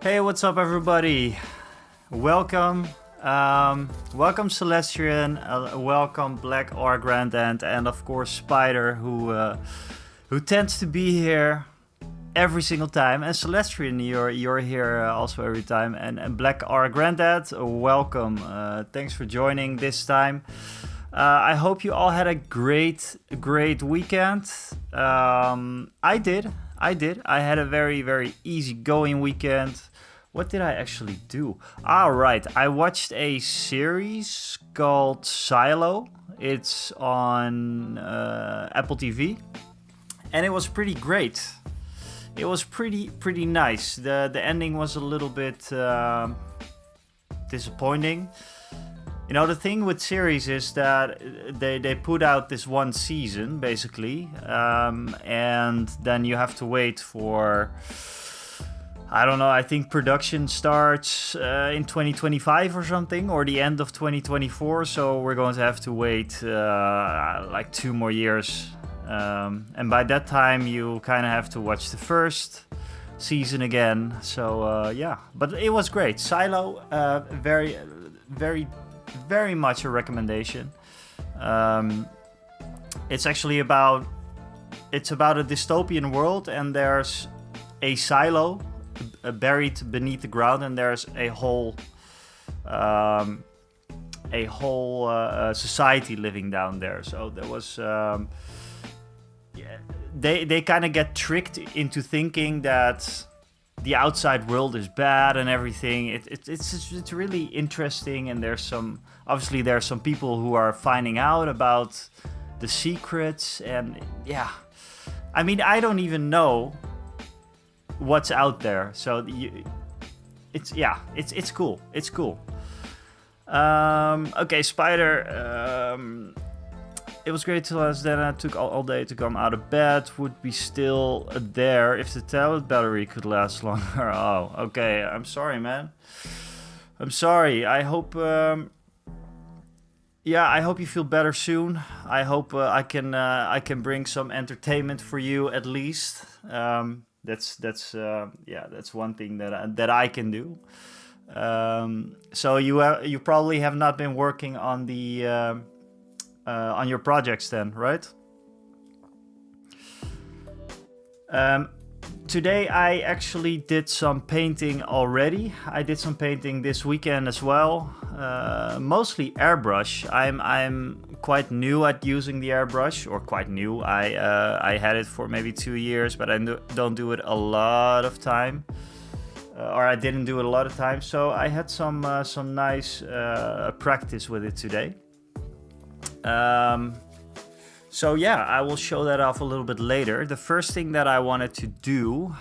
Hey, what's up, everybody? Welcome, welcome Celestian, welcome Black or Grandant, and of course Spider, who tends to be here every single time. And Celestian, you're here also every time. And Black or Grandad, welcome. Thanks for joining this time. I hope you all had a great weekend. I did. I had a very easygoing weekend. What did I actually do? Right. I watched a series called Silo. It's on Apple TV, and it was pretty great. It was pretty nice. The ending was a little bit disappointing. You know, the thing with series is that they put out this one season, basically, and then you have to wait for, I don't know, I think production starts in 2025 or something, or the end of 2024, so we're going to have to wait like 2 more years. And by that time, you kind of have to watch the first season again. So, yeah, but it was great. Silo, very much a recommendation. It's actually about a dystopian world, and there's a silo buried beneath the ground, and there's a whole society living down there. So there was they kind of get tricked into thinking that the outside world is bad and everything. It's really interesting, and there's some people who are finding out about the secrets, and yeah, I mean, I don't even know what's out there, so it's cool. It's cool. Okay, Spider. It was great till us. Then I took all day to come out of bed. Would be still there if the tablet battery could last longer. Oh, okay. I'm sorry, man. I'm sorry. I hope. I hope you feel better soon. I hope I can bring some entertainment for you at least. That's one thing that I can do. So you probably have not been working on the. On your projects then, right? Today I actually did some painting already. I did some painting this weekend as well. Mostly airbrush. I'm quite new at using the airbrush, or quite new. I had it for maybe 2 years, but I don't do it a lot of time. Or I didn't do it a lot of time. So I had some nice practice with it today. So yeah, I will show that off a little bit later. The first thing that I wanted to do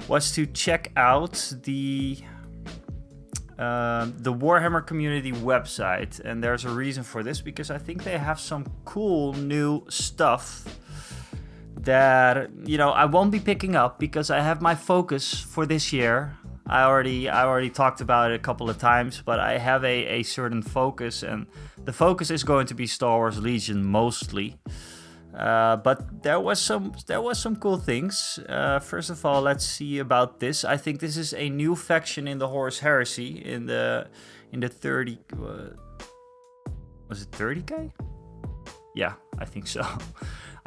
was to check out the Warhammer community website, and there's a reason for this, because I think they have some cool new stuff that, you know, I won't be picking up because I have my focus for this year. I already talked about it a couple of times, but I have a certain focus, and the focus is going to be Star Wars Legion mostly. But there was some cool things. First of all, let's see about this. I think this is a new faction in the Horus Heresy in the 30. Was it 30K? Yeah, I think so.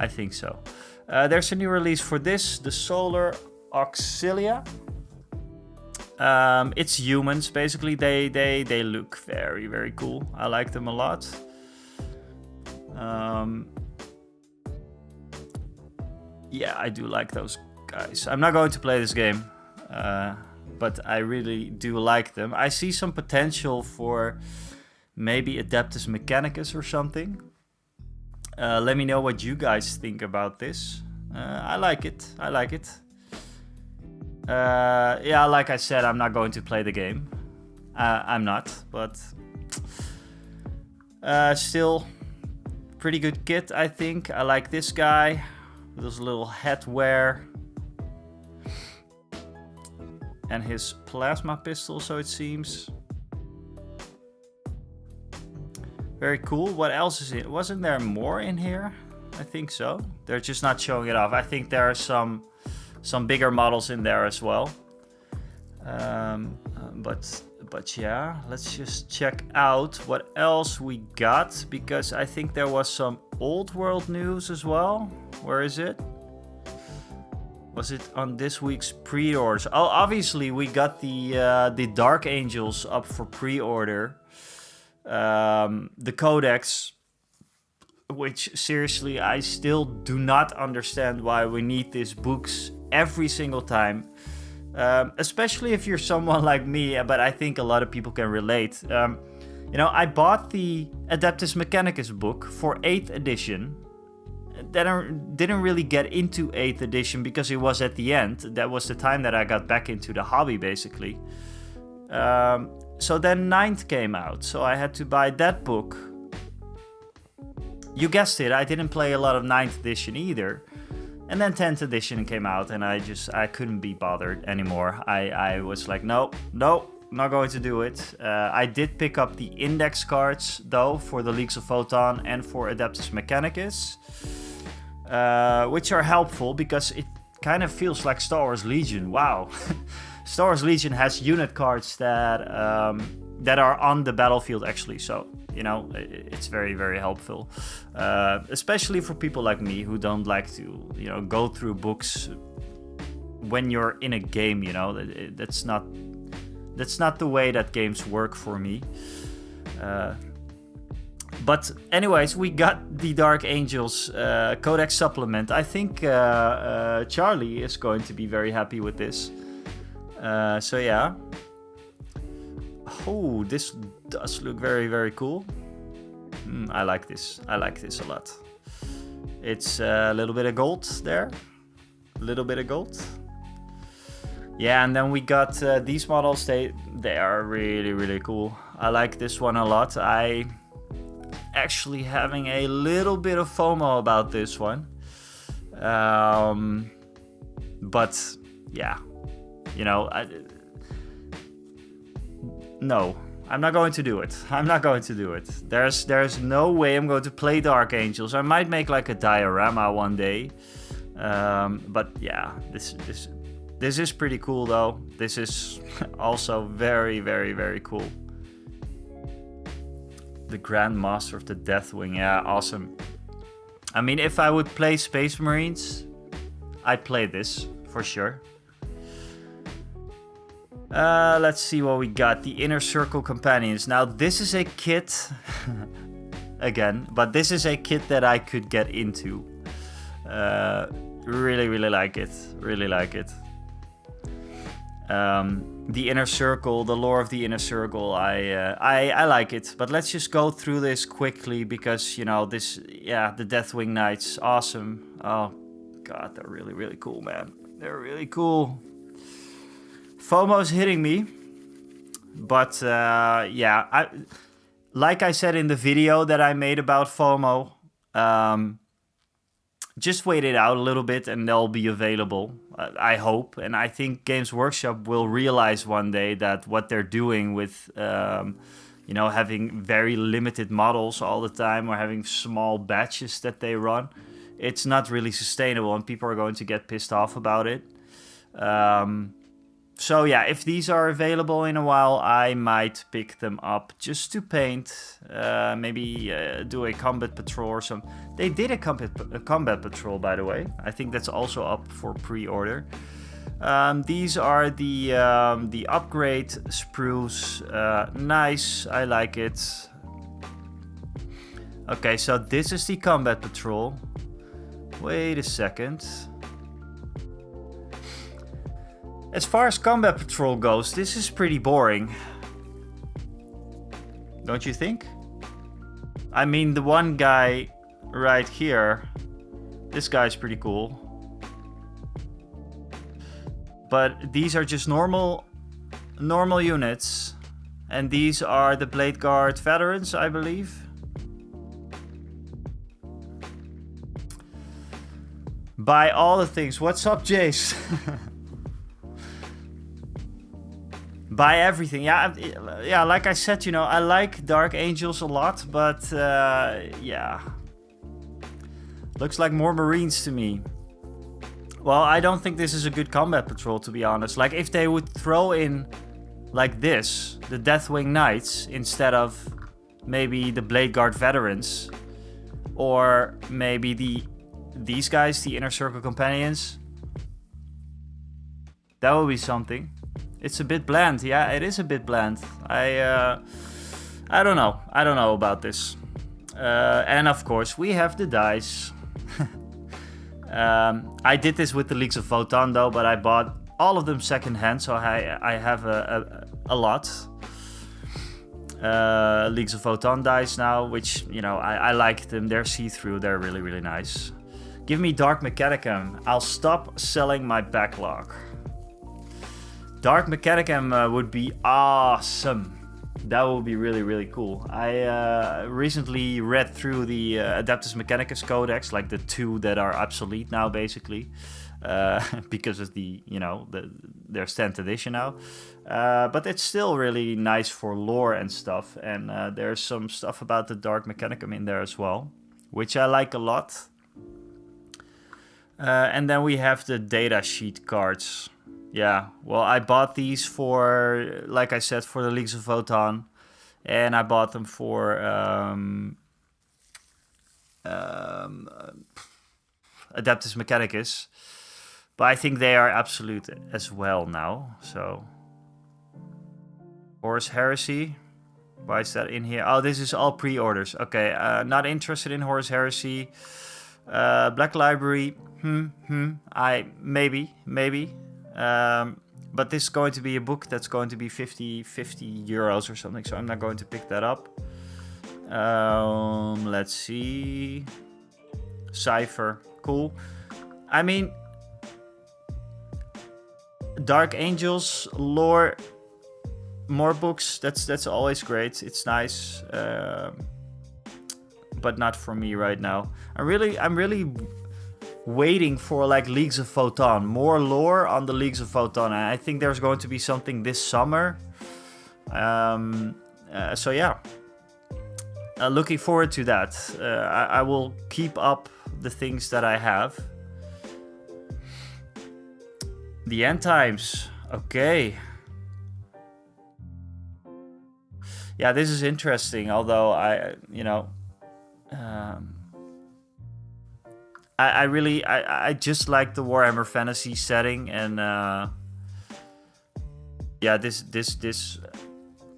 I think so. There's a new release for this, the Solar Auxilia. It's humans, basically. They look very cool. I like them a lot. Yeah, I do like those guys. I'm not going to play this game, but I really do like them. I see some potential for maybe Adeptus Mechanicus or something. Let me know what you guys think about this. I like it. Yeah, like I said, I'm not going to play the game. I'm not, but still pretty good kit, I think. I like this guy with his little headwear and his plasma pistol, so it seems. Very cool. What else is it? Wasn't there more in here? I think so. They're just not showing it off. I think there are some bigger models in there as well. But yeah, let's just check out what else we got, because I think there was some old world news as well. Where is it? Was it on this week's pre-orders? Oh, obviously we got the Dark Angels up for pre-order. The Codex, which seriously I still do not understand why we need these books every single time. Especially if you're someone like me, but I think a lot of people can relate. You know, I bought the Adeptus Mechanicus book for 8th edition. Then I didn't really get into 8th edition because it was at the end. That was the time that I got back into the hobby, basically. So then 9th came out, so I had to buy that book. You guessed it, I didn't play a lot of 9th edition either. And then 10th edition came out, and I couldn't be bothered anymore. I was like, nope, not going to do it. I did pick up the index cards, though, for the Leagues of Photon and for Adeptus Mechanicus, which are helpful because it kind of feels like Star Wars Legion. Wow. Star Wars Legion has unit cards that are on the battlefield, actually, so... You know, it's very, very helpful, especially for people like me who don't like to, you know, go through books when you're in a game. You know, that's not the way that games work for me. But anyways, we got the Dark Angels Codex supplement. I think Charlie is going to be very happy with this. So yeah. Oh, this does look very, very cool. I like this. I like this a lot. It's a little bit of gold there. A little bit of gold. Yeah, and then we got these models. They are really, really cool. I like this one a lot. I actually having a little bit of FOMO about this one. But yeah, you know, no, I'm not going to do it. I'm not going to do it. There's no way I'm going to play Dark Angels. I might make like a diorama one day. But yeah, this is pretty cool though. This is also very, very, very cool. The Grand Master of the Deathwing, yeah, awesome. I mean, if I would play Space Marines, I'd play this for sure. Let's see what we got. The Inner Circle Companions. Now, this is a kit, again, but this is a kit that I could get into. Really, really like it. Really like it. The Inner Circle, the lore of the Inner Circle, I like it. But let's just go through this quickly because, you know, this, yeah, the Deathwing Knights, awesome. Oh, God, they're really, really cool, man. They're really cool. FOMO's hitting me, but yeah, like I said in the video that I made about FOMO, just wait it out a little bit and they'll be available, I hope. And I think Games Workshop will realize one day that what they're doing with, you know, having very limited models all the time or having small batches that they run, it's not really sustainable and people are going to get pissed off about it. So yeah, if these are available in a while, I might pick them up just to paint, maybe do a combat patrol or some. They did a combat patrol, by the way. I think that's also up for pre-order. These are the upgrade sprues. Nice, I like it. Okay, so this is the combat patrol. Wait a second. As far as combat patrol goes, this is pretty boring. Don't you think? I mean, the one guy right here, this guy's pretty cool. But these are just normal units. And these are the Blade Guard veterans, I believe. Buy all the things. What's up, Jace? Buy everything. Yeah, like I said, you know, I like Dark Angels a lot, but yeah. Looks like more Marines to me. Well, I don't think this is a good combat patrol, to be honest. Like, if they would throw in, like this, the Deathwing Knights, instead of maybe the Blade Guard Veterans, or maybe these guys, the Inner Circle Companions, that would be something. It's a bit bland. Yeah, it is a bit bland. I don't know. I don't know about this. And of course, we have the dice. I did this with the Leagues of Votann though, but I bought all of them secondhand, so I have a lot. Leagues of Votann dice now, which, you know, I like them. They're see-through. They're really, really nice. Give me Dark Mechanicum. I'll stop selling my backlog. Dark Mechanicum would be awesome. That would be really, really cool. I recently read through the Adeptus Mechanicus Codex, like the 2 that are obsolete now, basically, because of the, you know, their 10th edition now. But it's still really nice for lore and stuff. And there's some stuff about the Dark Mechanicum in there as well, which I like a lot. And then we have the data sheet cards. Yeah, well, I bought these for, like I said, for the Leagues of Votann. And I bought them for Adeptus Mechanicus. But I think they are absolute as well now, so... Horus Heresy. Why is that in here? Oh, this is all pre-orders. Okay, not interested in Horus Heresy. Black Library. Maybe. But this is going to be a book that's going to be 50 euros or something, so I'm not going to pick that up. Let's see. Cypher. Cool. I mean, Dark Angels, lore, more books, that's always great. It's nice. But not for me right now. I'm really waiting for like Leagues of Votann, more lore on the Leagues of Votann. I think there's going to be something this summer. So yeah, looking forward to that. I will keep up the things that I have. The End Times, okay. Yeah, this is interesting. Although I just like the Warhammer Fantasy setting, and yeah, this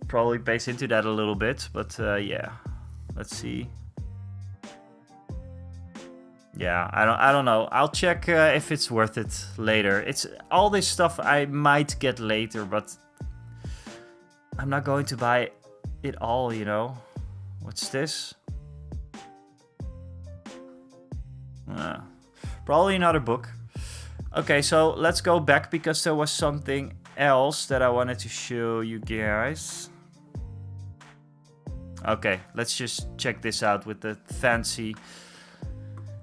probably plays into that a little bit, but yeah, let's see. Yeah, I don't know. I'll check if it's worth it later. It's all this stuff I might get later, but I'm not going to buy it all, you know. What's this? Probably another book. Okay, so let's go back because there was something else that I wanted to show you guys. Okay, let's just check this out with the fancy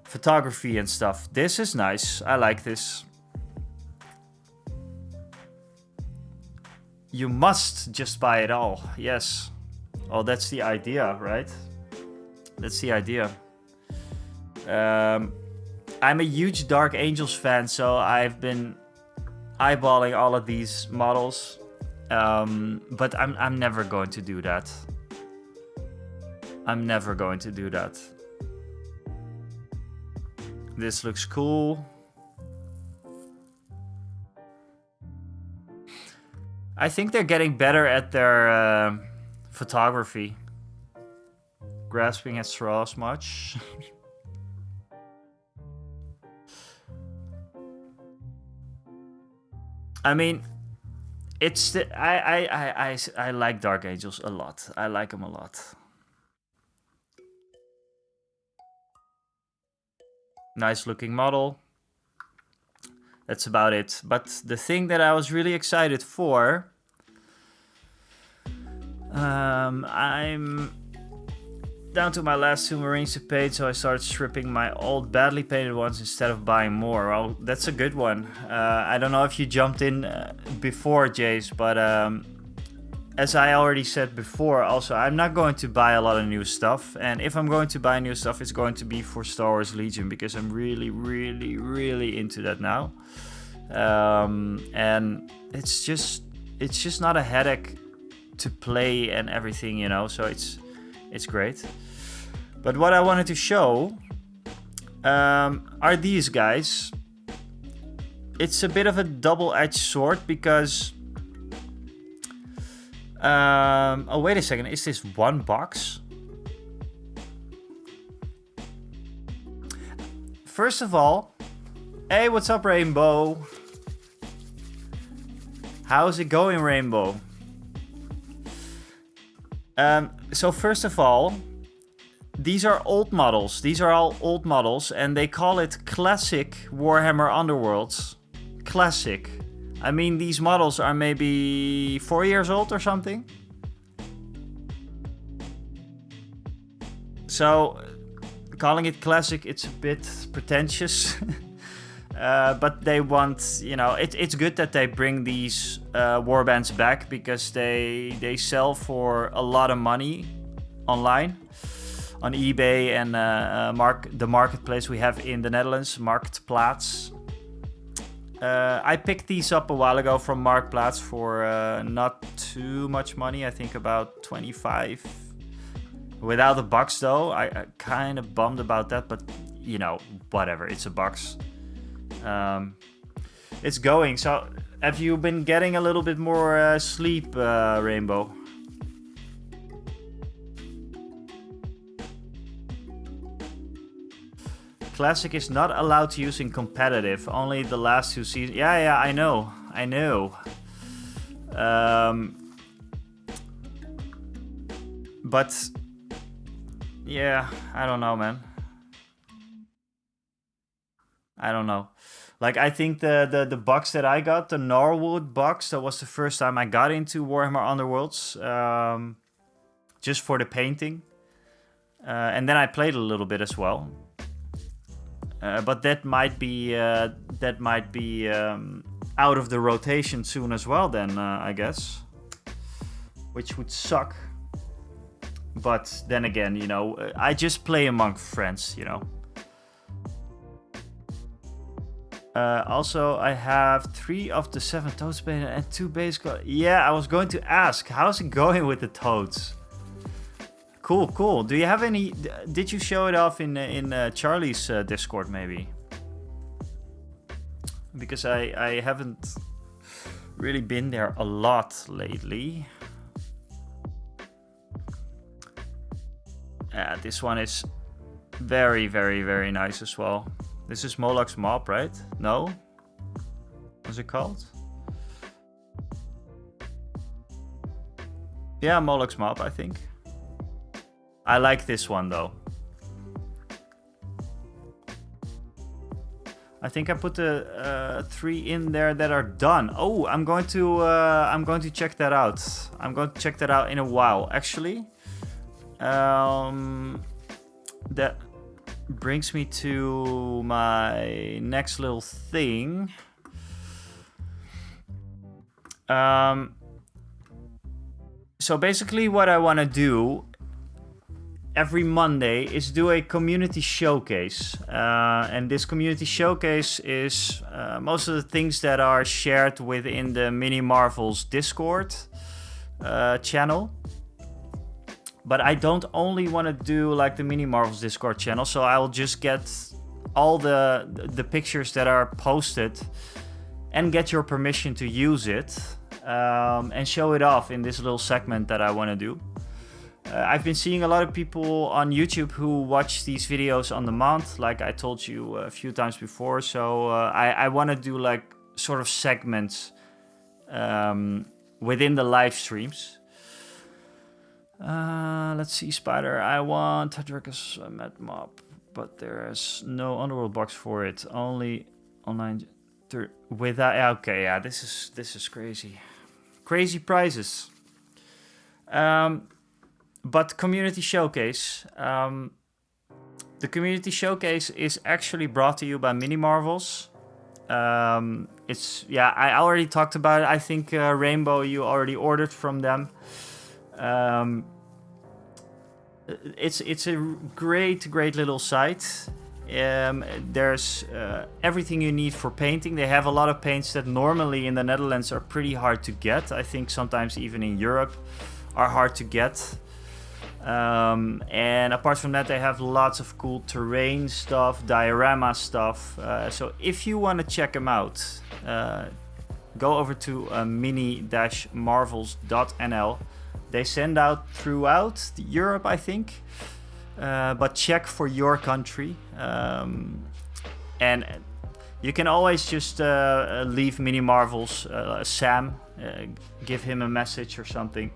photography and stuff. This is nice. I like this. You must just buy it all. Yes. Oh, that's the idea, right? That's the idea. I'm a huge Dark Angels fan, so I've been eyeballing all of these models. But I'm never going to do that. I'm never going to do that. This looks cool. I think they're getting better at their photography. Grasping at straws much. I mean, it's I like Dark Angels a lot. I like them a lot. Nice looking model. That's about it. But the thing that I was really excited for, I'm down to my last 2 Marines to paint, so I started stripping my old badly painted ones instead of buying more. Well, that's a good one. I don't know if you jumped in before, Jace, but as I already said before, also, I'm not going to buy a lot of new stuff. And if I'm going to buy new stuff, it's going to be for Star Wars Legion, because I'm really, really, really into that now. And it's just not a headache to play and everything, you know, so it's great. But what I wanted to show are these guys. It's a bit of a double-edged sword, because oh, wait a second, is this one box? First of all, hey, what's up, Rainbow? How's it going, Rainbow? So first of all, these are old models. These are all old models, and they call it Classic Warhammer Underworlds. Classic. I mean, these models are maybe 4 years old or something. So, calling it classic, it's a bit pretentious. But they want, you know, it's good that they bring these warbands back, because they sell for a lot of money online on eBay and the marketplace we have in the Netherlands, Marktplaats. I picked these up a while ago from Marktplaats for not too much money. I think about 25. Without a box though. I kind of bummed about that, but you know, whatever. It's a box. It's going. So, have you been getting a little bit more sleep, Rainbow? Classic is not allowed to use in competitive. Only the last 2 seasons. Yeah, I know. But yeah, I don't know, man. I don't know. Like, I think the box that I got, the Norwood box, that was the first time I got into Warhammer Underworlds, just for the painting, and then I played a little bit as well. But that might be out of the rotation soon as well. Then I guess, which would suck. But then again, you know, I just play among friends, you know. Also, I have 3 of the 7 toads and 2 base. Yeah, I was going to ask, how's it going with the toads? Cool. Do you have any? Did you show it off in Charlie's Discord maybe? Because I haven't really been there a lot lately. This one is very, very, very nice as well. This is Moloch's Mob, right? No? What's it called? Yeah, Moloch's Mob, I think. I like this one though. I think I put the 3 in there that are done. Oh, I'm going to check that out. I'm going to check that out in a while, actually. That brings me to my next little thing. So basically, what I want to do every Monday is do a community showcase, and this community showcase is most of the things that are shared within the Mini Marvels Discord channel. But I don't only want to do like the Mini Marvels Discord channel, so I'll just get all the pictures that are posted and get your permission to use it, and show it off in this little segment that I want to do. I've been seeing a lot of people on YouTube who watch these videos on demand, like I told you a few times before. So I want to do like sort of segments within the live streams. Let's see, Spider. I want Tadrikus Mad Mob, but there's no Underworld box for it. Only online. Without. Okay, yeah, this is crazy. Crazy prices. But community showcase. The community showcase is actually brought to you by Mini Marvels. It's, yeah, I already talked about it. I think Rainbow, you already ordered from them. It's a great little site. There's everything you need for painting. They have a lot of paints that normally in the Netherlands are pretty hard to get. I think sometimes even in Europe are hard to get. And apart from that, they have lots of cool terrain stuff, diorama stuff. So if you want to check them out, go over to mini-marvels.nl. They send out throughout Europe, I think. But check for your country. And you can always just leave Mini Marvels, Sam, give him a message or something.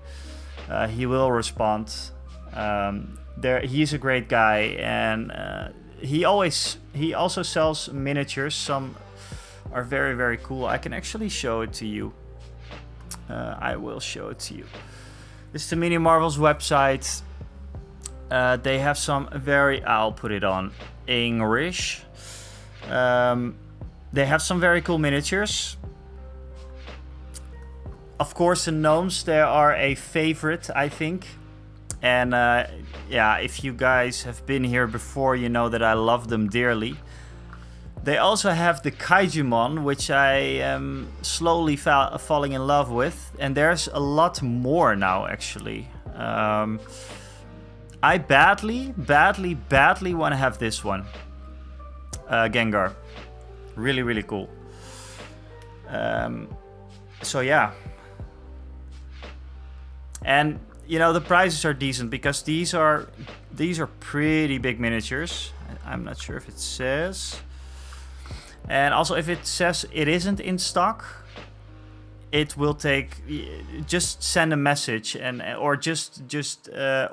He will respond. He's a great guy, and he also sells miniatures. Some are very cool. I can actually show it to you. I will show it to you. This is the Mini Marvels website. They have some I'll put it on English. They have some very cool miniatures. Of course, the gnomes, they are a favorite, I think. And yeah, if you guys have been here before, you know that I love them dearly. They also have the Kaijumon, which I am slowly falling in love with. And there's a lot more now, actually. I badly want to have this one. Gengar. Really cool. So yeah. And you know, the prices are decent because these are pretty big miniatures. I'm not sure if it says. And also if it says it isn't in stock, it will take, just send a message or just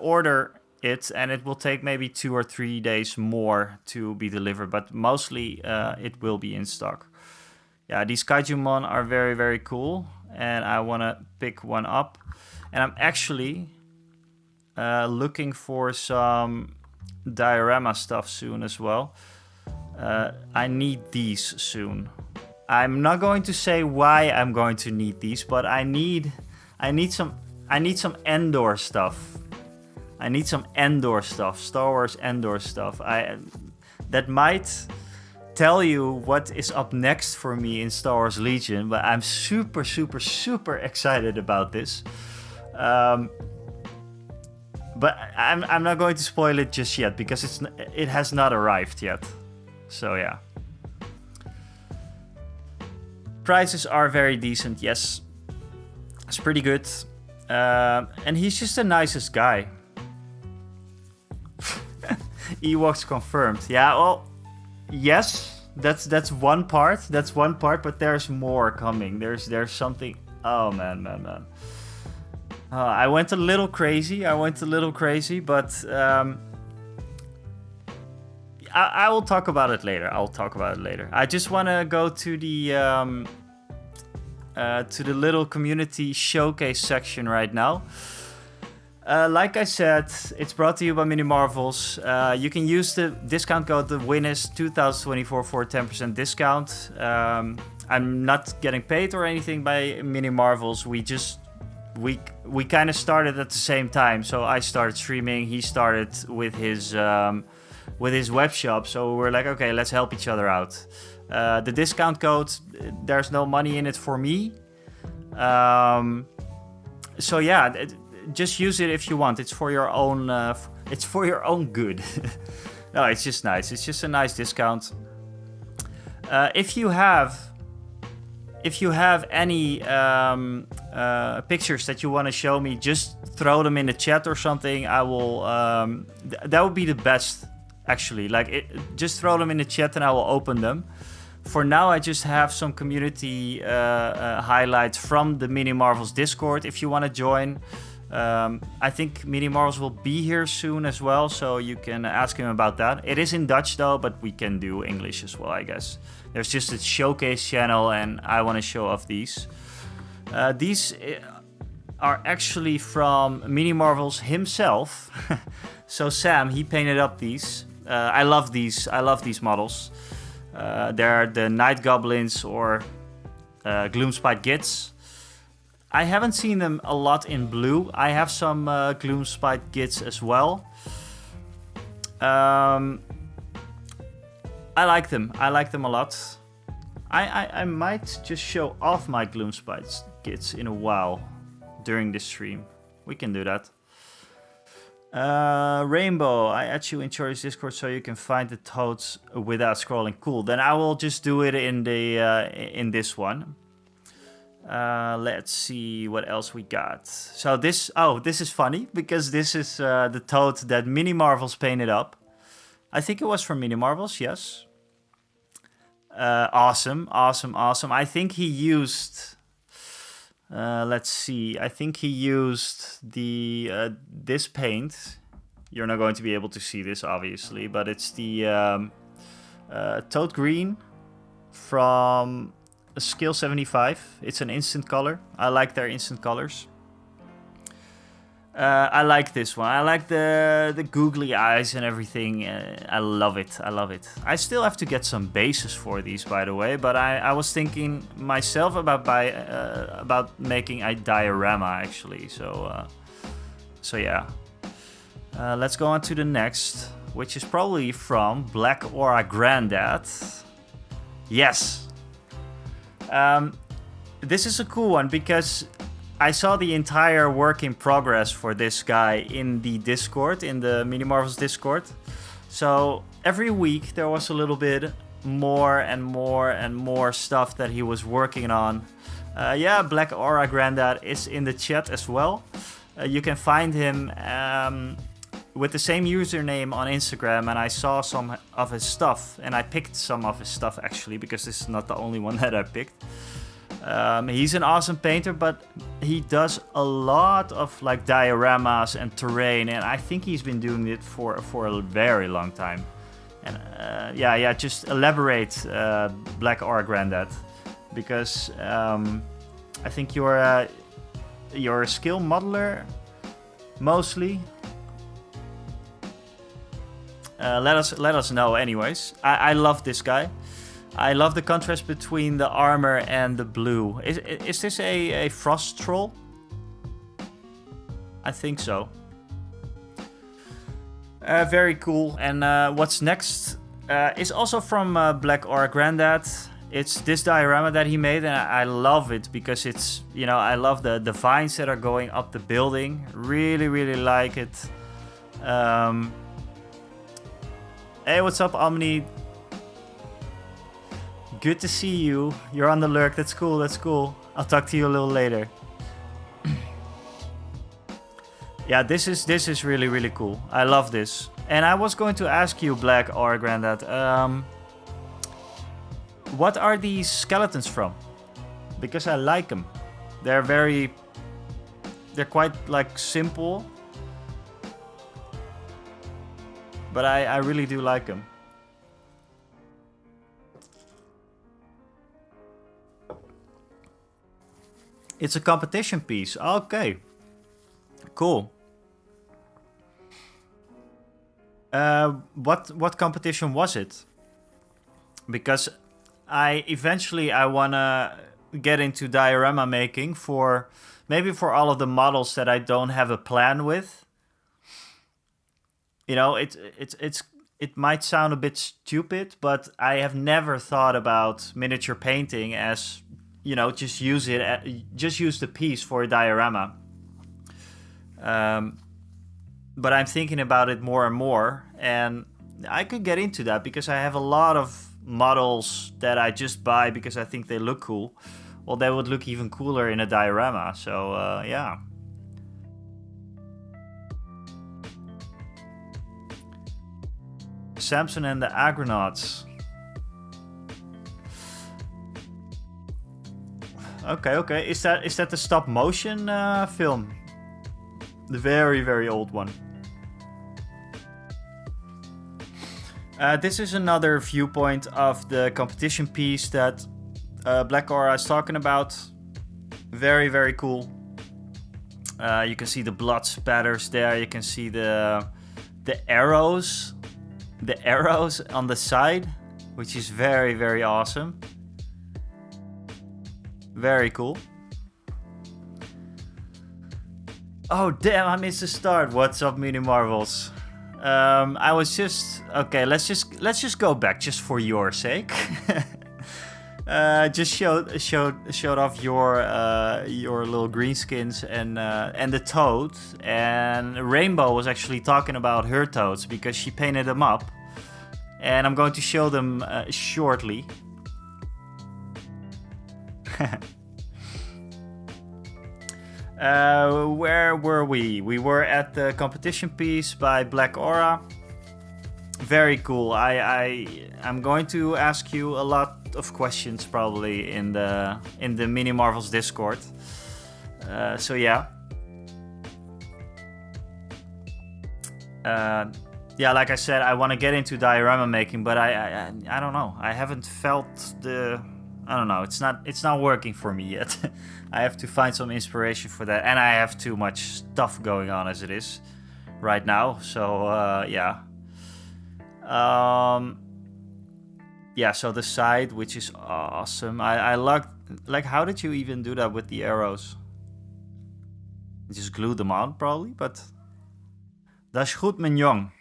order it, and it will take maybe 2 or 3 days more to be delivered, but mostly it will be in stock. Yeah, these Kaijumon are very cool, and I want to pick one up. And I'm actually looking for some diorama stuff soon as well. I need these soon. I'm not going to say why I'm going to need these, but I need some Endor stuff. I need some Endor stuff, Star Wars Endor stuff. That might tell you what is up next for me in Star Wars Legion, but I'm super excited about this. But I'm not going to spoil it just yet because it has not arrived yet. So yeah. Prices are very decent, yes. It's pretty good. And he's just the nicest guy. Ewoks confirmed. Yeah, well, yes, that's one part. That's one part, but there's more coming. There's something. Oh man. I went a little crazy, but I will talk about it later. I just want to go to the little community showcase section right now. Like I said, it's brought to you by Mini Marvels. You can use the discount code TheWinnes2024 for a 10% discount. I'm not getting paid or anything by Mini Marvels. We kind of started at the same time. So I started streaming. He started with his web shop. So we're like, okay, let's help each other out. The discount code, there's no money in it for me. So yeah. Just use it if you want. It's for your own. It's for your own good. No, it's just nice. It's just a nice discount. If you have any pictures that you want to show me, just throw them in the chat or something. I will. That would be the best, actually. Just throw them in the chat and I will open them. For now, I just have some community highlights from the Mini Marvels Discord. If you want to join. I think Mini Marvels will be here soon as well, so you can ask him about that. It is in Dutch though, but we can do English as well, I guess. There's just a showcase channel and I want to show off these. These are actually from Mini Marvels himself. So Sam, he painted up these. I love these models. They're the Night Goblins or Gloomspite Gits. I haven't seen them a lot in blue. I have some Gloomspite Gits as well. I like them. I like them a lot. I might just show off my Gloomspite Gits in a while during this stream. We can do that. Rainbow, I add you in Choice Discord so you can find the toads without scrolling. Cool. Then I will just do it in the in this one. Let's see what else we got. So this is funny because this is the toad that Mini Marvels painted up. I think it was from Mini Marvels, yes. Awesome. I think he used. Let's see. I think he used the this paint. You're not going to be able to see this, obviously, but it's the Toad Green from Scale 75. It's an instant color. I like their instant colors. I like this one. I like the googly eyes and everything. I love it. I still have to get some bases for these, by the way. But I was thinking myself about making a diorama, actually. So yeah. Let's go on to the next, which is probably from Black Aura Grandad. Yes. This is a cool one because I saw the entire work in progress for this guy in the Discord, in the Mini Marvels Discord. So every week there was a little bit more and more stuff that he was working on. Yeah, Black Aura Grandad is in the chat as well. You can find him with the same username on Instagram, and I saw some of his stuff, and I picked some of his stuff actually, because this is not the only one that I picked. He's an awesome painter, but he does a lot of like dioramas and terrain, and I think he's been doing it for a very long time. And yeah, just elaborate, Black Aura Grandad, because I think you're a skill modeler mostly. Let us know, anyways. I love this guy. I love the contrast between the armor and the blue. Is this a frost troll? I think so. Very cool. And what's next is also from Black Aura Grandad. It's this diorama that he made, and I love it because it's, you know, I love the vines that are going up the building. Really like it. Hey, what's up, Omni? Good to see you. You're on the lurk. That's cool. I'll talk to you a little later. Yeah, this is really cool. I love this. And I was going to ask you, Black Aura Grandad, what are these skeletons from? Because I like them. They're quite like simple. But I really do like them. It's a competition piece. Okay. Cool. What competition was it? Because I wanna get into diorama making for all of the models that I don't have a plan with. You know, it might sound a bit stupid, but I have never thought about miniature painting as, you know, just use the piece for a diorama. But I'm thinking about it more and more, and I could get into that because I have a lot of models that I just buy because I think they look cool. Well, they would look even cooler in a diorama, so yeah. Samson and the Agronauts. Okay. Is that the stop motion film? The very old one. This is another viewpoint of the competition piece that Black Aura is talking about. Very cool. You can see the blood spatters there. You can see the arrows on the side. which is very, very awesome. Very cool. Oh damn, I missed the start. What's up, Mini Marvels? I was just okay. Let's just go back just for your sake. Just showed off your little greenskins and the toad. And Rainbow was actually talking about her toads because she painted them up, and I'm going to show them shortly. Where were we? We were at the competition piece by Black Aura. Very cool. I'm going to ask you a lot of questions probably in the Mini Marvels Discord. So yeah. Yeah, like I said, I want to get into diorama making, but I don't know. I haven't felt I don't know. It's not working for me yet. I have to find some inspiration for that, and I have too much stuff going on as it is right now. So yeah. Yeah. So the side, which is awesome. I like. How did you even do that with the arrows? Just glue them on, probably. But dat is goed, mijn jong.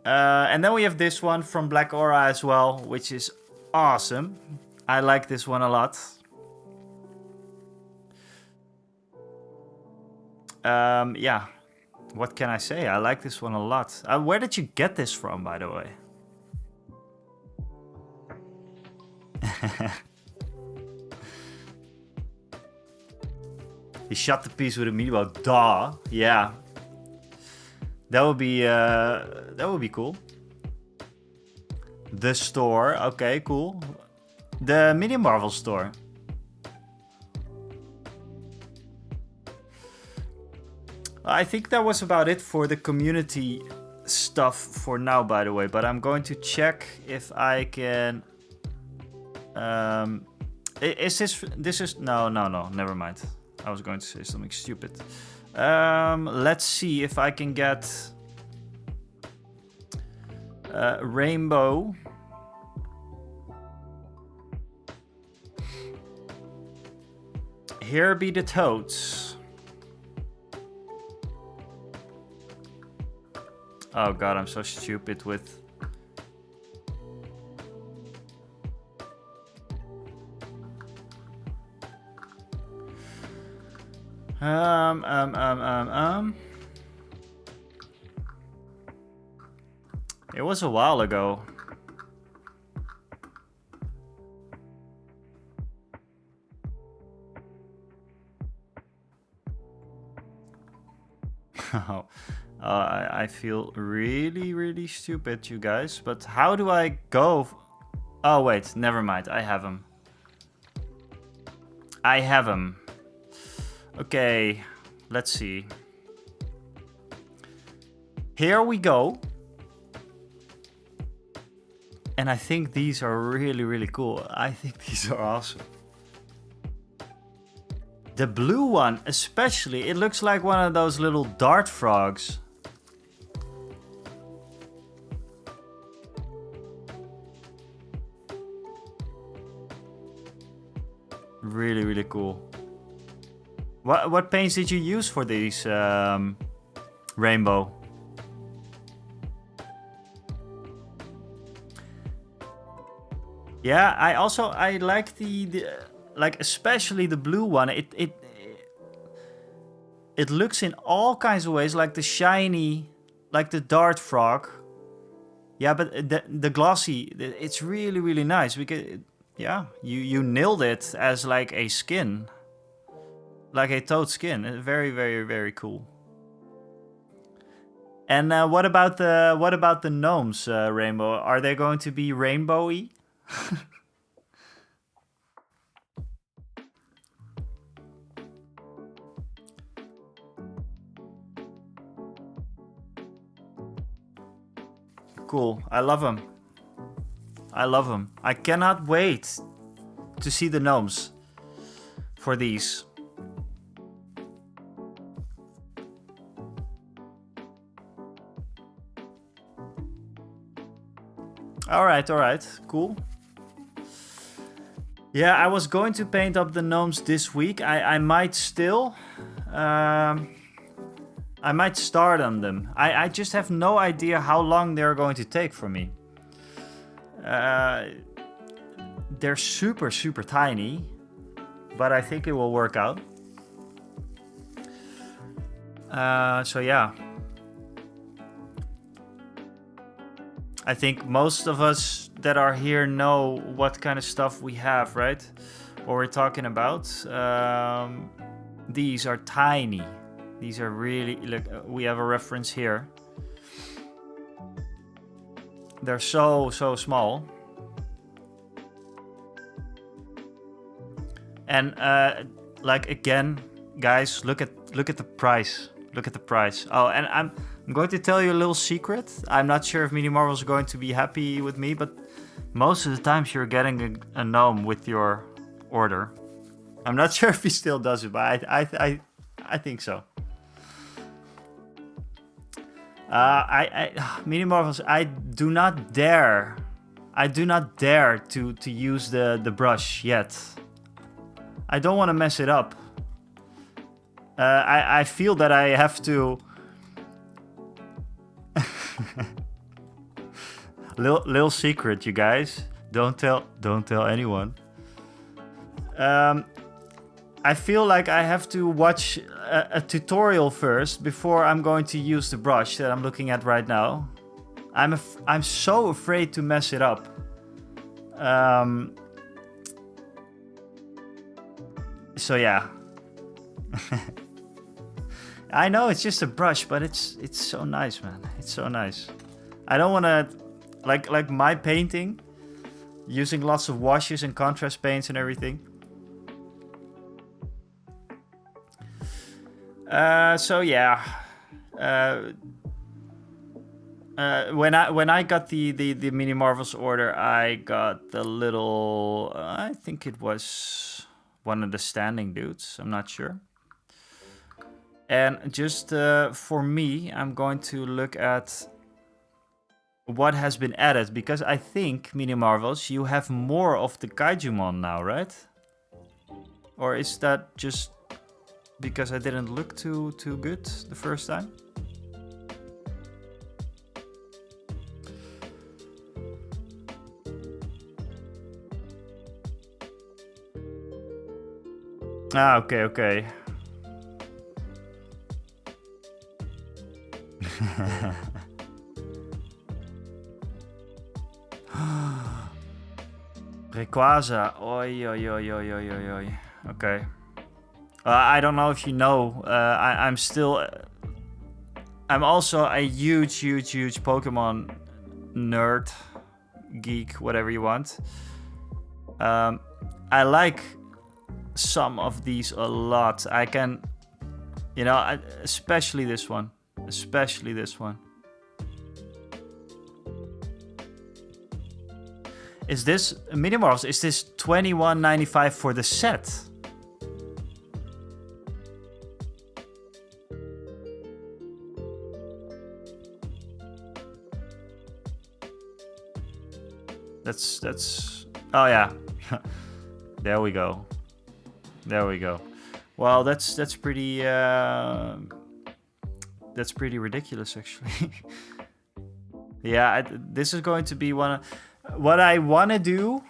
And then we have this one from Black Aura as well, which is awesome. I like this one a lot. Yeah, what can I say? I like this one a lot. Where did you get this from, by the way? He shot the piece with a meatball. Duh. Yeah. That would be cool. The store. Okay, cool. The Mini Marvel store. I think that was about it for the community stuff for now, by the way. But I'm going to check if I can... Is this... This is... No, never mind. I was going to say something stupid. Let's see if I can get Rainbow. Here be the toads. Oh god, I'm so stupid with... It was a while ago. I feel really, really stupid, you guys. But how do I go? Oh, wait, never mind. I have him. I have him. Okay, let's see. Here we go. And I think these are really, really cool. I think these are awesome. The blue one, especially, it looks like one of those little dart frogs. Really, really cool. What paints did you use for these, Rainbow? Yeah, I like the like especially the blue one. It looks in all kinds of ways like the shiny, like the dart frog. Yeah, but the glossy, it's really, really nice because yeah, you nailed it as like a skin. Like a toad skin. Very, very, very cool. And what about the gnomes, Rainbow? Are they going to be rainbowy? Cool. I love them. I love them. I cannot wait to see the gnomes for these. All right, cool. Yeah, I was going to paint up the gnomes this week. I might still. I might start on them. I just have no idea how long they're going to take for me. They're super, super tiny, but I think it will work out. So yeah. I think most of us that are here know what kind of stuff we have, right? What we're talking about. These are tiny. These are really, look, we have a reference here. They're so small. And like again, guys, look at the price. Look at the price. Oh, and I'm going to tell you a little secret. I'm not sure if Mini Marvel's going to be happy with me, but most of the times you're getting a gnome with your order. I'm not sure if he still does it, but I think so. Mini Marvels, I do not dare to use the brush yet. I don't want to mess it up. I feel that I have to. little secret, you guys. Don't tell anyone. I feel like I have to watch a tutorial first before I'm going to use the brush that I'm looking at right now. I'm so afraid to mess it up. So yeah. I know it's just a brush, but it's so nice, man. It's so nice. I don't want to like my painting using lots of washes and contrast paints and everything. So yeah. When I got the Mini Marvels order, I got the little I think it was one of the standing dudes. I'm not sure. And just for me, I'm going to look at what has been added, because I think, Mini Marvels, you have more of the Kaijumon now, right? Or is that just because I didn't look too good the first time? Ah, okay. Rayquaza. Oi. Okay. I don't know if you know. I'm still. I'm also a huge Pokemon nerd, geek, whatever you want. I like some of these a lot. I can, especially this one. Is this Mini Marvels? Is this $21.95 for the set? That's. Oh yeah, there we go. Well, that's pretty. That's pretty ridiculous, actually. Yeah, this is going to be one of what I want to do.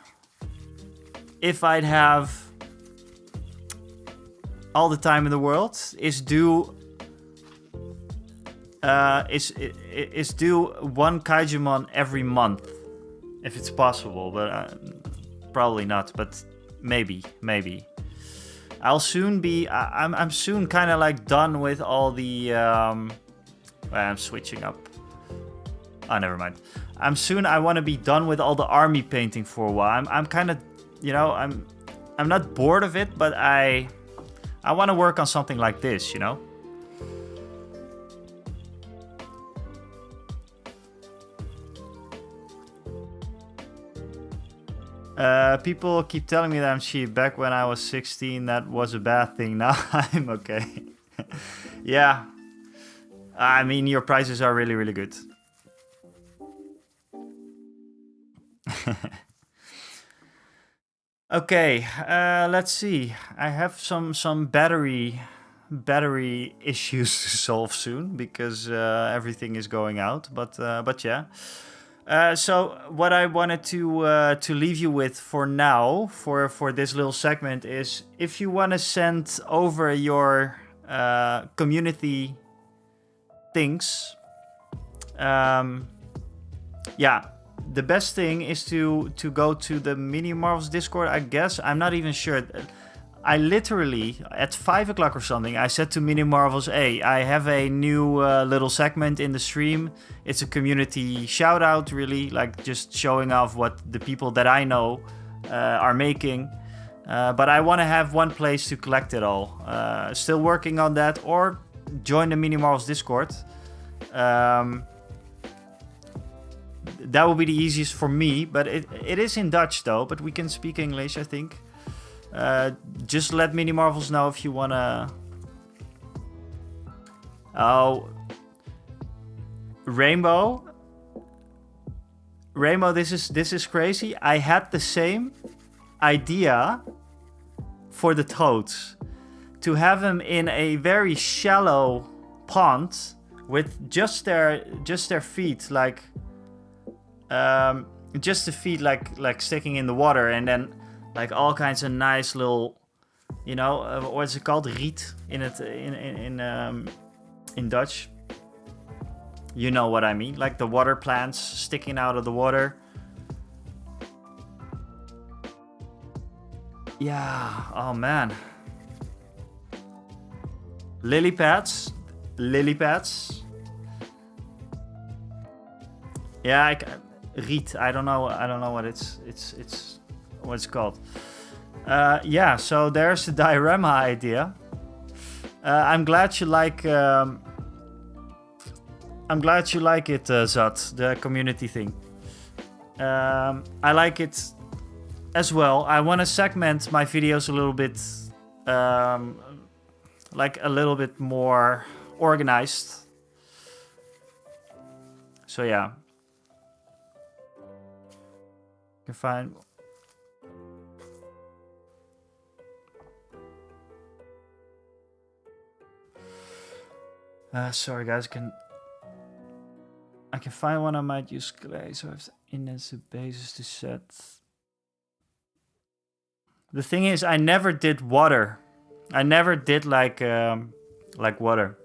If I'd have all the time in the world, is do do one Kaijumon every month, if it's possible. But probably not. But maybe. I'll soon be. I'm soon kind of like done with all the. I'm switching up. Oh, never mind. I want to be done with all the army painting for a while. I'm kind of, I'm not bored of it, but I want to work on something like this, People keep telling me that I'm cheap. Back when I was 16, that was a bad thing. Now I'm okay. Yeah. I mean, your prices are really, really good. Okay, let's see. I have some battery issues to solve soon because everything is going out. But yeah. So what I wanted to leave you with for now, for this little segment, is if you want to send over your community things, yeah, the best thing is to go to the Mini Marvels Discord, I guess. I'm not even sure. I literally, at 5 o'clock or something, I said to Mini Marvels, hey, I have a new little segment in the stream. It's a community shout out, really, like just showing off what the people that I know are making. But I want to have one place to collect it all. Still working on that, or join the Mini Marvels Discord. That will be the easiest for me, but it is in Dutch though, but we can speak English, I think. Just let Mini Marvels know if you wanna... Oh... Rainbow, this is crazy. I had the same idea for the toads. To have them in a very shallow pond with just their feet, like... just the feet like sticking in the water, and then like all kinds of nice little, you know, what's it called, riet in Dutch. You know what I mean, like the water plants sticking out of the water. Yeah, oh man. Lily pads. Yeah, riet. I don't know what it's what it's called. Yeah, so there's the diorama idea. I'm glad you like it, Zat, the community thing. I like it as well. I want to segment my videos a little bit, like a little bit more organized. So yeah. You can find... sorry guys, I can find one. I might use clay, so I have the basis to set. The thing is, I never did water. I never did like water.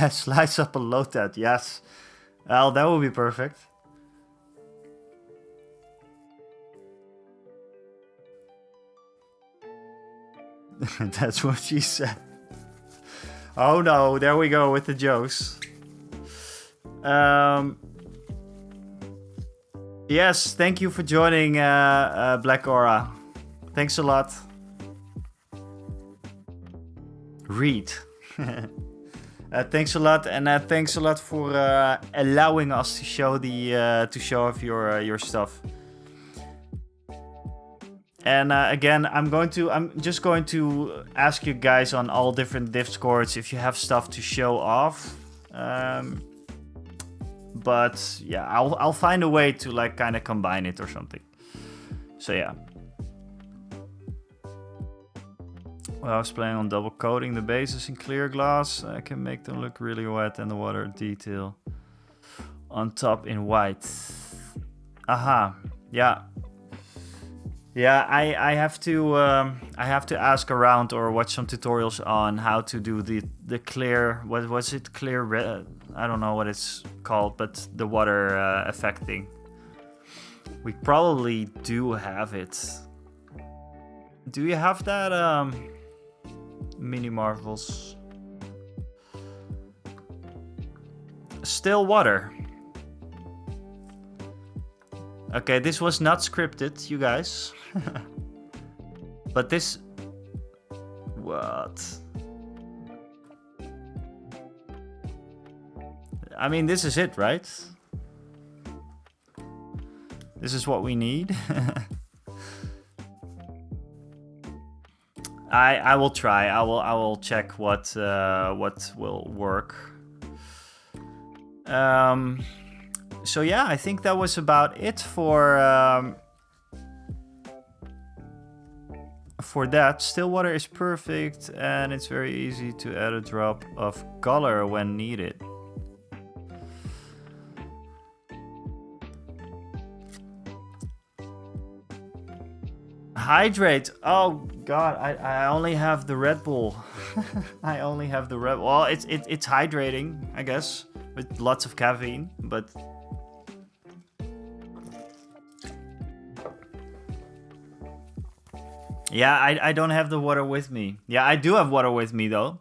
Slice up and load that, yes. Well, that would be perfect. That's what she said. Oh no, there we go with the jokes. Yes, thank you for joining, Black Aura. Thanks a lot. Read. Thanks a lot, and thanks a lot for allowing us to show off your stuff. And again, I'm just going to ask you guys on all different Discords if you have stuff to show off. But yeah, I'll find a way to like kind of combine it or something. So yeah. Well, I was planning on double coating the bases in clear glass. I can make them look really wet and the water detail on top in white. Aha, yeah. Yeah, I have to ask around or watch some tutorials on how to do the clear, what was it, clear red? I don't know what it's called, but the water effect thing. We probably do have it. Do you have that, Mini Marvels? Still water. Okay, this was not scripted, you guys. But this... What? I mean, this is it, right? This is what we need. I will try. I will check what will work. So yeah, I think that was about it for that. Still water is perfect, and it's very easy to add a drop of color when needed. Hydrate. Oh god, I only have the Red Bull. I only have the Red Bull. Well, it's hydrating, I guess, with lots of caffeine, but yeah, I don't have the water with me. Yeah, I do have water with me though.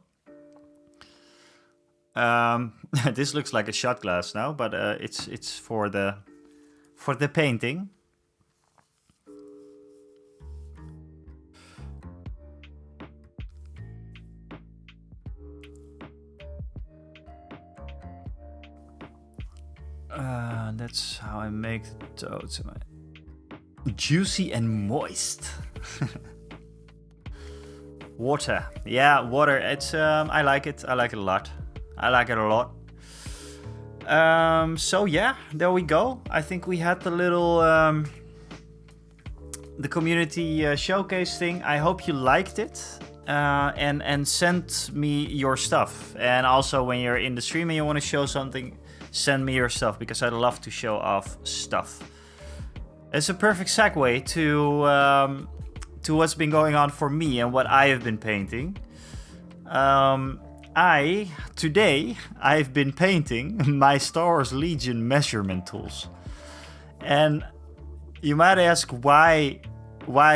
This looks like a shot glass now, but it's for the painting. That's how I make the toads. Juicy and moist. Water. Yeah, water. It's I like it. I like it a lot. I like it a lot. So yeah, there we go. I think we had the little the community showcase thing. I hope you liked it. And send me your stuff. And also when you're in the stream and you want to show something, send me your stuff, because I'd love to show off stuff. It's a perfect segue to what's been going on for me and what I have been painting. Today I've been painting my Star Wars Legion measurement tools. And you might ask, why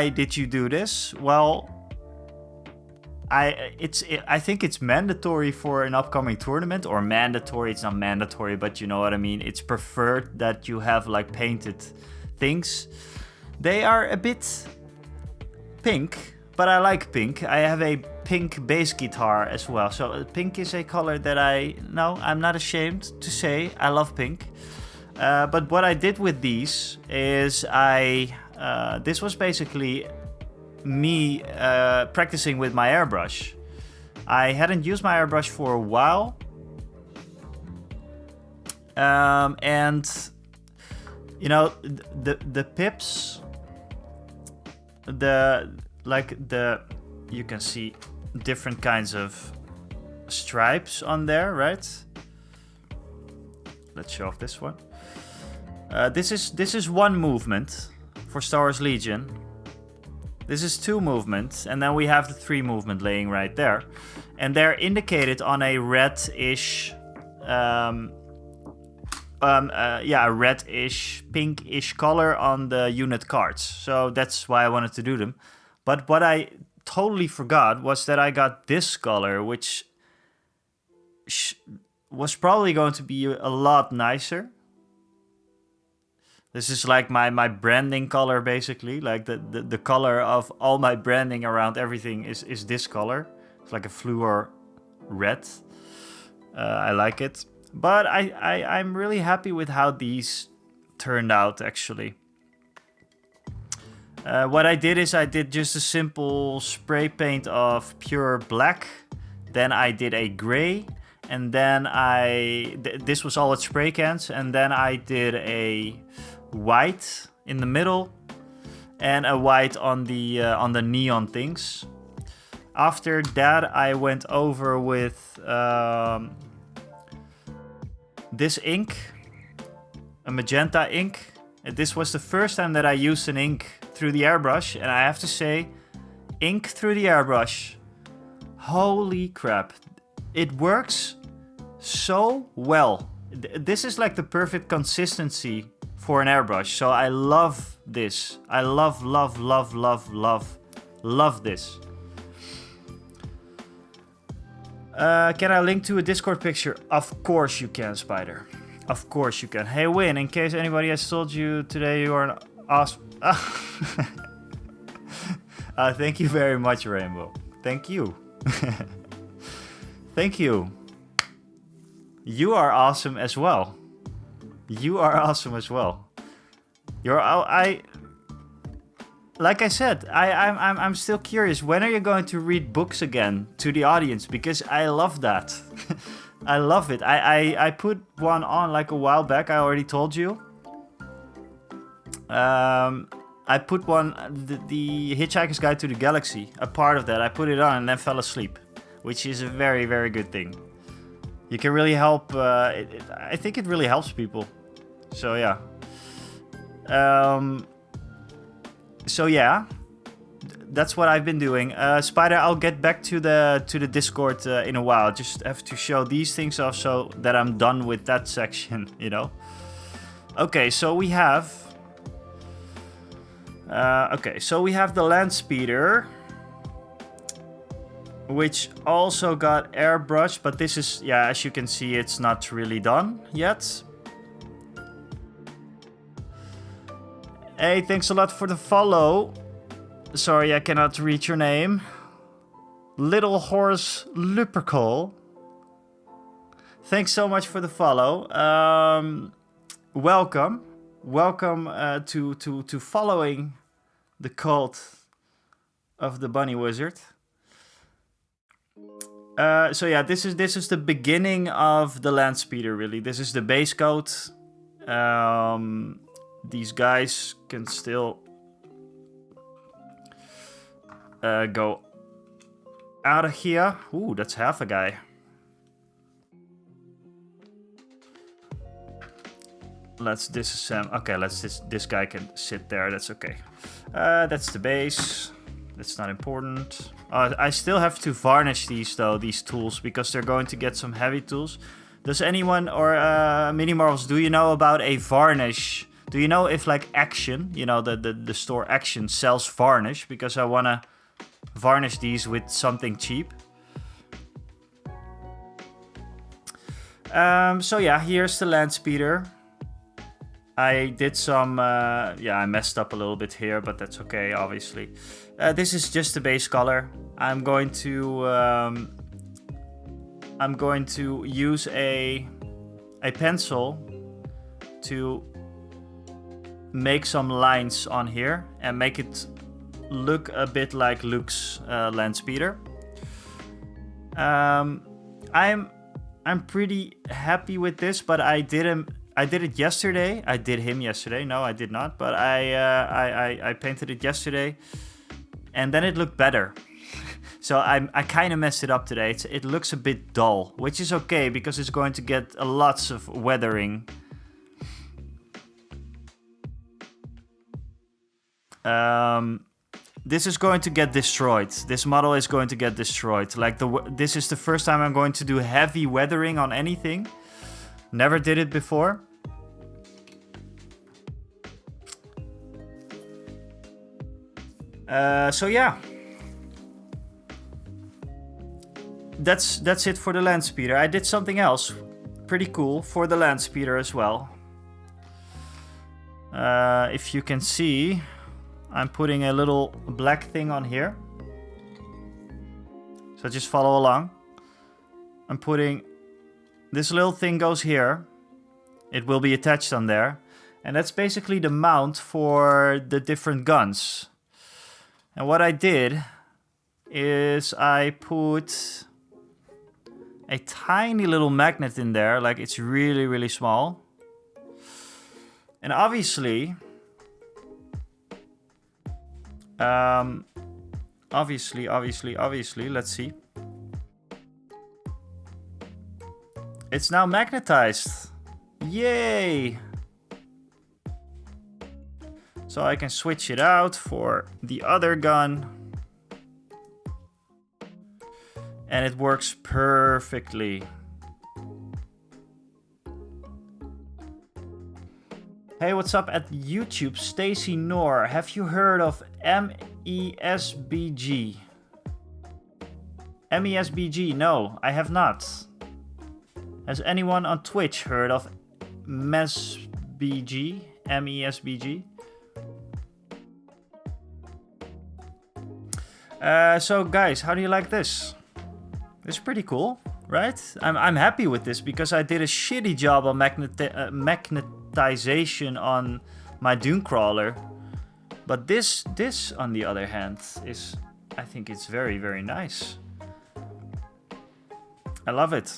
did you do this? Well, I think it's mandatory for an upcoming tournament, or mandatory. It's not mandatory, but you know what I mean. It's preferred that you have like painted things. They are a bit pink, but I like pink. I have a pink bass guitar as well. So pink is a color that I'm not ashamed to say I love pink. But what I did with these is this was basically me practicing with my airbrush. I hadn't used my airbrush for a while, and you know, the pips, you can see different kinds of stripes on there, right? Let's show off this one. This is one movement for Star Wars Legion. This is two movements, and then we have the three movement laying right there. And they're indicated on a reddish, a reddish, pinkish color on the unit cards. So that's why I wanted to do them. But what I totally forgot was that I got this color, which was probably going to be a lot nicer. This is like my branding color, basically. Like the color of all my branding around everything is this color. It's like a fluor red. I like it. But I'm really happy with how these turned out, actually. What I did is I did just a simple spray paint of pure black. Then I did a gray. And then this was all at spray cans. And then I did a white in the middle and a white on the neon things. After that, I went over with this ink, a magenta ink. This was the first time that I used an ink through the airbrush, and I have to say, ink through the airbrush, holy crap, it works so well. This is like the perfect consistency for an airbrush, so I love this. I love this. Can I link to a Discord picture? Of course you can, Spider. Of course you can. Hey, Win, in case anybody has told you today you are an awesome... thank you very much, Rainbow. Thank you. Thank you. You are awesome as well. You are awesome as well. Like I said, I'm still curious. When are you going to read books again to the audience? Because I love that. I love it. I put one on like a while back. I already told you. I put one, the Hitchhiker's Guide to the Galaxy, a part of that. I put it on and then fell asleep, which is a very, very good thing. You can really help. I think it really helps people. So yeah. That's what I've been doing. Spider, I'll get back to the Discord in a while. Just have to show these things off so that I'm done with that section, you know. Okay, so we have. We have the land speeder, which also got airbrushed, but this is, yeah, as you can see, it's not really done yet. Hey, thanks a lot for the follow. Sorry, I cannot read your name. Little Horse Lupercal. Thanks so much for the follow. Welcome to following the cult of the Bunny Wizard. So yeah, this is the beginning of the land speeder. Really, this is the base code. These guys can still go out of here. Ooh, that's half a guy. Let's disassemble. Okay, this guy can sit there. That's okay. That's the base. That's not important. I still have to varnish these though, these tools, because they're going to get some heavy tools. Does anyone or Mini Marvels, do you know about a varnish? Do you know if like Action, you know, the store Action sells varnish? Because I wanna varnish these with something cheap. So yeah, here's the land speeder. I did some, I messed up a little bit here, but that's okay, obviously. This is just the base color. I'm going to use a pencil to make some lines on here and make it look a bit like Luke's land speeder. I'm pretty happy with this, but I did it yesterday. I did him yesterday. No, I did not. But I painted it yesterday, and then it looked better. So I kind of messed it up today. It looks a bit dull, which is okay because it's going to get lots of weathering. This is going to get destroyed. This model is going to get destroyed. Like this is the first time I'm going to do heavy weathering on anything. Never did it before. So yeah, that's it for the land speeder. I did something else pretty cool for the land speeder as well. If you can see, I'm putting a little black thing on here. So just follow along. I'm putting this little thing goes here. It will be attached on there. And that's basically the mount for the different guns. And what I did is I put a tiny little magnet in there. Like it's really, really small. And obviously, let's see. It's now magnetized. Yay! So I can switch it out for the other gun. And it works perfectly. Hey, what's up at YouTube? Stacy Noor. Have you heard of MESBG? MESBG? No, I have not. Has anyone on Twitch heard of MESBG? MESBG? So guys, how do you like this? It's pretty cool, right? I'm happy with this because I did a shitty job on magnetization on my Dune Crawler. But this on the other hand is, I think it's very, very nice. I love it.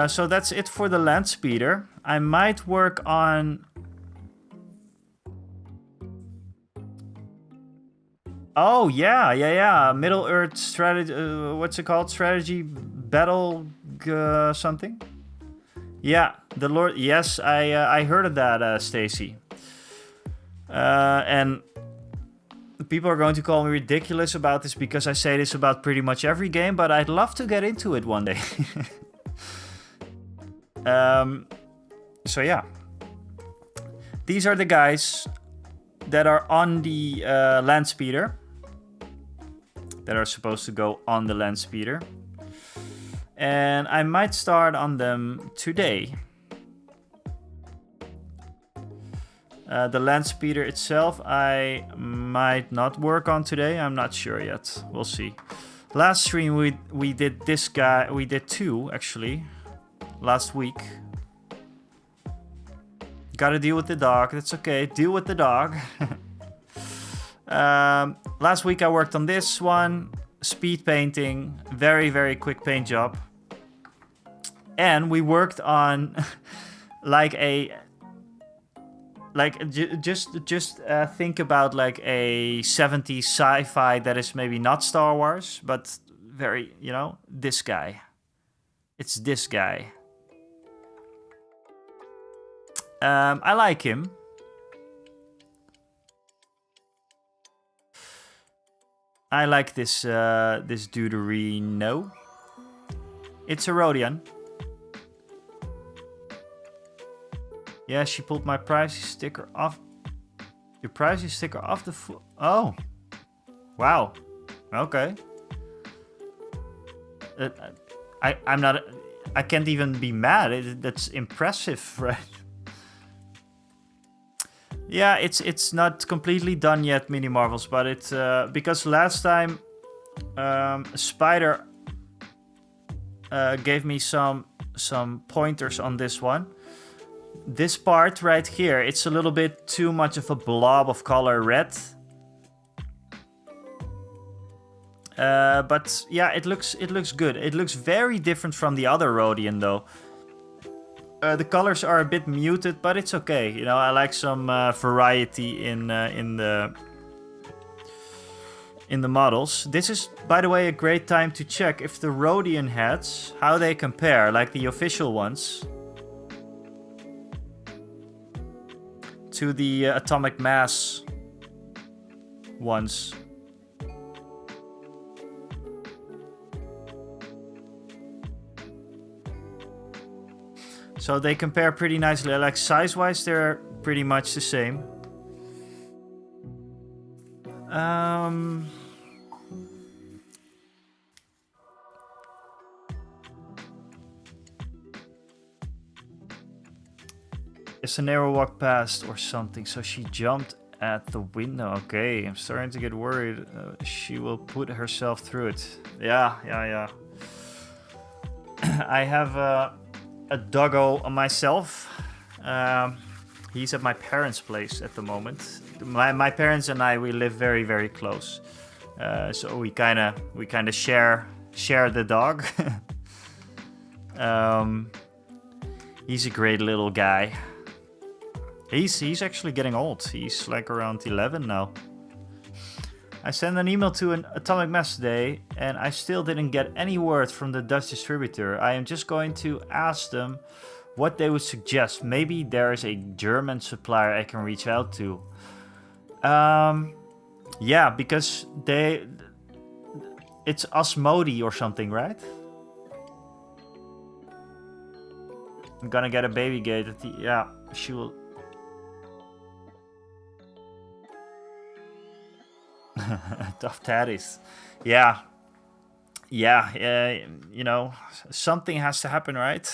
So that's it for the land speeder. I might work on... Oh, yeah. Middle Earth strategy... what's it called? Strategy battle... something? Yeah, the Lord... Yes, I heard of that, Stacy. And... people are going to call me ridiculous about this because I say this about pretty much every game, but I'd love to get into it one day. So yeah. These are the guys that are on the land speeder. That are supposed to go on the land speeder. And I might start on them today. The land speeder itself, I might not work on today. I'm not sure yet. We'll see. Last stream we did this guy. We did 2 actually. Last week. Gotta deal with the dog. That's okay. Deal with the dog. Last week I worked on this one. Speed painting. Very, very quick paint job. And we worked on like a... just think about like a 70s sci-fi that is maybe not Star Wars, but very, you know, this guy. It's this guy. I like him. I like this this Deuterino. It's a Rodian. Yeah, she pulled my pricey sticker off. Your pricey sticker off the oh. Wow. Okay. I'm not... I can't even be mad. That's impressive, right? Yeah, it's not completely done yet, Mini Marvels, but it's because last time Spider gave me some pointers on this one. This part right here, it's a little bit too much of a blob of color red. But yeah, it looks good. It looks very different from the other Rodian though. The colors are a bit muted, but it's okay. You know, I like some variety in the models. This is, by the way, a great time to check if the Rodian heads, how they compare, like the official ones, to the atomic mass ones. So they compare pretty nicely. Like size-wise, they're pretty much the same. It's a narrow walk past or something, so she jumped at the window. Okay, I'm starting to get worried. She will put herself through it. Yeah. I have a doggo on myself. He's at my parents' place at the moment. My parents and I, we live very, very close. So we kind of share the dog. He's a great little guy. He's actually getting old. He's like around 11 now. I sent an email to an Atomic Mass today, and I still didn't get any word from the Dutch distributor. I am just going to ask them what they would suggest. Maybe there is a German supplier I can reach out to. Yeah, because it's Osmodi or something, right? I'm gonna get a baby gate. Yeah, she will. Tough tatties. Yeah, you know, something has to happen, right?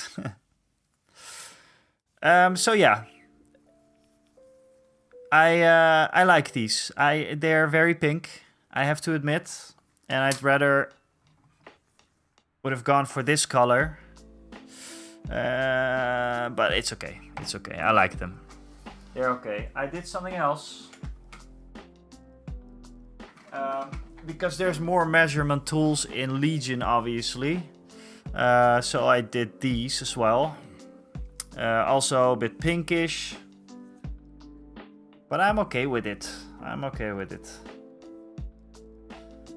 So yeah, I like these. They're very pink, I have to admit, and I'd rather would have gone for this color, but it's okay. It's okay. I like them. They're okay. I did something else. Because there's more measurement tools in Legion, obviously. So I did these as well. Also a bit pinkish. But I'm okay with it. I'm okay with it.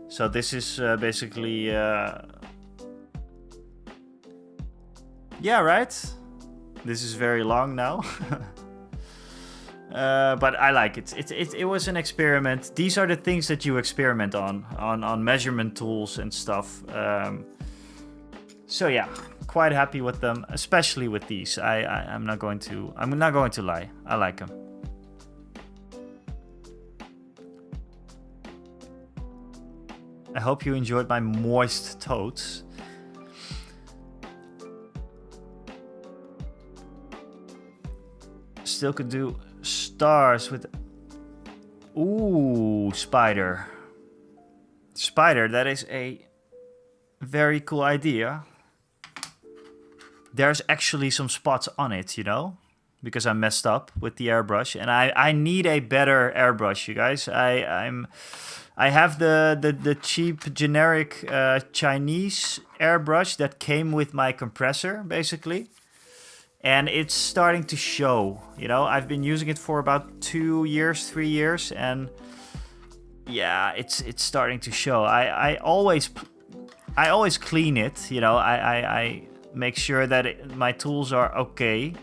So this is basically... yeah, right? This is very long now. But I like it. It was an experiment. These are the things that you experiment on measurement tools and stuff. So yeah, quite happy with them, especially with these. I'm not going to lie. I like them. I hope you enjoyed my moist totes. Still could do stars with... Ooh, spider. Spider, that is a very cool idea. There's actually some spots on it, you know? Because I messed up with the airbrush. And I need a better airbrush, you guys. I have the cheap generic Chinese airbrush that came with my compressor, basically. And it's starting to show, you know. I've been using it for about 2 years, 3 years, and yeah, it's starting to show. I always clean it, you know. I make sure that my tools are okay.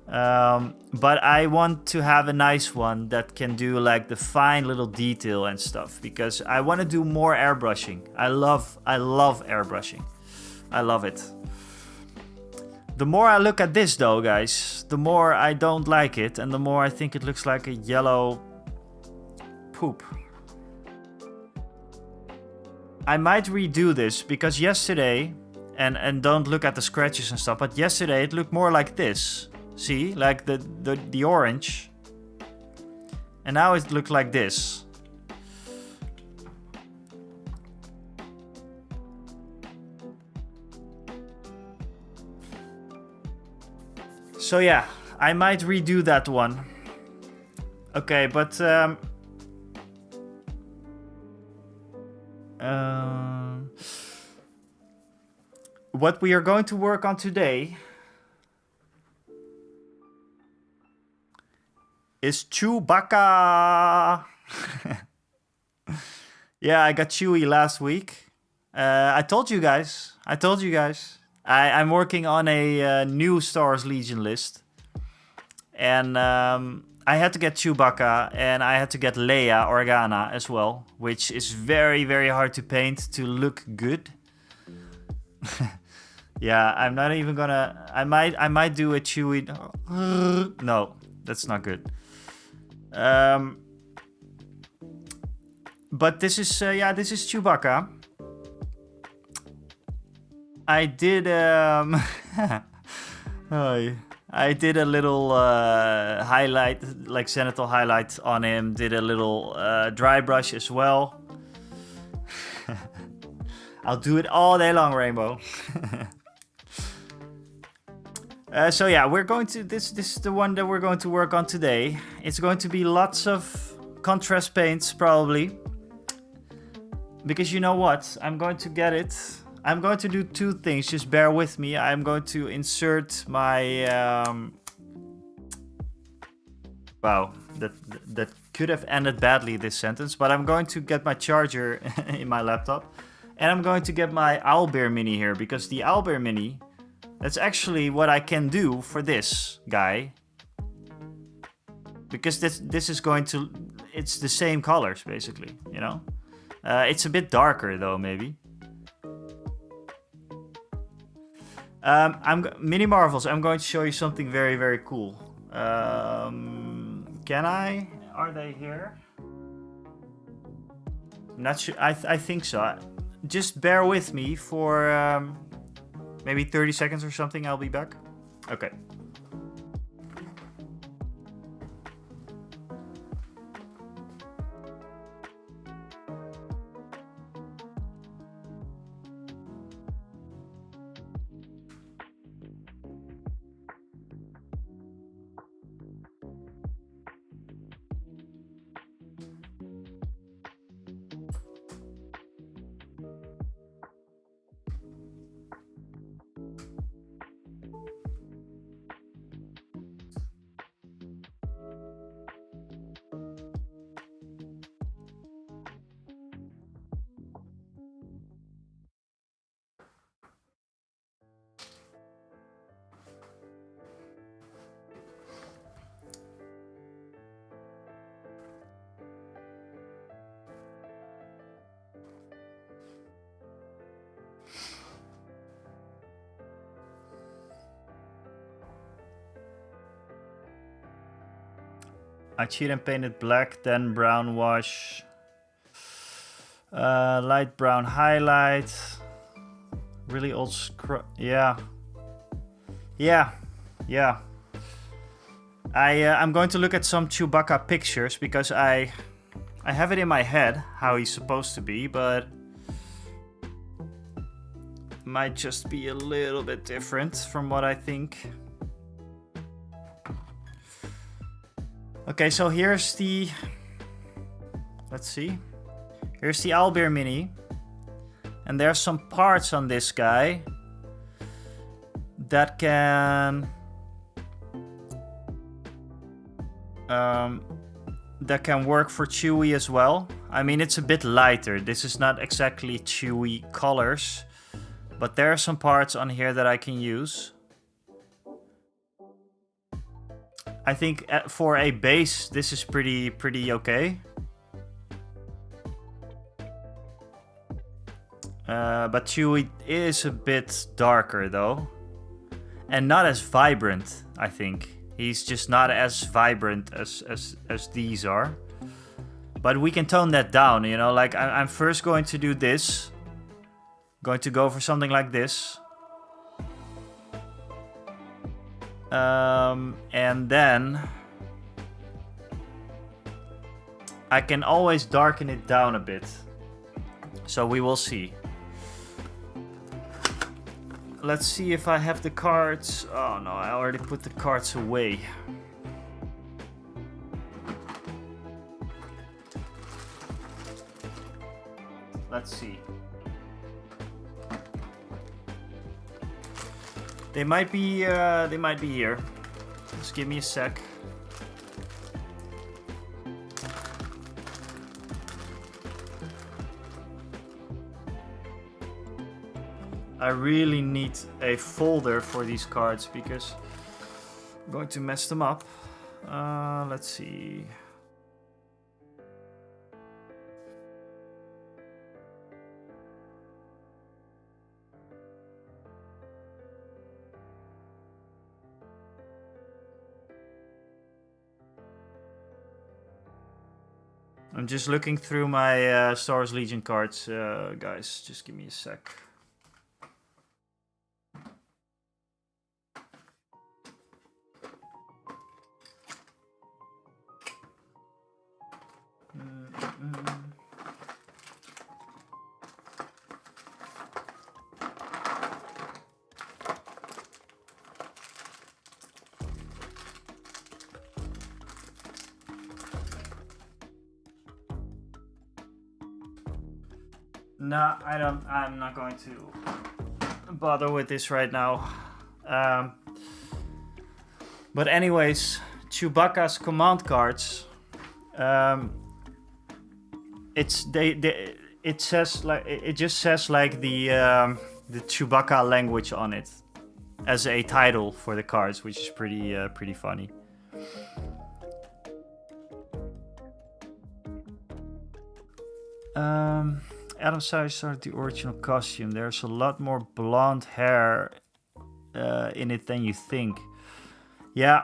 But I want to have a nice one that can do like the fine little detail and stuff, because I want to do more airbrushing. I love airbrushing. I love it. The more I look at this though, guys, the more I don't like it, and the more I think it looks like a yellow poop. I might redo this, because yesterday, and don't look at the scratches and stuff, but yesterday it looked more like this. See, like the orange. And now it looked like this. So yeah, I might redo that one. Okay, but what we are going to work on today is Chewbacca. Yeah, I got Chewie last week. I told you guys. I'm working on a new Star Wars Legion list. And I had to get Chewbacca, and I had to get Leia Organa as well, which is very, very hard to paint to look good. Yeah, I'm not even gonna... I might do a Chewie... No, that's not good. But this is this is Chewbacca. I did I did a little highlight, like zenithal highlight on him. Did a little dry brush as well. I'll do it all day long, Rainbow. So yeah, we're going to this is the one that we're going to work on today. It's going to be lots of contrast paints probably, because you know what, I'm going to get it. I'm going to do two things, just bear with me. I'm going to insert my wow, that could have ended badly, this sentence, but I'm going to get my charger in my laptop, and I'm going to get my Owlbear Mini here, because the Owlbear Mini, that's actually what I can do for this guy. Because this is going to... It's the same colors, basically, you know? It's a bit darker, though, maybe. Mini Marvels, I'm going to show you something very, very cool. Can I? Are they here? I'm not sure. I think so. Just bear with me for... maybe 30 seconds or something, I'll be back. Okay. I cheat and paint it black, then brown wash. Light brown highlight. Really old yeah. Yeah. Yeah. I'm going to look at some Chewbacca pictures because I have it in my head how he's supposed to be, but might just be a little bit different from what I think. Okay, so here's the... Let's see. Here's the Owlbear Mini. And there's some parts on this guy that can... that can work for Chewie as well. I mean, it's a bit lighter. This is not exactly Chewie colors. But there are some parts on here that I can use. I think for a base, this is pretty okay. But Chewie is a bit darker though. And not as vibrant, I think. He's just not as vibrant as these are. But we can tone that down, you know. Like, I'm first going to do this. Going to go for something like this. And then I can always darken it down a bit. So we will see. Let's see if I have the cards. Oh no, I already put the cards away. Let's see. They might be here. Just give me a sec. I really need a folder for these cards because I'm going to mess them up. Let's see. I'm just looking through my Star Wars Legion cards, guys. Just give me a sec. No, I'm not going to bother with this right now. But anyways, Chewbacca's command cards. It says like it just says like the Chewbacca language on it as a title for the cards, which is pretty funny. Adam Savage started the original costume. There's a lot more blonde hair in it than you think. Yeah,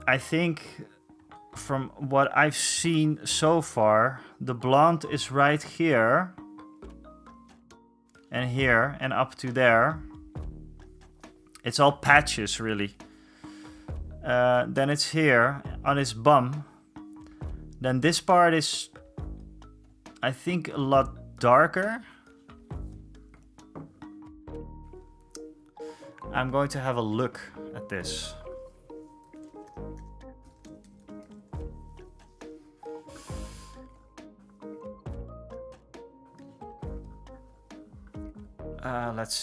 I think from what I've seen so far, the blonde is right here and up to there. It's all patches really. Then it's here on his bum. Then this part is, I think, a lot darker. I'm going to have a look at this.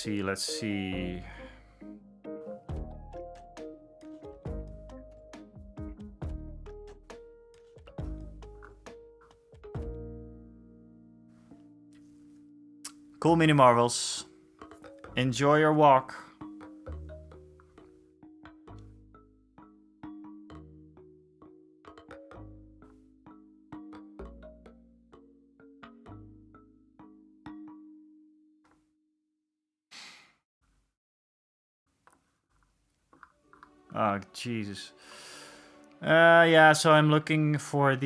Let's see. Cool mini marvels. Enjoy your walk. Oh, Jesus. Yeah, so I'm looking for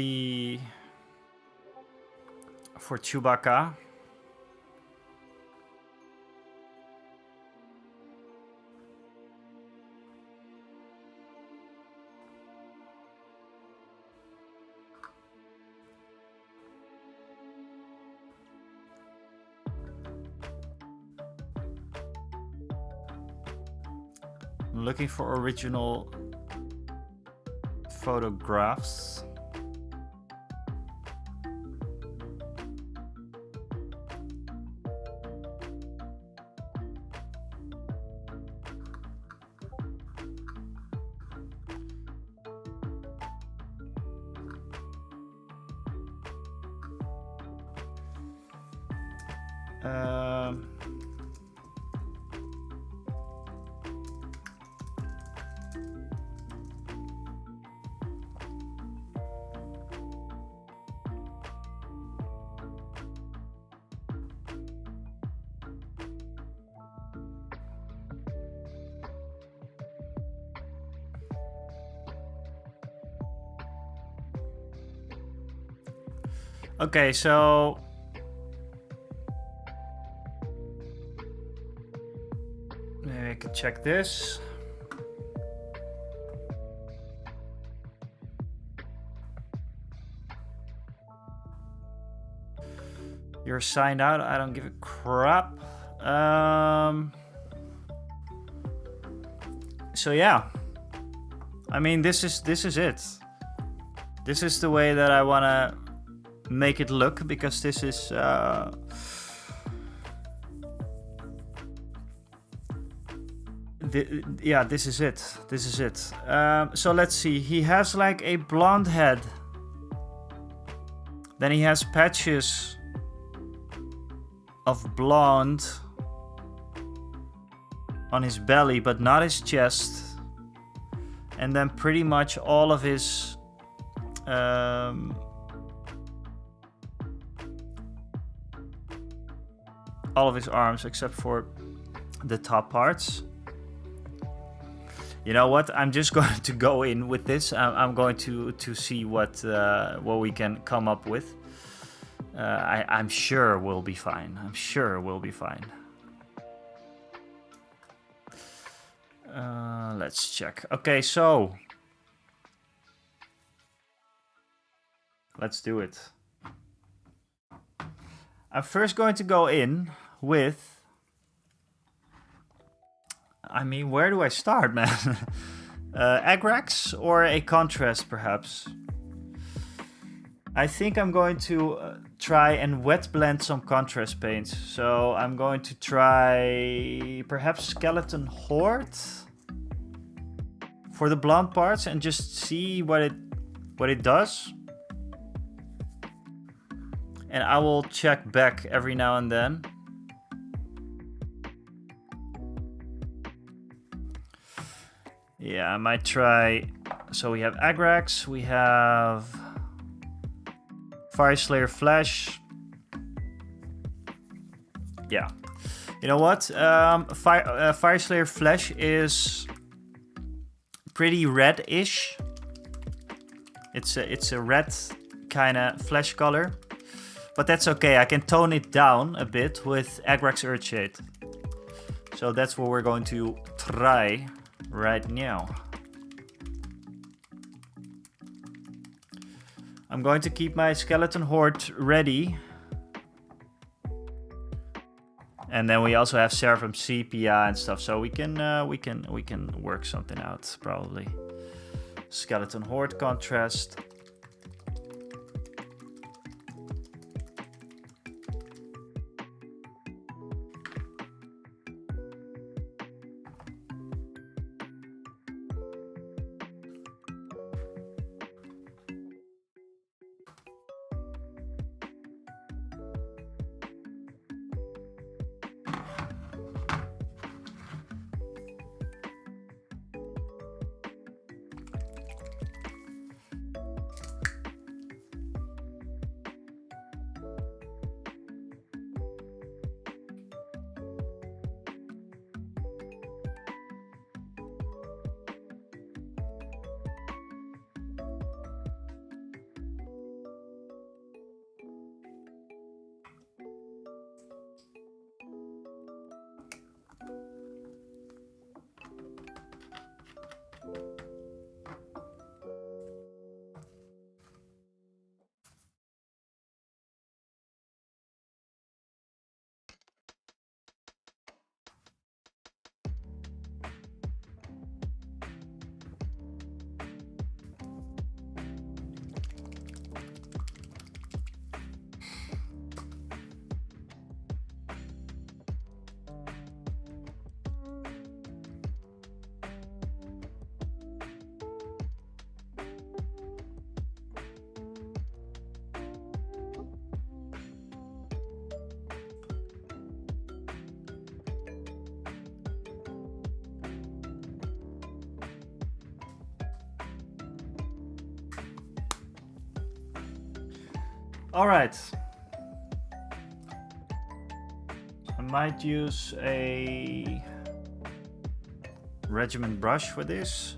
Chewbacca. I'm looking for original photographs. Okay, so maybe I can check this. You're signed out. I don't give a crap. So yeah, I mean, this is it. This is the way that I wanna make it look, because this is yeah, this is it. This is it. So let's see. He has like a blonde head. Then he has patches of blonde on his belly, but not his chest. And then pretty much all of his arms, except for the top parts. You know what? I'm just going to go in with this. I'm going to see what we can come up with. I'm sure we'll be fine. I'm sure we'll be fine. Let's check. Okay, so let's do it. I'm first going to go in with, I mean, where do I start, man? Agrax or a contrast, perhaps? I think I'm going to try and wet blend some contrast paints. So I'm going to try perhaps Skeleton Horde for the blonde parts and just see what it does. And I will check back every now and then. Yeah, I might try. So we have Agrax, we have Fireslayer Flash. Yeah. You know what? Fireslayer Flash is pretty red-ish. It's a red kind of flesh color. But that's okay. I can tone it down a bit with Agrax Earthshade. So that's what we're going to try right now. I'm going to keep my Skeleton Horde ready. And then we also have Seraphim Sepia and stuff, so we can work something out probably. Skeleton Horde contrast. All right. I might use a regiment brush for this.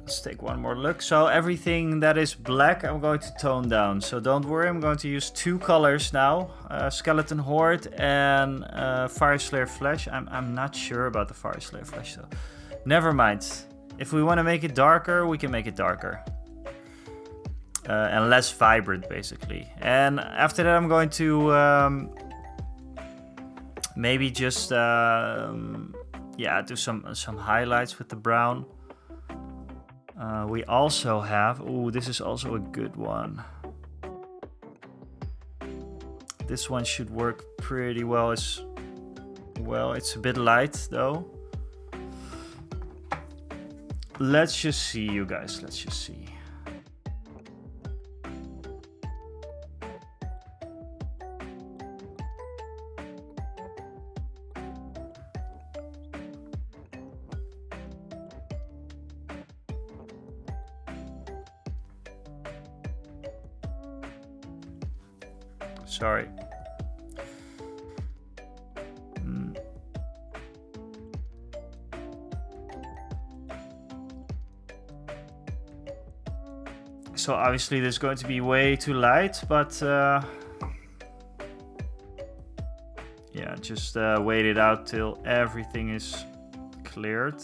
Let's take one more look. So everything that is black I'm going to tone down. So don't worry, I'm going to use two colors now. Skeleton Horde and Fire Slayer Flesh. I'm not sure about the Fire Slayer Flesh though. Never mind. If we want to make it darker, we can make it darker. And less vibrant basically. And after that I'm going to maybe just yeah, do some highlights with the brown. We also have, ooh, this is also a good one. This one should work pretty well as well. It's a bit light though. Let's just see, you guys, let's just see. Sorry. So obviously this is going to be way too light, but yeah, just wait it out till everything is cleared.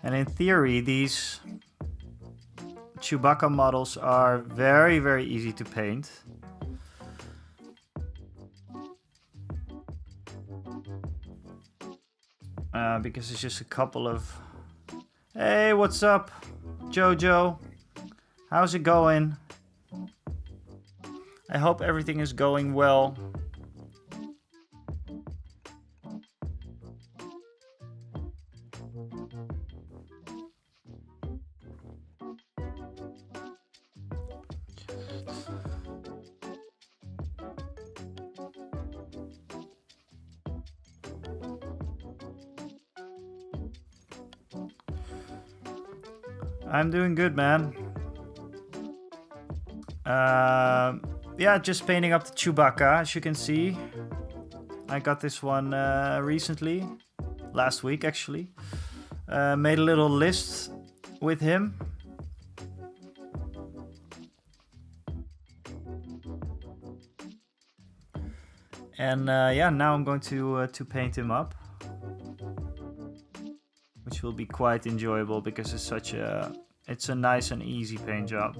And in theory, these Chewbacca models are very, very easy to paint. Because it's just a couple of... Hey, what's up, Jojo? How's it going? I hope everything is going well. I'm doing good, man. Yeah, just painting up the Chewbacca, as you can see. I got this one recently, last week actually. Made a little list with him. And yeah, now I'm going to paint him up. Which will be quite enjoyable because it's a nice and easy paint job.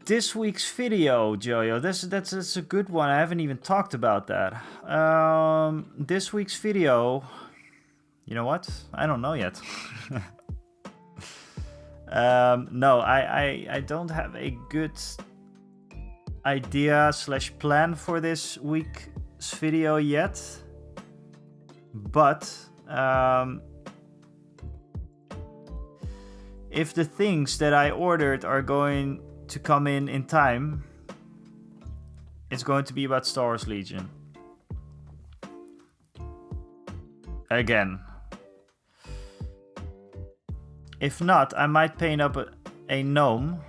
This week's video, Jojo, that's a good one. I haven't even talked about that. This week's video, you know what? I don't know yet. No, I don't have a good idea / plan for this week's video yet. But if the things that I ordered are going to come in time, it's going to be about Star Wars Legion. Again. If not, I might paint up a gnome.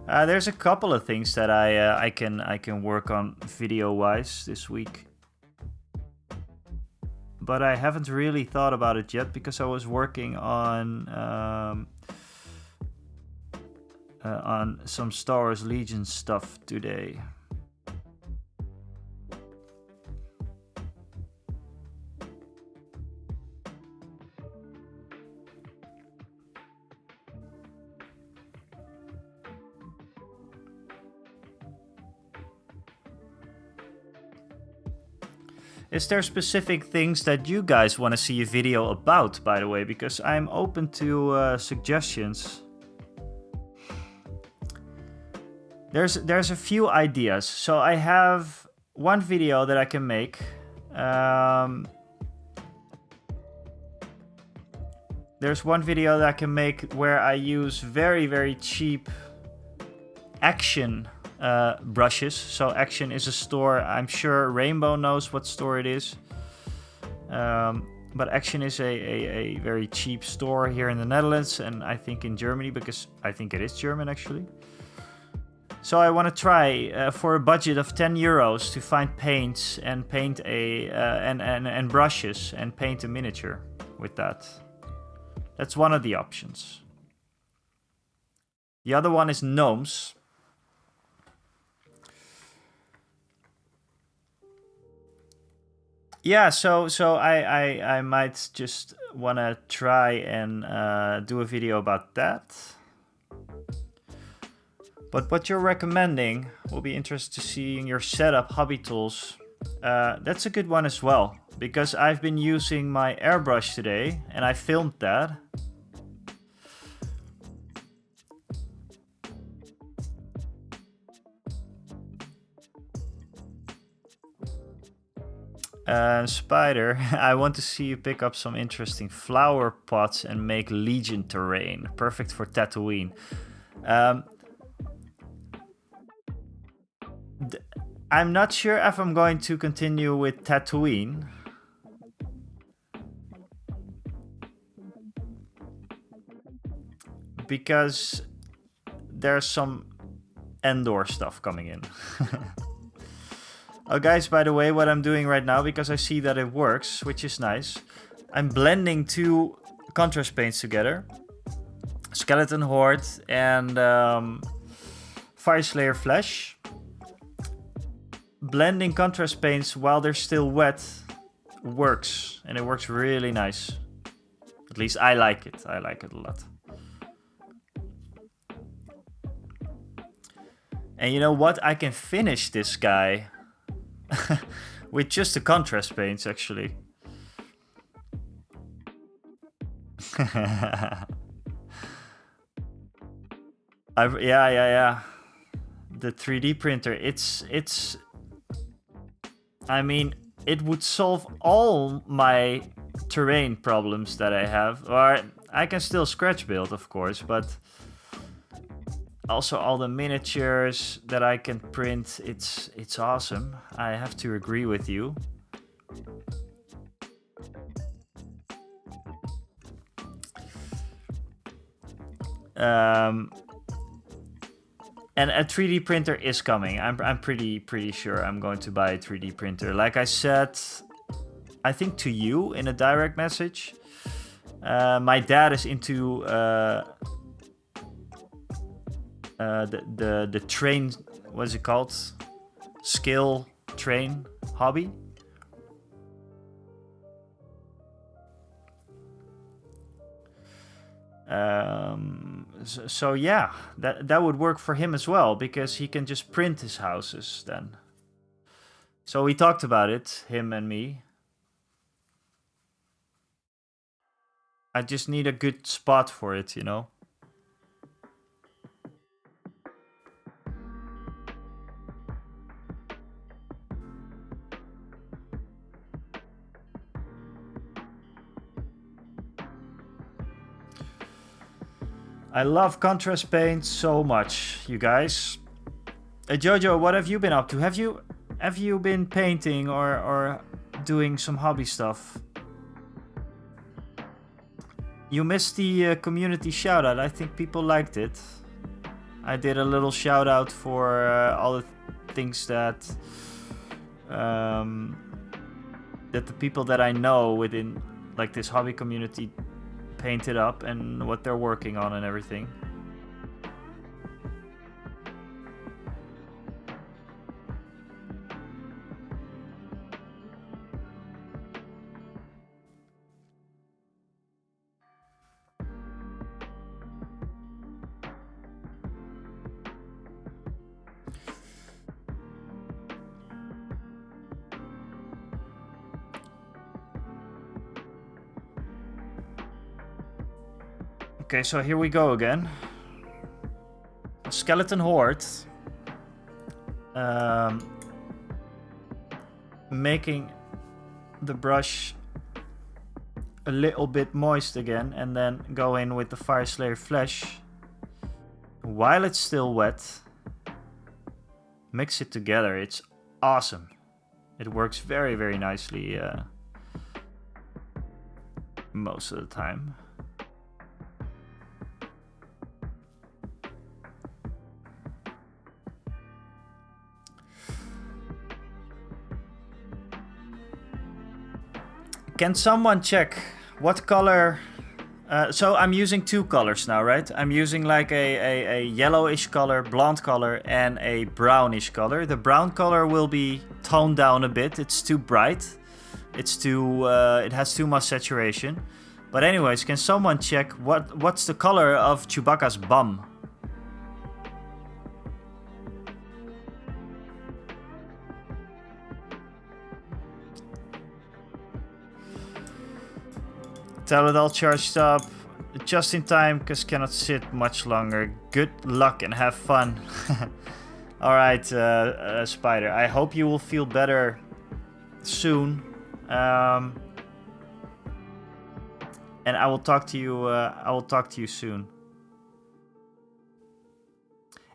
There's a couple of things that I can work on video-wise this week, but I haven't really thought about it yet because I was working on some Star Wars Legion stuff today. Is there specific things that you guys want to see a video about, by the way? Because I'm open to suggestions. There's a few ideas. So I have one video that I can make. There's one video that I can make where I use very, very cheap Action brushes. So Action is a store. I'm sure Rainbow knows what store it is. But Action is a very cheap store here in the Netherlands, and I think in Germany, because I think it is German actually. So I want to try for a budget of 10 euros to find paints and paint and brushes and paint a miniature with that. That's one of the options. The other one is gnomes. Yeah, so I might just want to try and do a video about that. But what you're recommending will be interested to see in your setup, hobby tools. That's a good one as well, because I've been using my airbrush today and I filmed that. Spider, I want to see you pick up some interesting flower pots and make Legion terrain. Perfect for Tatooine. I'm not sure if I'm going to continue with Tatooine. Because there's some Endor stuff coming in. Oh guys, by the way, what I'm doing right now, because I see that it works, which is nice, I'm blending two contrast paints together. Skeleton Horde and Fireslayer Flesh. Blending contrast paints while they're still wet works, and it works really nice. At least I like it. I like it a lot. And you know what? I can finish this guy with just the contrast paints, actually. Yeah. The 3D printer, it's I mean, it would solve all my terrain problems that I have. Or I can still scratch build, of course, but also all the miniatures that I can print, it's awesome. I have to agree with you. And a 3D printer is coming. I'm pretty sure I'm going to buy a 3D printer. Like I said, I think to you in a direct message. My dad is into the train, what's it called? Skill train hobby. So yeah, that would work for him as well, because he can just print his houses then. So we talked about it, him and me. I just need a good spot for it, you know. I love contrast paint so much, you guys. Jojo, what have you been up to? Have you been painting or doing some hobby stuff? You missed the community shoutout. I think people liked it. I did a little shout out for all the things that that the people that I know within like this hobby community painted up and what they're working on and everything. Okay, so here we go again. A skeleton horde. Making the brush a little bit moist again and then go in with the Fire Slayer flesh while it's still wet. Mix it together. It's awesome. It works very, very nicely most of the time. Can someone check what color? So I'm using two colors now, right? I'm using like a yellowish color, blonde color, and a brownish color. The brown color will be toned down a bit. It's too bright. It's too. It has too much saturation. But anyways, can someone check what's the color of Chewbacca's bum? Tell it all charged up, just in time, because cannot sit much longer. Good luck and have fun. Alright, Spider, I hope you will feel better soon. And I will talk to you, soon.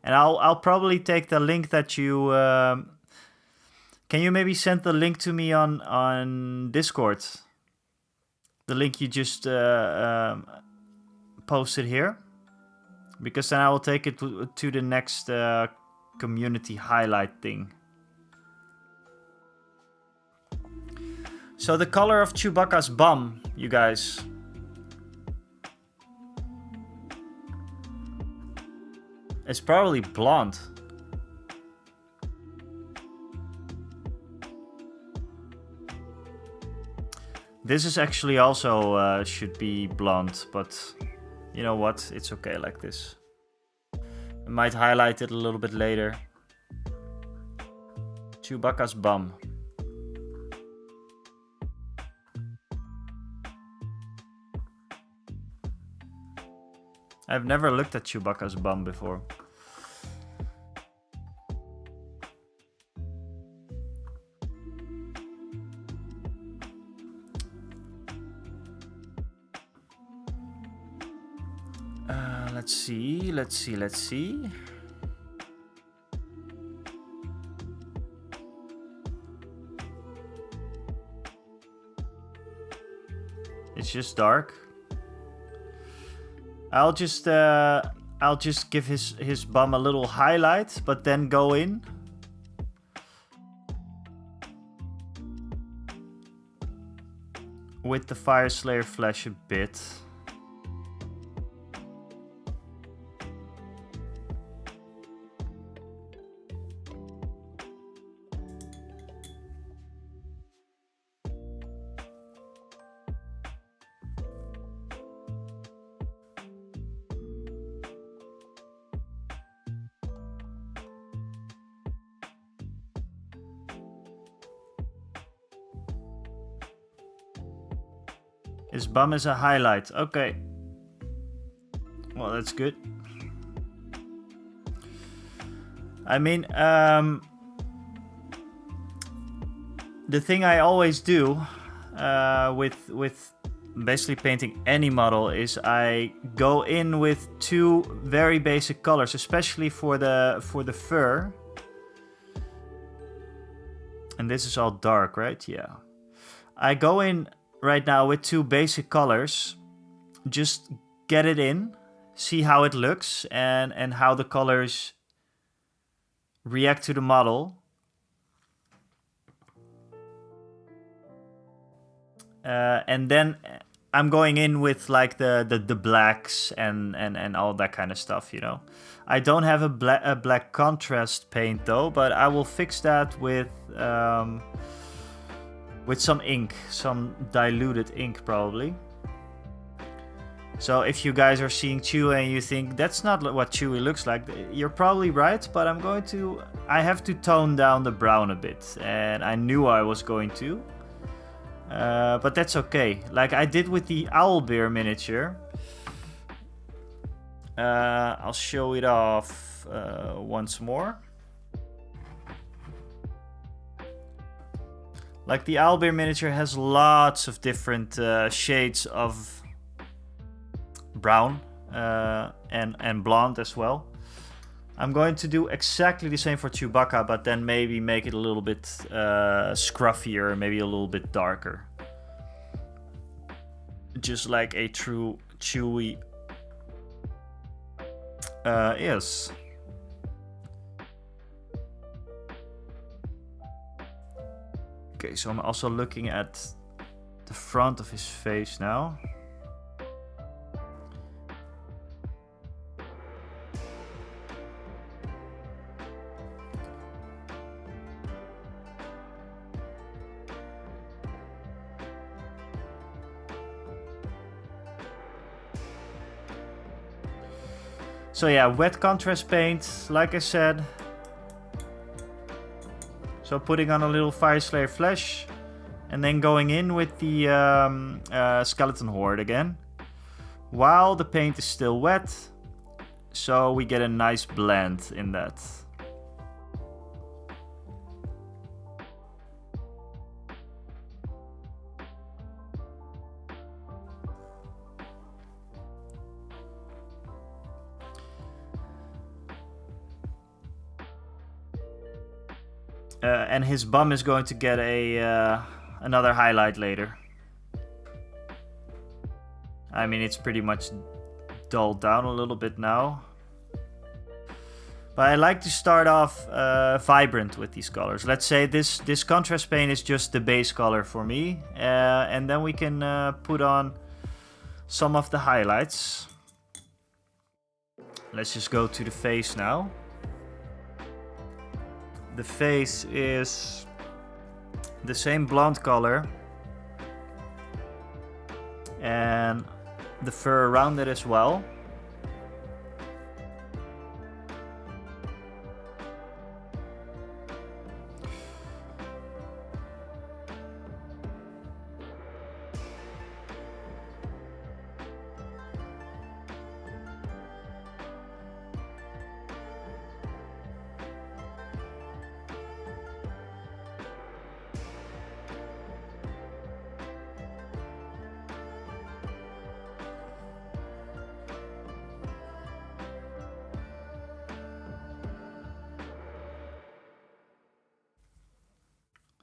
And I'll probably take the link that you... can you maybe send the link to me on Discord? The link you just posted here, because then I will take it to the next community highlight thing. So the color of Chewbacca's bum, you guys. It's probably blonde. This is actually also should be blonde, but you know what? It's okay like this. I might highlight it a little bit later. Chewbacca's bum. I've never looked at Chewbacca's bum before. Let's see. It's just dark. I'll just give his bum a little highlight, but then go in. With the Fire Slayer flesh a bit. His bum is a highlight. Okay. Well, that's good. I mean, the thing I always do with basically painting any model is I go in with 2 very basic colors, especially for the fur. And this is all dark, right? Yeah. I go in right now with 2 basic colors. Just get it in, see how it looks, and how the colors react to the model. And then I'm going in with like the blacks and all that kind of stuff, you know. I don't have a black contrast paint though, but I will fix that with some ink, some diluted ink probably. So if you guys are seeing Chewie and you think that's not what Chewie looks like, you're probably right, but I have to tone down the brown a bit, and I knew I was going to. But that's okay, like I did with the owlbear miniature. I'll show it off once more. Like the owlbear miniature has lots of different shades of brown and blonde as well. I'm going to do exactly the same for Chewbacca, but then maybe make it a little bit scruffier, maybe a little bit darker. Just like a true Chewie is. Okay, so I'm also looking at the front of his face now. So yeah, wet contrast paint, like I said. So putting on a little Fireslayer flesh, and then going in with the skeleton horde again, while the paint is still wet, so we get a nice blend in that. And his bum is going to get another highlight later. I mean, it's pretty much dulled down a little bit now. But I like to start off vibrant with these colors. Let's say this contrast paint is just the base color for me. And then we can put on some of the highlights. Let's just go to the face now. The face is the same blonde color, and the fur around it as well.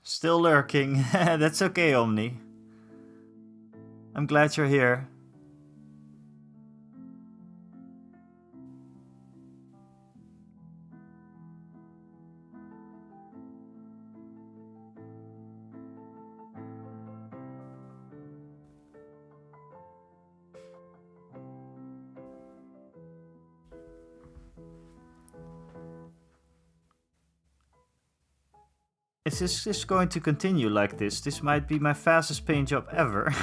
Still lurking. That's okay, Omni. I'm glad you're here. Is this just going to continue like this? This might be my fastest paint job ever.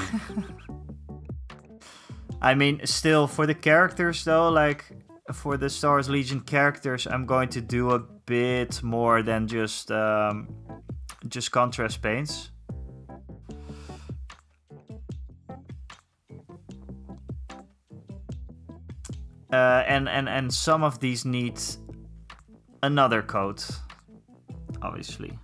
I mean, still, for the characters though, like for the Star Wars Legion characters, I'm going to do a bit more than just contrast paints. And some of these need another coat, obviously.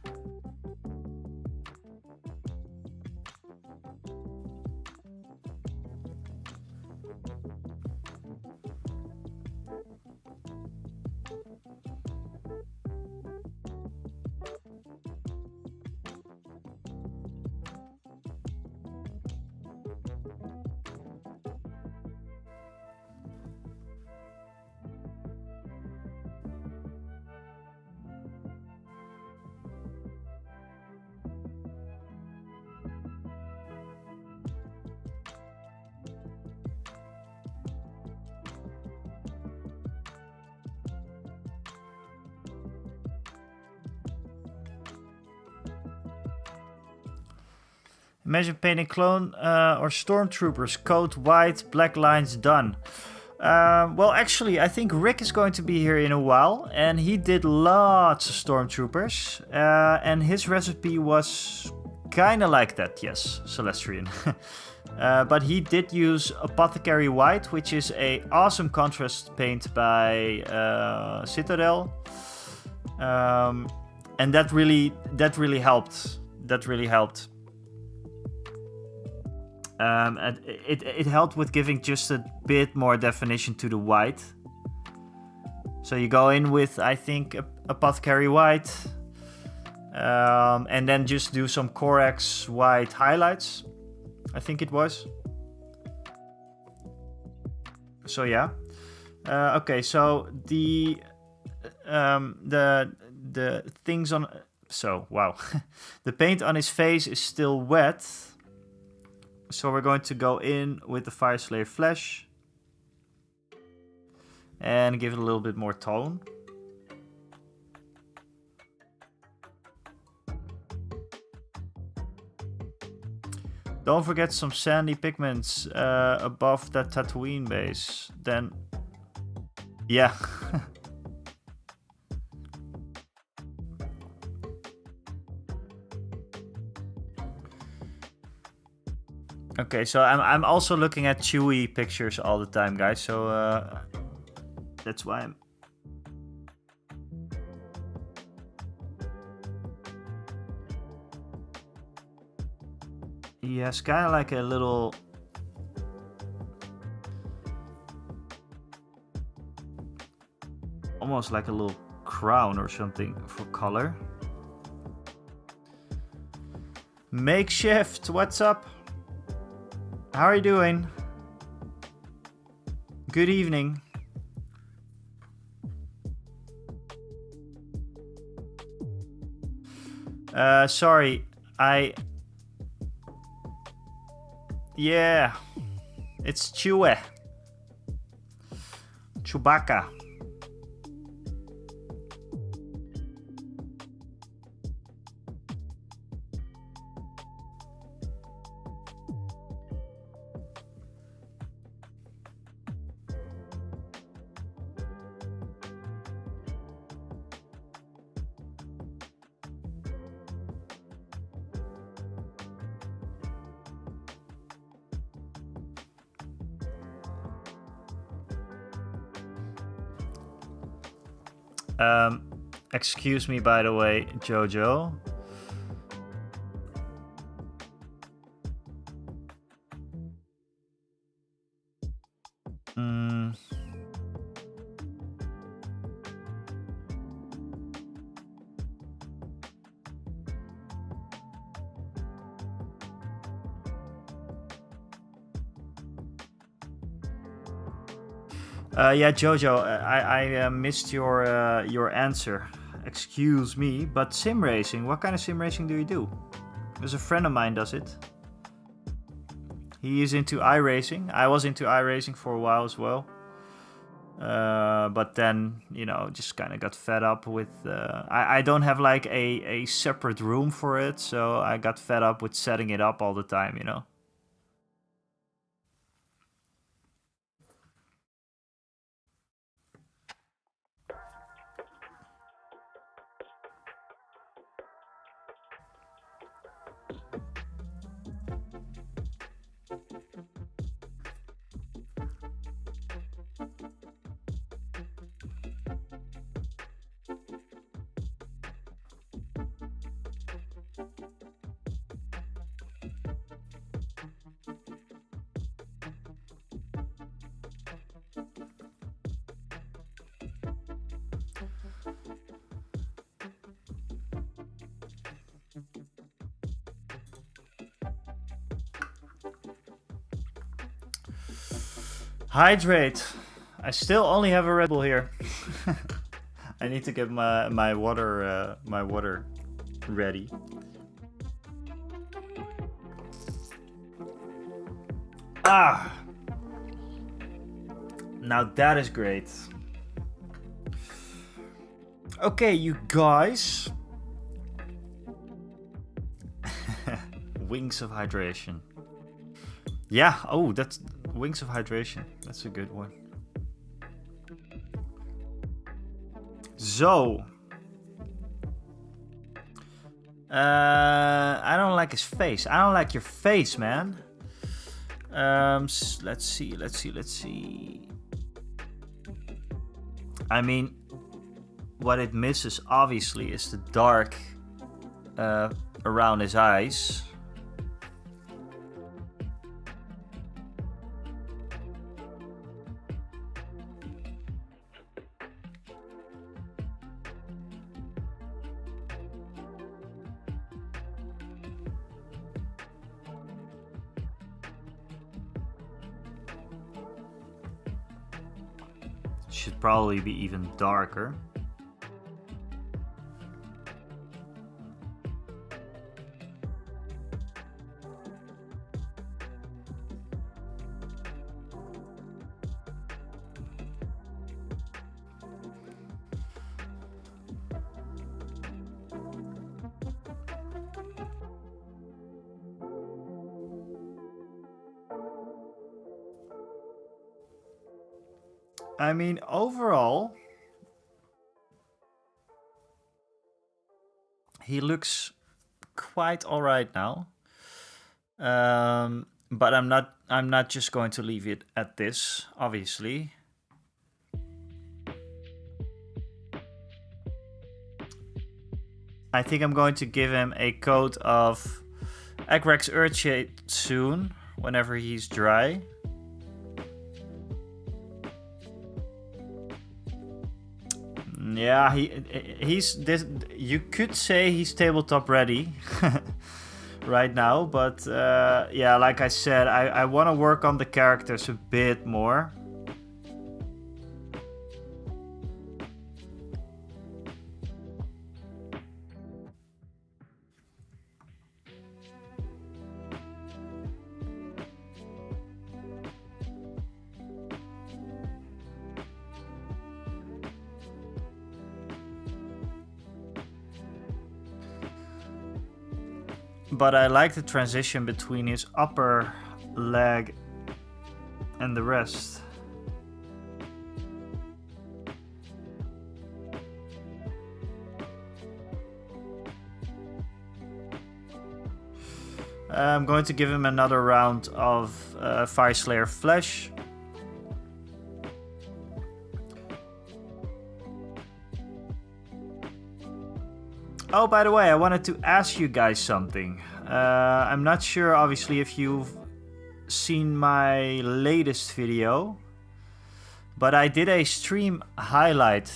Imagine painting clone or stormtroopers, coat white, black lines done. Well, actually, I think Rick is going to be here in a while, and he did lots of stormtroopers, and his recipe was kind of like that, yes, Celestrian. But he did use Apothecary White, which is a awesome contrast paint by Citadel, and that really helped. That really helped. And it helped with giving just a bit more definition to the white. So you go in with, I think, Apothecary White, and then just do some Corax White highlights, I think it was. So yeah. Okay, so the things on... So, wow. The paint on his face is still wet. So we're going to go in with the Fireslayer Flesh and give it a little bit more tone. Don't forget some sandy pigments above that Tatooine base. Then, yeah. Okay, so I'm also looking at Chewie pictures all the time, guys. So that's why I'm... He has kind of like a little... Almost like a little crown or something for color. Makeshift, what's up? How are you doing? Good evening. Sorry, Yeah, it's Chewie. Chewbacca. Excuse me, by the way, Jojo. Yeah, Jojo, I missed your answer. Excuse me, but sim racing, what kind of sim racing do you do? There's a friend of mine does it. He is into iRacing. I was into iRacing for a while as well. But then, you know, just kind of got fed up with... I don't have like a separate room for it, so I got fed up with setting it up all the time, you know. Hydrate. I still only have a Red Bull here. I need to get my water ready. Ah. Now that is great. Okay, you guys. Wings of Hydration. Yeah, oh, that's Wings of Hydration. That's a good one. So, I don't like his face. I don't like your face, man. Let's see. I mean, what it misses obviously is the dark around his eyes. Should probably be even darker. I mean, overall, he looks quite all right now. But I'm not just going to leave it at this, obviously. I think I'm going to give him a coat of Agrex Earthshade soon, whenever he's dry. Yeah, he's this. You could say he's tabletop ready right now, but yeah, like I said, I want to work on the characters a bit more. But I like the transition between his upper leg and the rest. I'm going to give him another round of Fire Slayer Flesh. Oh, by the way, I wanted to ask you guys something. I'm not sure, obviously, if you've seen my latest video, but I did a stream highlight.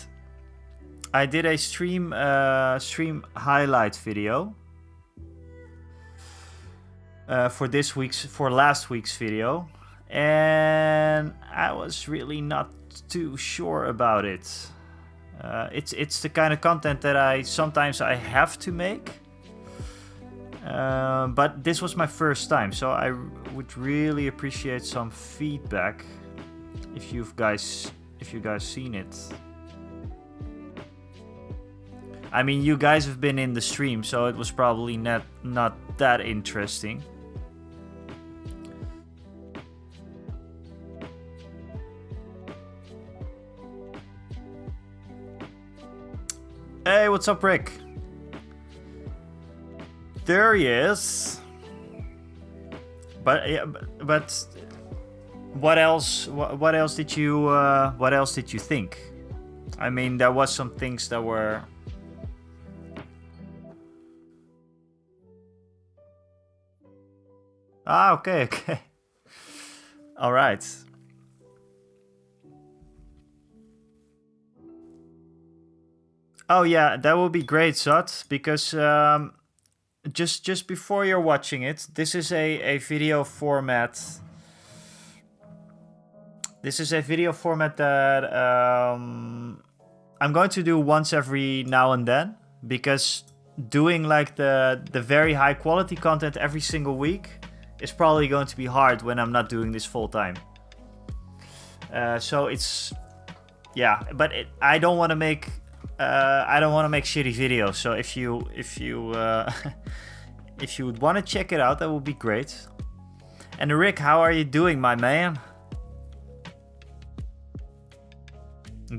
I did a stream highlight video for last week's video, and I was really not too sure about it. It's the kind of content that I sometimes have to make, but this was my first time, so I would really appreciate some feedback if you guys seen it. I mean, you guys have been in the stream, so it was probably not that interesting. Hey, what's up, Rick? There he is. But what else? What else did you think? I mean, there was some things that were. Ah, okay. All right. Oh yeah, that would be great, Zot, because just before you're watching it, this is a video format. This is a video format that I'm going to do once every now and then, because doing like the very high quality content every single week is probably going to be hard when I'm not doing this full time. So it's, yeah, but I don't want to make shitty videos. So if you If you would want to check it out, that would be great. And Rick, how are you doing, my man?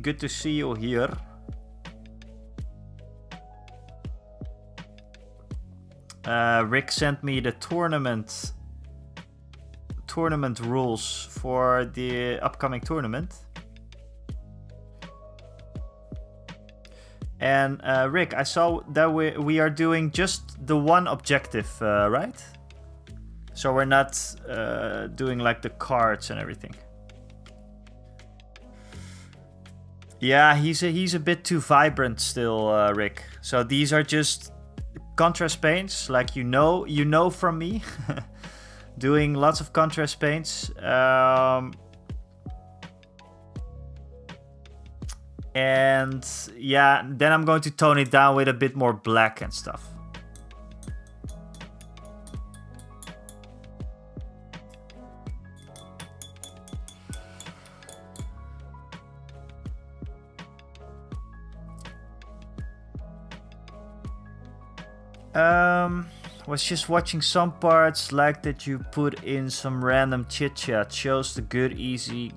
Good to see you here. Rick sent me the tournament rules for the upcoming tournament. And Rick, I saw that we are doing just the one objective, right? So we're not doing like the cards and everything. Yeah, he's a bit too vibrant still, Rick. So these are just contrast paints, like you know from me, doing lots of contrast paints. And yeah, then I'm going to tone it down with a bit more black and stuff. Was just watching some parts, like that you put in some random chit chat, shows the good, easy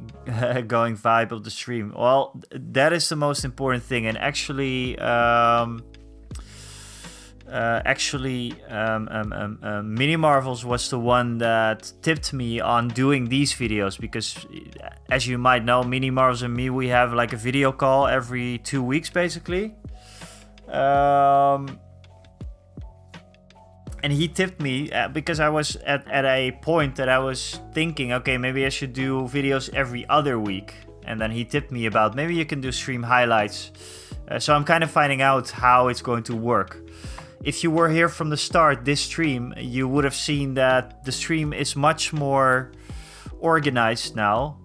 going vibe of the stream. Well, that is the most important thing. And actually, Mini Marvels was the one that tipped me on doing these videos, because as you might know, Mini Marvels and me, we have like a video call every 2 weeks basically. And he tipped me because I was at a point that I was thinking, okay, maybe I should do videos every other week. And then he tipped me about maybe you can do stream highlights. So I'm kind of finding out how it's going to work. If you were here from the start, this stream, you would have seen that the stream is much more organized now,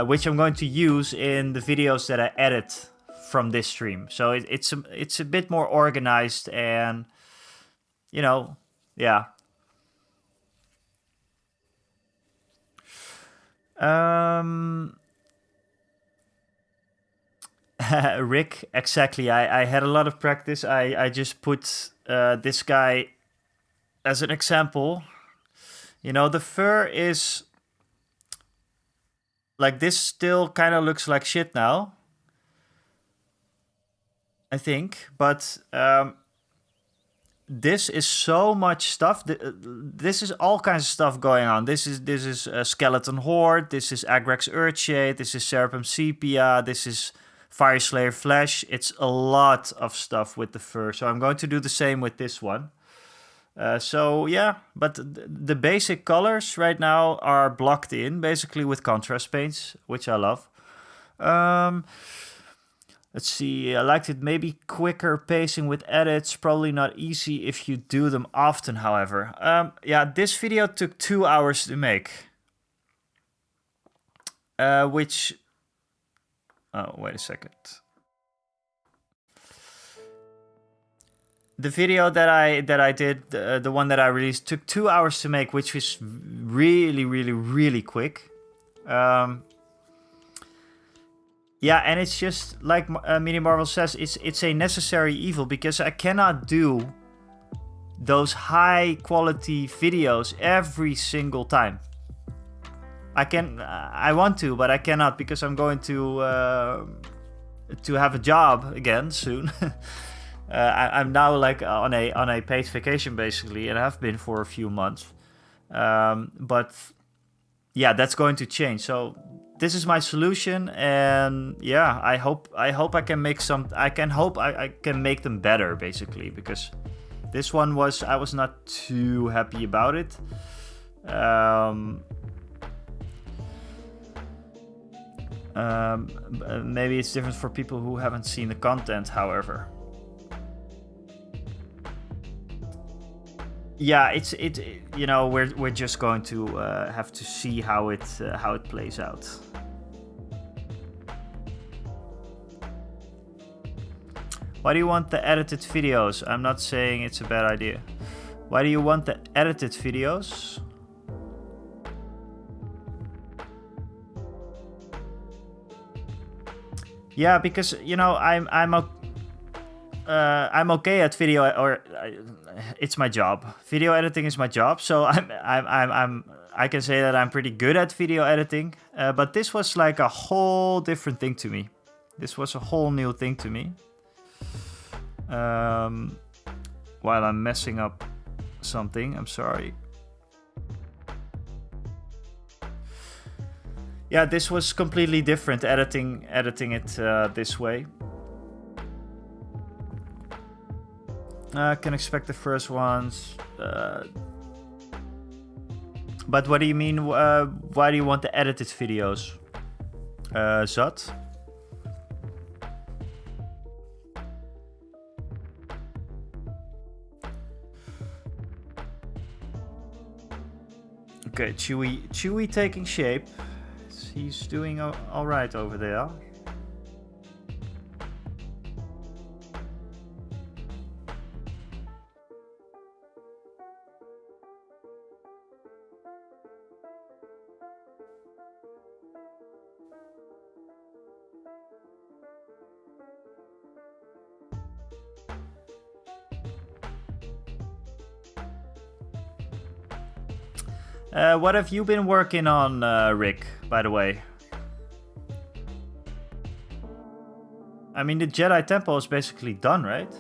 which I'm going to use in the videos that I edit from this stream. So it's a bit more organized and, you know, yeah. Rick, exactly. I had a lot of practice. I just put this guy as an example. You know, the fur is like this, still kind of looks like shit now, I think, but this is so much stuff. This is all kinds of stuff going on. This is a Skeleton Horde. This is Agrax Earthshade. This is Serpent Sepia. This is Fireslayer Flesh. It's a lot of stuff with the fur. So I'm going to do the same with this one. So yeah, but the basic colors right now are blocked in basically with contrast paints, which I love. Let's see, I liked it. Maybe quicker pacing with edits. Probably not easy if you do them often, however. Yeah, this video took 2 hours to make. Which... Oh, wait a second. The video that I did, the one that I released, took 2 hours to make, which was really, really, really quick. Yeah, and it's just like Mini Marvel says, it's a necessary evil, because I cannot do those high quality videos every single time. I want to, but I cannot, because I'm going to have a job again soon. I'm now like on a paid vacation basically, and I have been for a few months. But yeah, that's going to change. So this is my solution, and yeah, I hope I can make some. I can make them better, basically, because this one I was not too happy about it. Maybe it's different for people who haven't seen the content, however. Yeah, you know, we're just going to have to see how it plays out. Why do you want the edited videos? I'm not saying it's a bad idea. Why do you want the edited videos? Yeah, because, you know, I'm I'm okay at video, or it's my job. Video editing is my job, so I can say that I'm pretty good at video editing. But this was like a whole different thing to me. This was a whole new thing to me. While I'm messing up something, I'm sorry. Yeah, this was completely different, editing it this way. Can expect the first ones. But what do you mean? Why do you want the edited videos, Zat? Okay, Chewie taking shape. He's doing all right over there. What have you been working on, Rick, by the way? I mean, the Jedi Temple is basically done, right?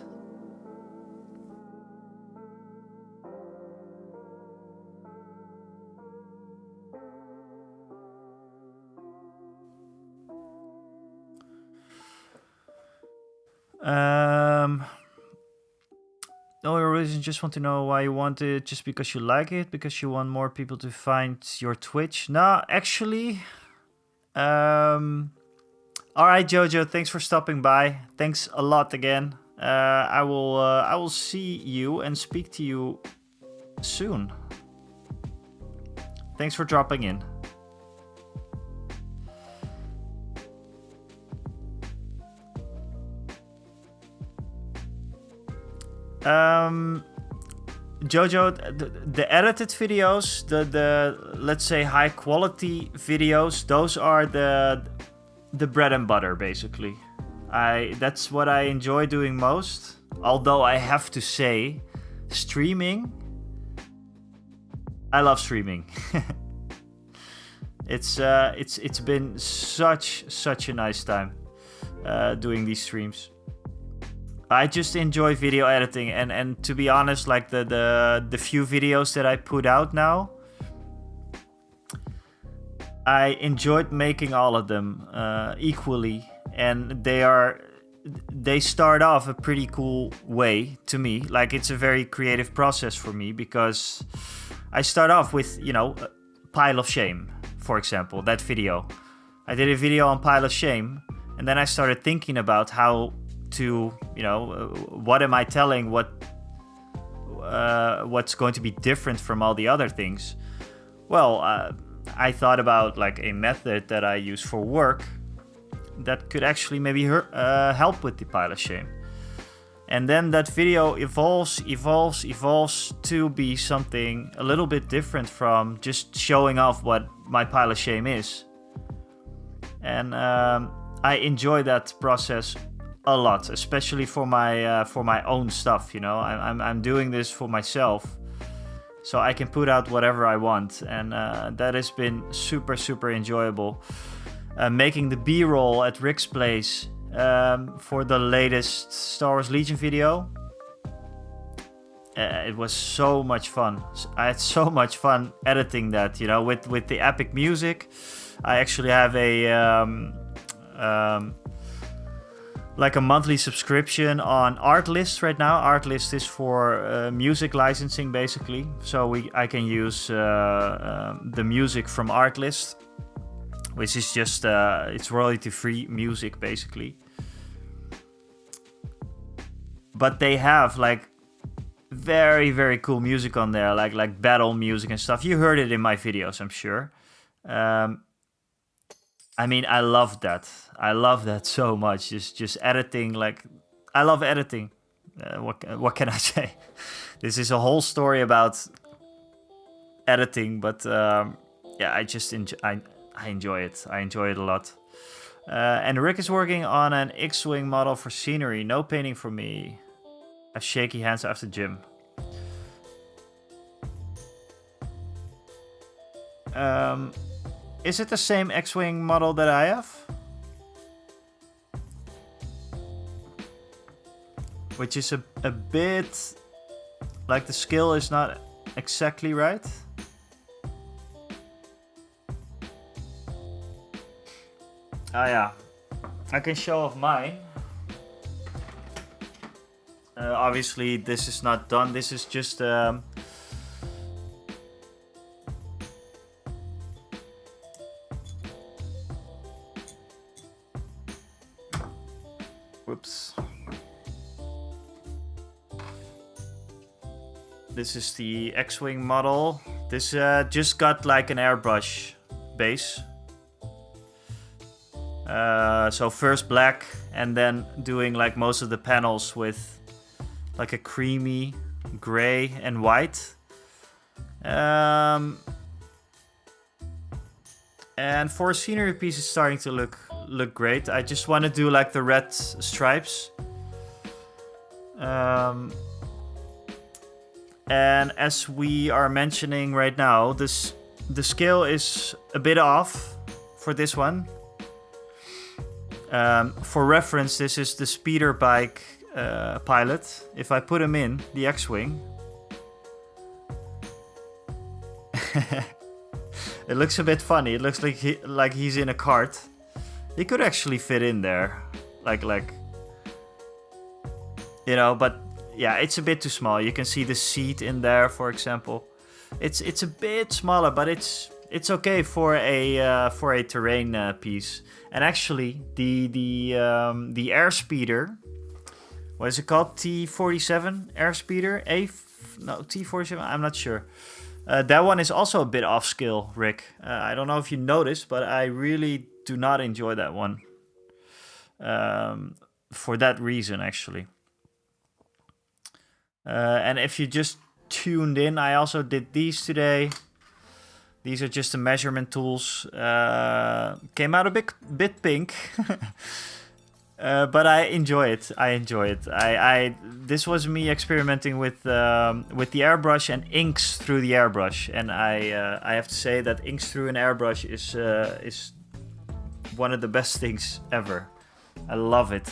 No reason, just want to know why you want it, just because you like it, because you want more people to find your Twitch. No, actually, all right, Jojo, thanks for stopping by. Thanks a lot again. I will see you and speak to you soon. Thanks for dropping in. Jojo, the edited videos, the let's say high quality videos, those are the bread and butter, basically. That's what I enjoy doing most. Although I have to say, streaming, I love streaming. It's been such a nice time doing these streams. I just enjoy video editing, and to be honest, like the few videos that I put out now, I enjoyed making all of them equally, and they start off a pretty cool way to me. Like, it's a very creative process for me, because I start off with, you know, Pile of Shame, for example, that video. I did a video on Pile of Shame, and then I started thinking about how to, you know, what am I telling, what's going to be different from all the other things. Well, I thought about like a method that I use for work that could actually maybe help with the Pile of Shame. And then that video evolves to be something a little bit different from just showing off what my Pile of Shame is. And I enjoy that process a lot, especially for my own stuff. You know, I'm doing this for myself, so I can put out whatever I want, and that has been super enjoyable. Making the B-roll at Rick's place for the latest Star Wars Legion video, it was so much fun. I had so much fun editing that, you know, with the epic music. I actually have a like a monthly subscription on Artlist right now. Artlist is for music licensing, basically. So I can use the music from Artlist, which is just it's royalty-free music, basically. But they have like very cool music on there, like battle music and stuff. You heard it in my videos, I'm sure. I mean, I love that. I love that so much. Just editing, like, I love editing. What can I say? This is a whole story about editing, but yeah, I just enjoy it. I enjoy it a lot. And Rick is working on an X-Wing model for scenery. No painting for me. I have shaky hands after gym. Is it the same X-Wing model that I have? Which is a bit... like the scale is not exactly right. Ah yeah, I can show off mine. Obviously this is not done, this is just... Whoops. This is the X-Wing model. This just got like an airbrush base. So first black and then doing like most of the panels with like a creamy gray and white. And for a scenery piece it's starting to look great. I just want to do like the red stripes. And as we are mentioning right now, the scale is a bit off for this one. For reference, this is the speeder bike pilot. If I put him in the X-Wing, it looks a bit funny. It looks like he's in a cart. He could actually fit in there, like you know. But yeah, it's a bit too small. You can see the seat in there, for example. It's a bit smaller, but it's okay for a terrain piece. And actually, the airspeeder, what is it called? T47 airspeeder? T47? I'm not sure. That one is also a bit off scale, Rick. I don't know if you noticed, but I really do not enjoy that one. For that reason, actually. And if you just tuned in, I also did these today. These are just the measurement tools. Came out a bit pink. But I enjoy it. This was me experimenting with the airbrush and inks through the airbrush. And I have to say that inks through an airbrush is one of the best things ever. I love it.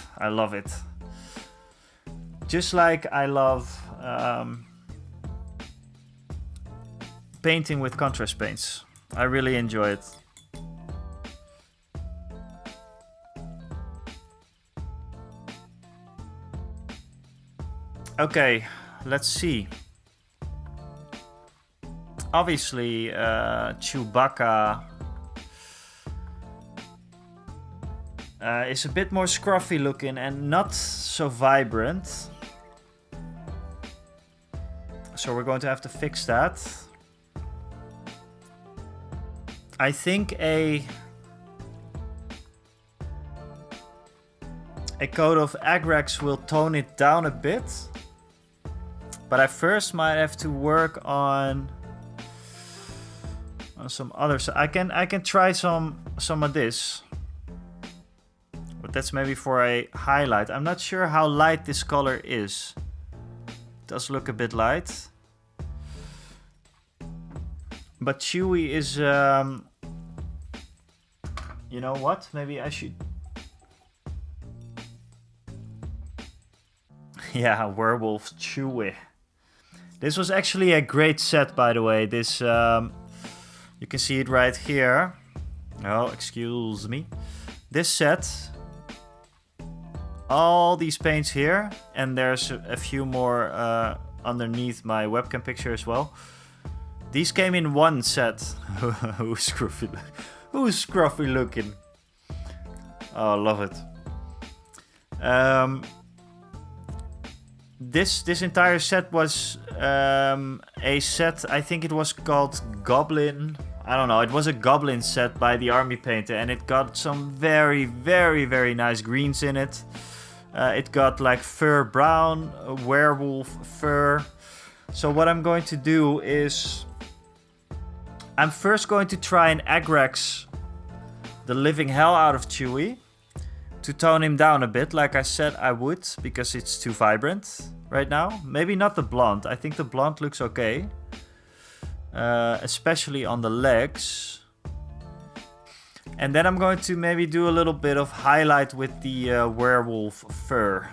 Just like I love painting with contrast paints. I really enjoy it. Okay, let's see. Obviously, Chewbacca is a bit more scruffy looking and not so vibrant. So we're going to have to fix that. I think a coat of Agrax will tone it down a bit. But I first might have to work on some others. I can try some of this. But that's maybe for a highlight. I'm not sure how light this color is. It does look a bit light. But Chewie is... you know what? Maybe I should... Yeah, Werewolf Chewie. This was actually a great set, by the way. This, you can see it right here. Oh, excuse me. This set, all these paints here, and there's a few more underneath my webcam picture as well. These came in one set. Who's scruffy looking? Oh, I love it. This entire set was a set, I think it was called Goblin. I don't know, it was a Goblin set by the Army Painter, and it got some very, very, very nice greens in it. It got like fur brown, werewolf fur. So what I'm going to do is... I'm first going to try an Agrax the living hell out of Chewie to tone him down a bit, like I said I would, because it's too vibrant right now. Maybe not the blonde. I think the blonde looks okay, especially on the legs. And then I'm going to maybe do a little bit of highlight with the werewolf fur.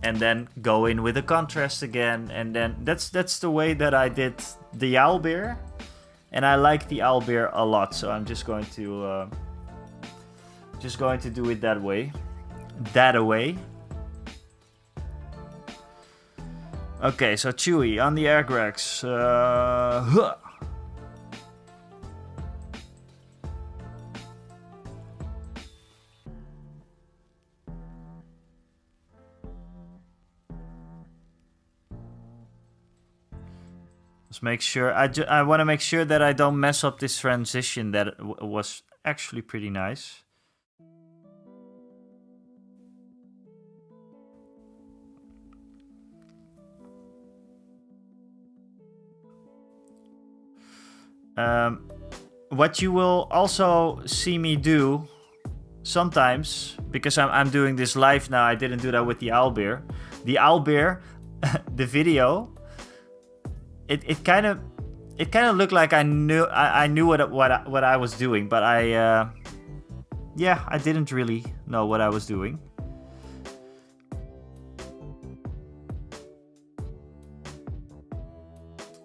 And then go in with the contrast again. And then that's the way that I did the owlbear. And I like the owlbear a lot. So I'm just going to do it that way. That-a-way. Okay, so Chewie on the Agrax. Huh. Let's make sure. I want to make sure that I don't mess up this transition that was actually pretty nice. What you will also see me do sometimes, because I'm doing this live now, I didn't do that with the owlbear. The owlbear, the video, it kind of looked like I knew what I was doing, but I didn't really know what I was doing.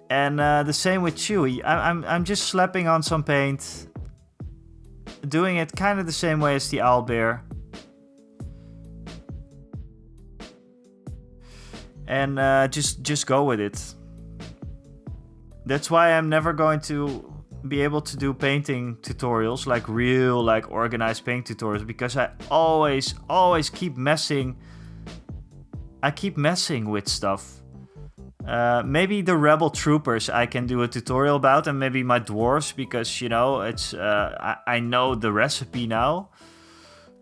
And the same with Chewie. I'm just slapping on some paint, doing it kind of the same way as the owlbear, and just go with it. That's why I'm never going to be able to do painting tutorials, like real, like organized paint tutorials, because I always keep messing. I keep messing with stuff. Maybe the rebel troopers I can do a tutorial about, and maybe my dwarves, because you know it's I know the recipe now,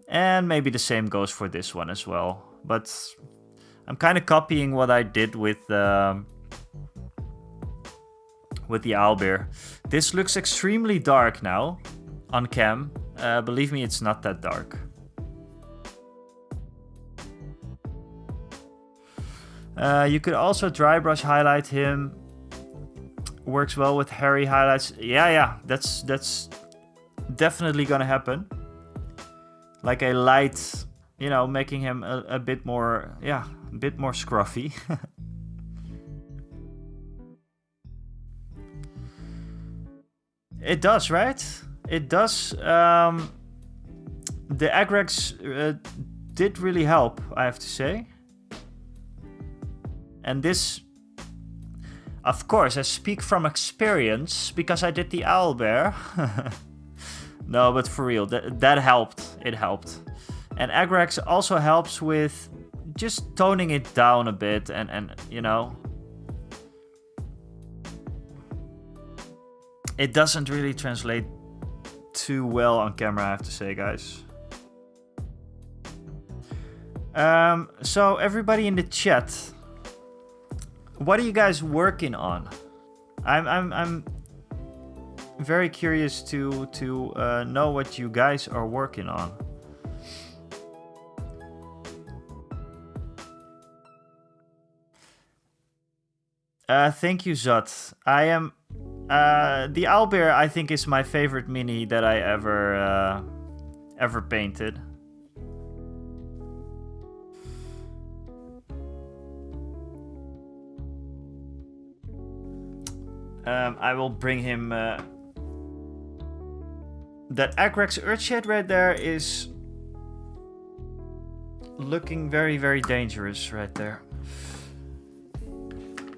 and maybe the same goes for this one as well. But I'm kind of copying what I did with the owlbear. This looks extremely dark now on cam. Believe me, it's not that dark. You could also dry brush highlight him. Works well with hairy highlights. Yeah, that's definitely gonna happen. Like a light, you know, making him a bit more, a bit more scruffy. It does, right? It does. The Agrax did really help, I have to say. And this, of course, I speak from experience because I did the owlbear. No, but for real, that helped. It helped. And Agrax also helps with just toning it down a bit and you know. It doesn't really translate too well on camera, I have to say, guys. So everybody in the chat, what are you guys working on? I'm very curious to know what you guys are working on. Thank you, Zot. I am the owlbear. I think is my favorite mini that I ever painted. I will bring him. That Agrax Earthshade right there is looking very, very dangerous right there.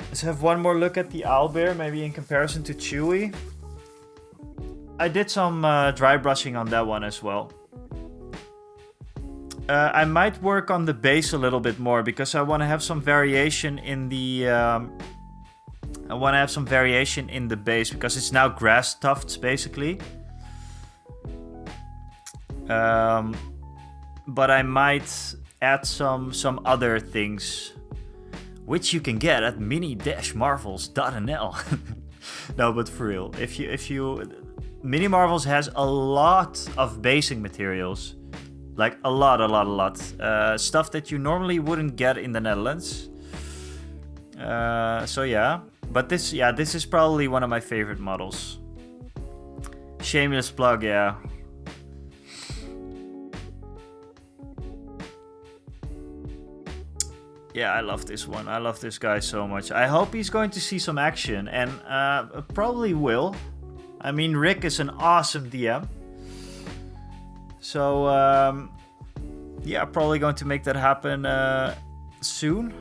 Let's have one more look at the owlbear, maybe in comparison to Chewie. I did some dry brushing on that one as well. I might work on the base a little bit more because I want to have some variation in the. I want to have some variation in the base because it's now grass tufts basically. But I might add some other things, which you can get at mini-marvels.nl. No, but for real, if you Mini Marvels has a lot of basing materials. Like a lot. Stuff that you normally wouldn't get in the Netherlands. So yeah. But this is probably one of my favorite models. Shameless plug, yeah. Yeah, I love this one. I love this guy so much. I hope he's going to see some action, and probably will. I mean, Rick is an awesome DM. So, yeah, probably going to make that happen soon.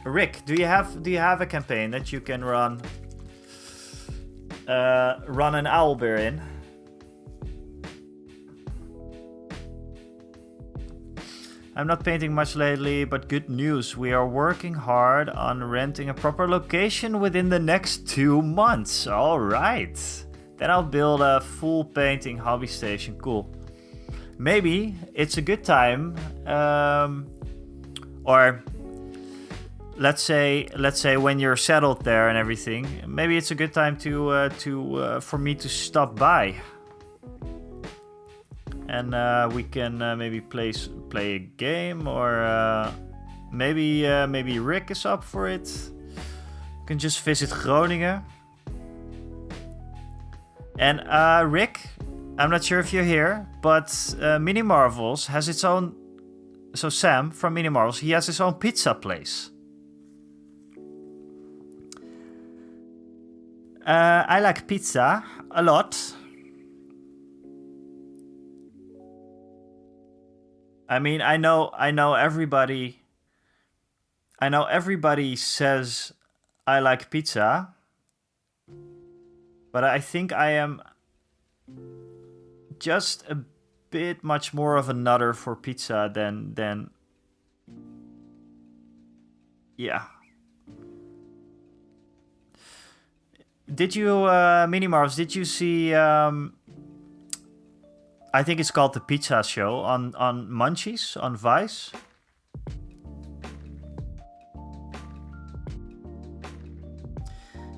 Rick, do you have a campaign that you can run an owlbear in? I'm not painting much lately, but good news. We are working hard on renting a proper location within the next 2 months. All right. Then I'll build a full painting hobby station. Cool. Maybe it's a good time, or let's say when you're settled there and everything, maybe it's a good time for me to stop by, and we can maybe play a game, or maybe Rick is up for it. You can just visit Groningen. And Rick, I'm not sure if you're here, but Mini Marvels has its own. So Sam from Mini Marvels, he has his own pizza place. I like pizza a lot. I mean, I know everybody. I know everybody says I like pizza, but I think I am just a bit much more of a nutter for pizza than yeah. Did you, Mini Marvels, did you see, I think it's called The Pizza Show on Munchies, on Vice?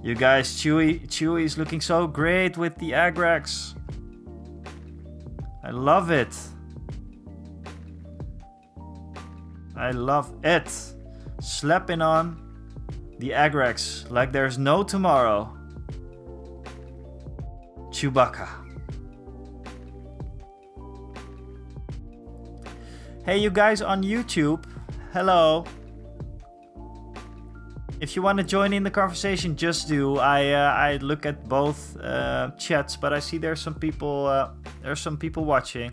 You guys, Chewy is looking so great with the Agrax. I love it. I love it. Slapping on the Agrax like there's no tomorrow. Chewbacca. Hey, you guys on YouTube. Hello. If you want to join in the conversation, just do. I look at both chats, but I see there's some people watching.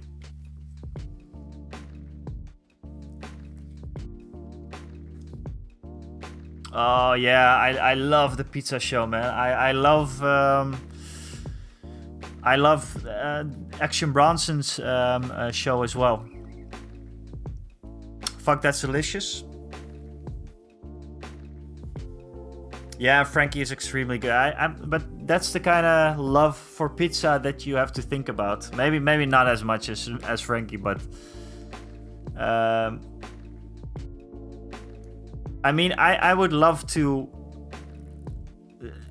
Oh yeah, I love the pizza show, man. I love Action Bronson's show as well. Fuck, that's delicious. Yeah, Frankie is extremely good. But that's the kind of love for pizza that you have to think about. Maybe not as much as Frankie, but I mean, I would love to.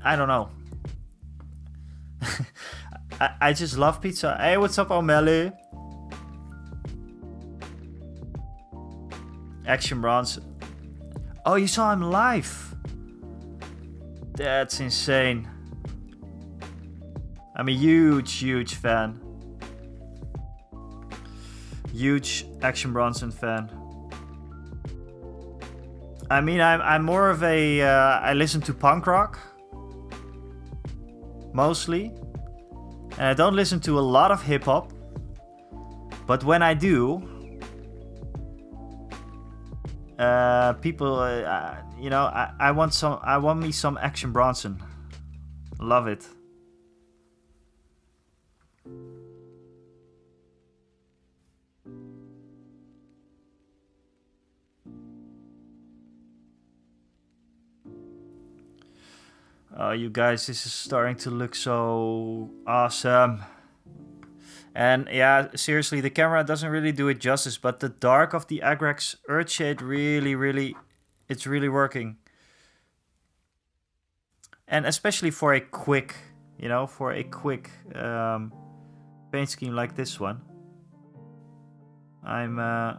I don't know. I just love pizza. Hey, what's up, O'Malley? Action Bronson. Oh, you saw him live. That's insane. I'm a huge fan. Huge Action Bronson fan. I mean, I'm more of a... I listen to punk rock. Mostly. And I don't listen to a lot of hip-hop. But when I do... people, you know, I want me some Action Bronson. Love it. Oh, you guys, this is starting to look so awesome. And yeah, seriously, the camera doesn't really do it justice, but the dark of the Agrax Earthshade really, it's really working. And especially for a quick, you know, for a quick paint scheme like this one. I'm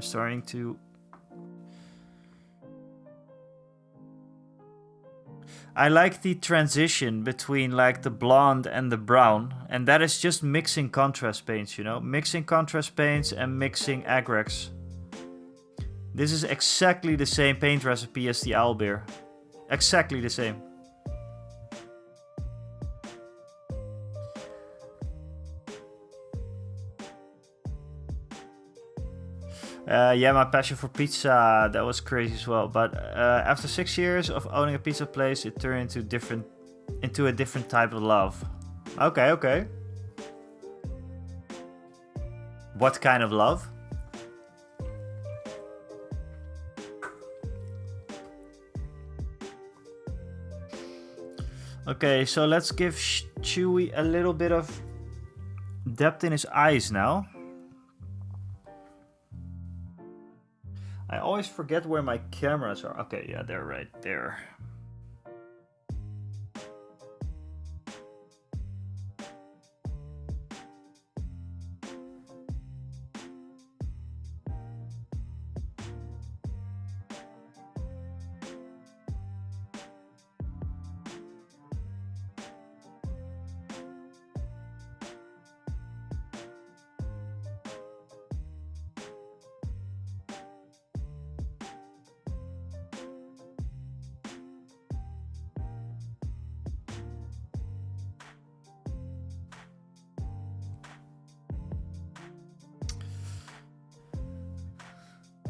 starting to... I like the transition between like the blonde and the brown, and that is just mixing contrast paints, you know, mixing contrast paints and mixing agrax. This is exactly the same paint recipe as the owlbear, exactly the same. Yeah, my passion for pizza, that was crazy as well. But after 6 years of owning a pizza place, it turned into a different type of love. Okay, okay. What kind of love? Okay, so let's give Chewy a little bit of depth in his eyes now. I always forget where my cameras are. Okay, yeah, they're right there.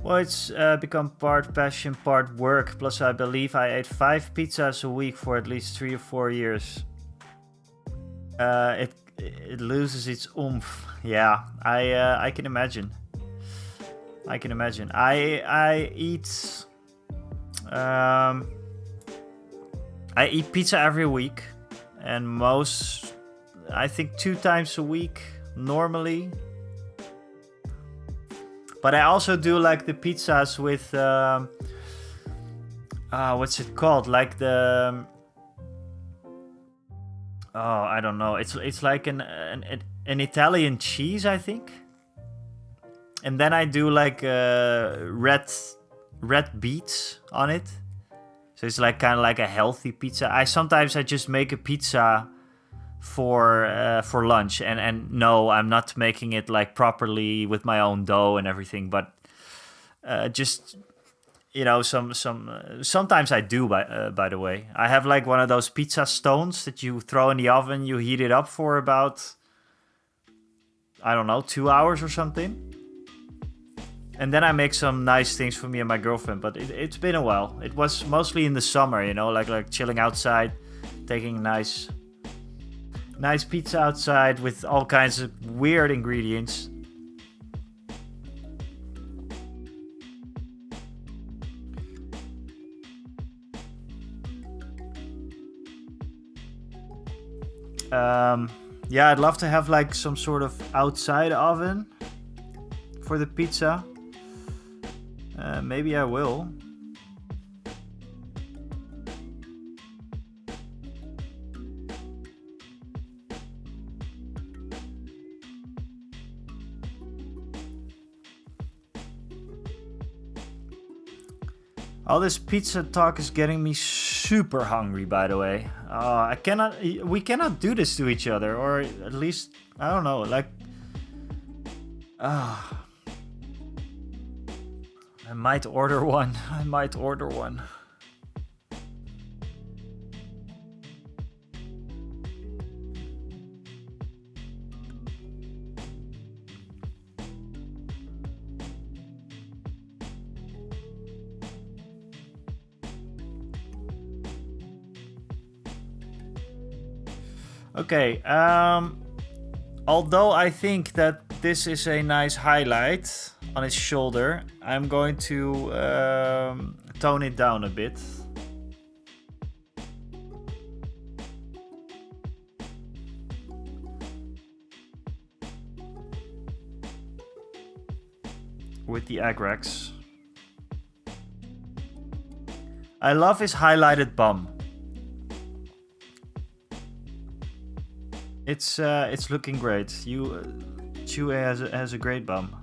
Well, it's become part passion, part work. Plus, I believe I ate 5 pizzas a week for at least 3 or 4 years. It loses its oomph. Yeah, I can imagine. I can imagine. I eat pizza every week, and I think 2 times a week normally. But I also do like the pizzas with what's it called? Like the I don't know. It's like an Italian cheese, I think. And then I do like red beets on it. So it's like kind of like a healthy pizza. Sometimes I just make a pizza for lunch, and no, I'm not making it like properly with my own dough and everything, but just, you know, sometimes I do, by the way. I have like one of those pizza stones that you throw in the oven, you heat it up for about, I don't know, 2 hours or something, and then I make some nice things for me and my girlfriend. But it's been a while. It was mostly in the summer, you know, like chilling outside, taking nice pizza outside with all kinds of weird ingredients. Yeah, I'd love to have like some sort of outside oven for the pizza. Maybe I will. All this pizza talk is getting me super hungry, by the way. We cannot do this to each other, or at least, I don't know, like... I might order one. Okay, although I think that this is a nice highlight on his shoulder, I'm going to tone it down a bit. With the agrax. I love his highlighted bum. It's looking great. Chue has a great bum.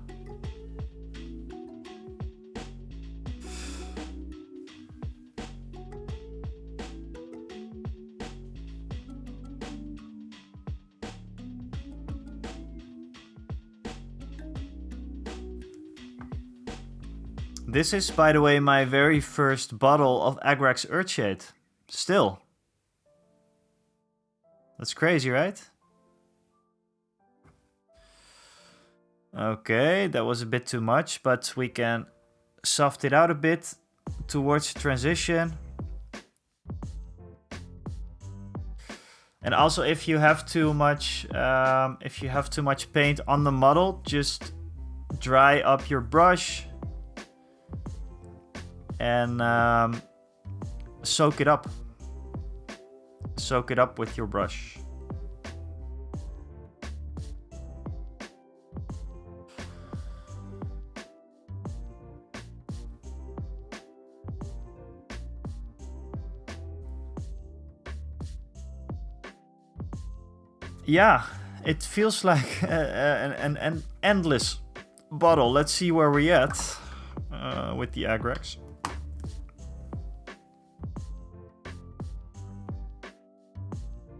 This is, by the way, my very first bottle of Agrax Earthshade. Still. That's crazy, right? Okay, that was a bit too much, but we can soft it out a bit towards transition. And also, if you have too much paint on the model, just dry up your brush and soak it up. Soak it up with your brush. Yeah, it feels like an endless bottle. Let's see where we're at with the Agrax.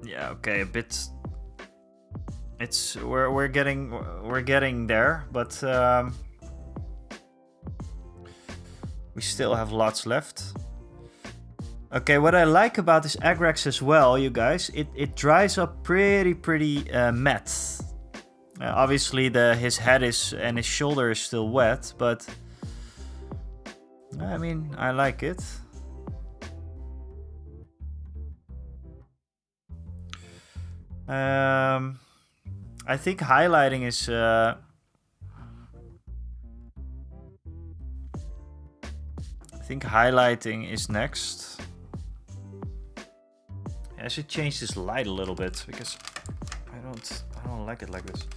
Yeah, okay, a bit. We're getting there, but we still have lots left. Okay, what I like about this Agrax as well, you guys, it dries up pretty matte. Obviously, his head and his shoulder is still wet, but I mean, I like it. I think highlighting is next. I should change this light a little bit because I don't like it like this.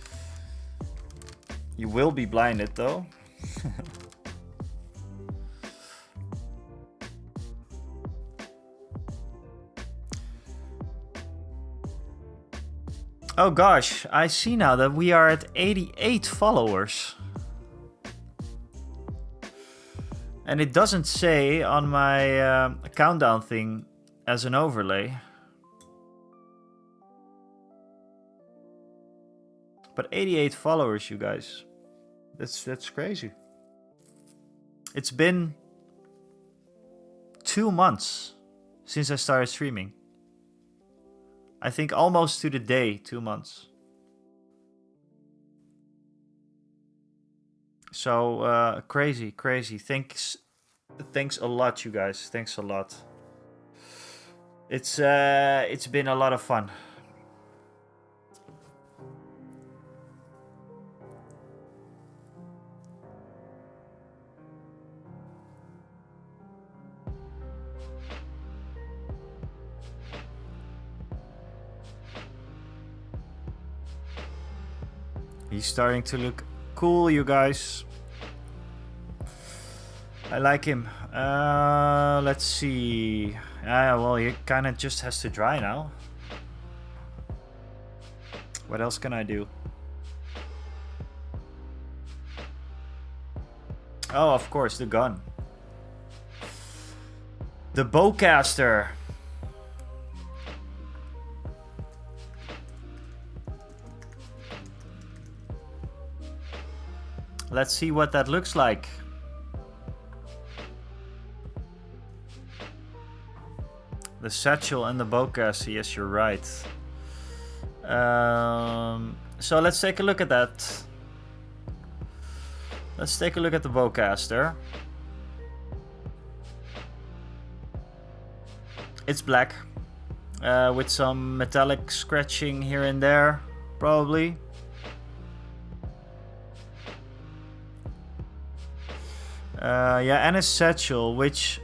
You will be blinded though. Oh gosh, I see now that we are at 88 followers. And it doesn't say on my countdown thing as an overlay. But 88 followers, you guys. That's crazy. It's been 2 months since I started streaming. I think almost to the day, 2 months. So crazy. Thanks a lot, you guys. Thanks a lot. It's been a lot of fun. He's starting to look cool, you guys. I like him. Let's see. Well, he kind of just has to dry now. What else can I do? Oh, of course, the gun. The bowcaster. Let's see what that looks like. The satchel and the bowcaster, yes, you're right. So let's take a look at that. Let's take a look at the bowcaster. It's black, with some metallic scratching here and there, probably. Yeah, and his satchel, which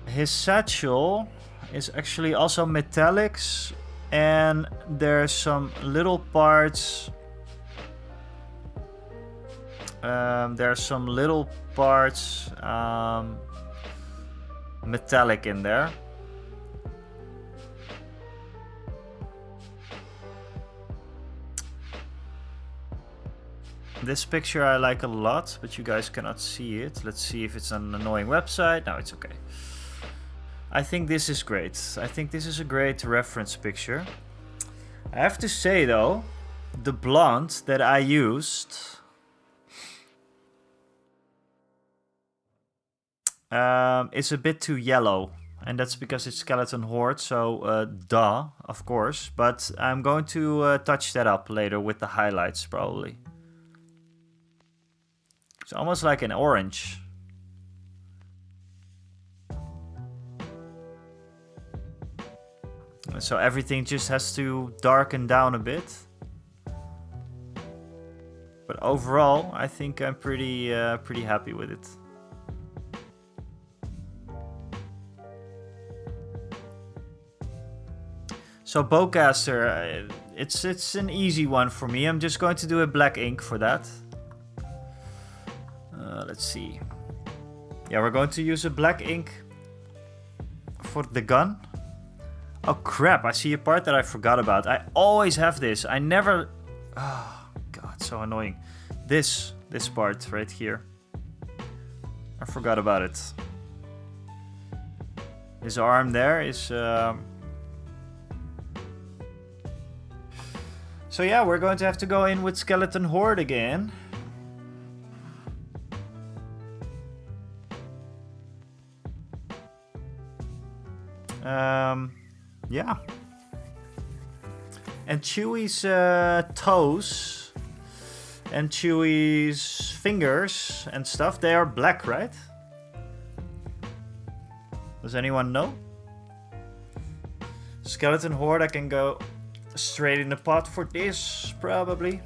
his satchel is actually also metallics, and there's some little parts. Metallic in there. This picture I like a lot, but you guys cannot see it. Let's see if it's an annoying website. No, it's okay. I think this is great. I think this is a great reference picture. I have to say though, the blonde that I used is a bit too yellow. And that's because it's Skeleton Horde, so duh, of course. But I'm going to touch that up later with the highlights, probably. It's almost like an orange. So everything just has to darken down a bit. But overall, I think I'm pretty happy with it. So Bowcaster, it's an easy one for me. I'm just going to do a black ink for that. Let's see. Yeah, we're going to use a black ink for the gun. Oh crap, I see a part that I forgot about. I always have this. I never... Oh god, so annoying. This part right here. I forgot about it. His arm there is... So yeah, we're going to have to go in with Skeleton Horde again. Yeah. And Chewie's toes and Chewie's fingers and stuff, they are black, right? Does anyone know? Skeleton Horde, I can go straight in the pot for this, probably.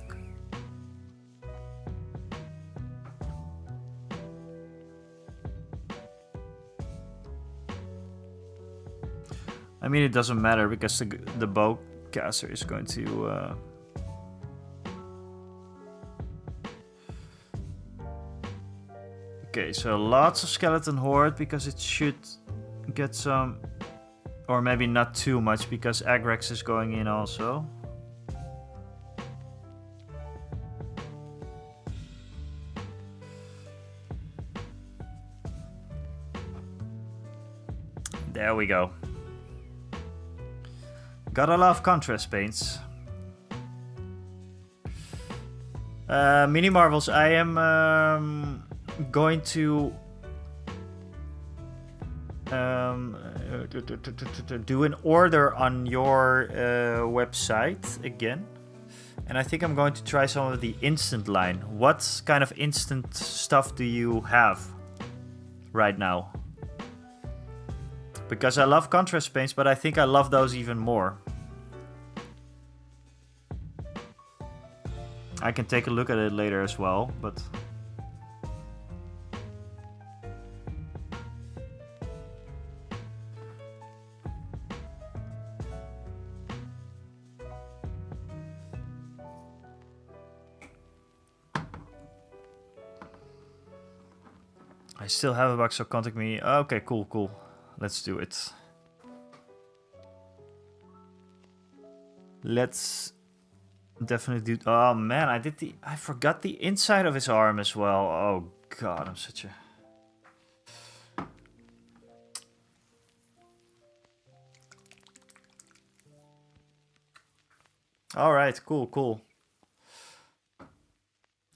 I mean, it doesn't matter because the bowcaster is going to... Okay, so lots of Skeleton Horde because it should get some... Or maybe not too much because Agrex is going in also. There we go. Gotta love contrast paints. Mini Marvels, I am going to do an order on your website again. And I think I'm going to try some of the instant line. What kind of instant stuff do you have right now? Because I love contrast paints, but I think I love those even more. I can take a look at it later as well, but... I still have a box, so contact me. Okay, cool. Let's do it. Let's definitely do... Oh man, I forgot the inside of his arm as well. Oh god, I'm such a... Alright, cool.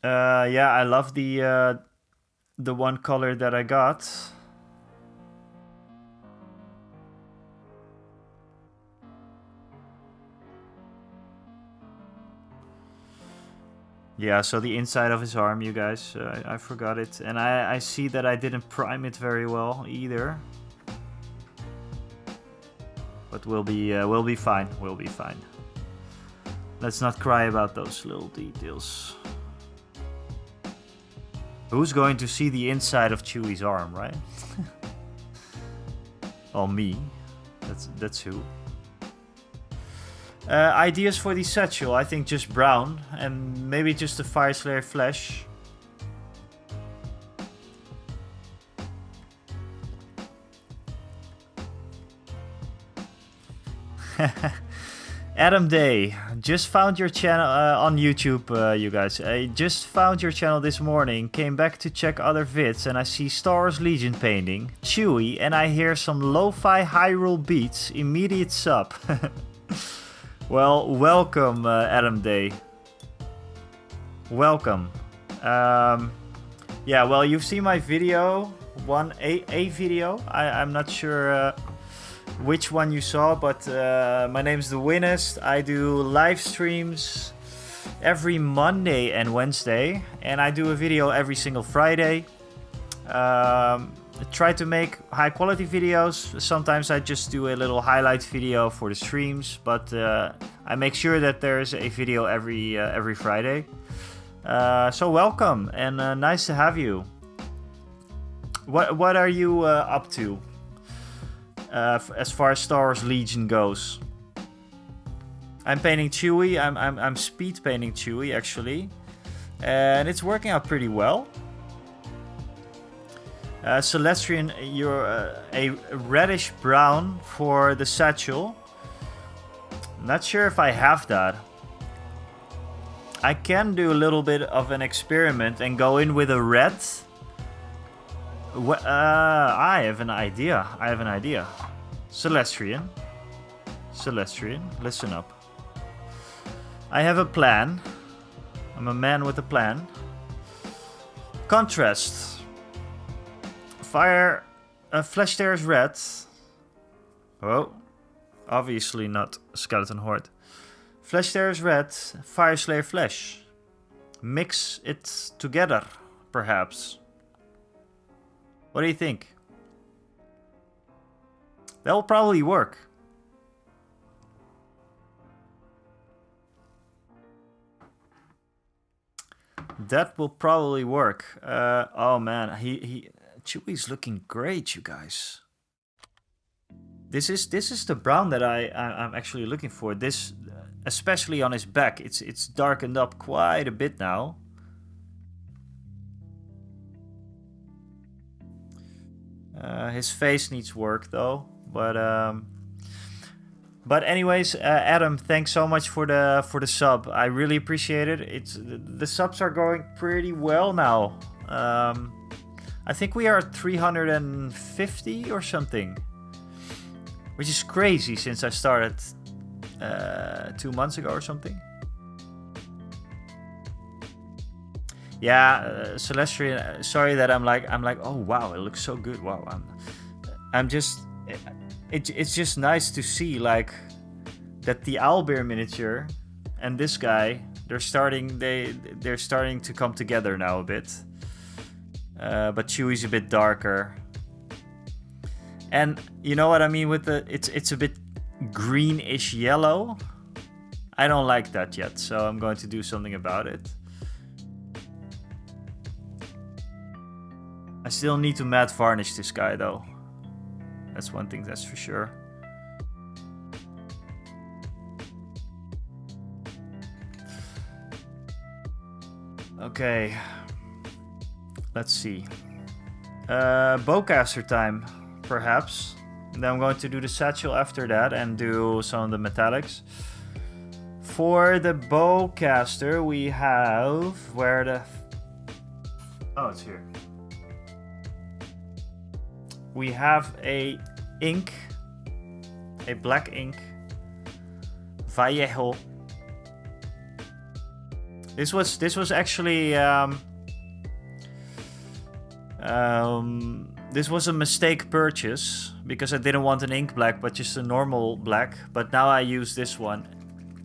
Yeah, I love the one color that I got. Yeah, so the inside of his arm, you guys, I forgot it. And I see that I didn't prime it very well either. But we'll be fine. We'll be fine. Let's not cry about those little details. Who's going to see the inside of Chewie's arm, right? Well, me. That's who. Ideas for the satchel, I think just brown and maybe just the Fire Slayer flesh. Adam Day, just found your channel on YouTube, you guys. I just found your channel this morning, came back to check other vids, and I see Star Wars Legion painting, Chewie, and I hear some lo-fi Hyrule beats. Immediate sub. Well, welcome, Adam Day. Welcome. Yeah, well, you've seen my video, a video. I'm not sure which one you saw, but my name's The Winnest. I do live streams every Monday and Wednesday, and I do a video every single Friday. I try to make high quality videos. Sometimes I just do a little highlight video for the streams, but I make sure that there's a video every Friday. So welcome, and nice to have you. What are you up to? As far as Star Wars Legion goes, I'm painting Chewie. I'm speed painting Chewie actually, and it's working out pretty well. Celestian, you're a reddish brown for the satchel. Not sure if I have that. I can do a little bit of an experiment and go in with a red. I have an idea. Celestian, listen up. I have a plan. I'm a man with a plan. Contrast. Fire. Flesh there is red. Oh, obviously not Skeleton Horde. Flesh there is red. Fire Slayer flesh. Mix it together, perhaps. What do you think? That will probably work. That will probably work. Oh man, Chewie's looking great, you guys. This is the brown that I'm actually looking for. This, especially on his back, it's darkened up quite a bit now. His face needs work though, but anyways, Adam, thanks so much for the sub. I really appreciate it. The subs are going pretty well now. I think we are at 350 or something, which is crazy since I started 2 months ago or something. Yeah, Celestian, sorry that I'm like, oh wow, it looks so good. Wow, I'm just, it's just nice to see like that the owlbear miniature and this guy, they're starting to come together now a bit. But Chewie's a bit darker, and you know what I mean with the, it's a bit greenish yellow. I don't like that yet, so I'm going to do something about it. I still need to matte varnish this guy though. That's one thing that's for sure. Okay. Let's see. Bowcaster time, perhaps. Then I'm going to do the satchel after that and do some of the metallics. For the bowcaster, we have... Where the... Oh, it's here. We have a ink, a black ink, Vallejo. This was actually this was a mistake purchase because I didn't want an ink black but just a normal black. But now I use this one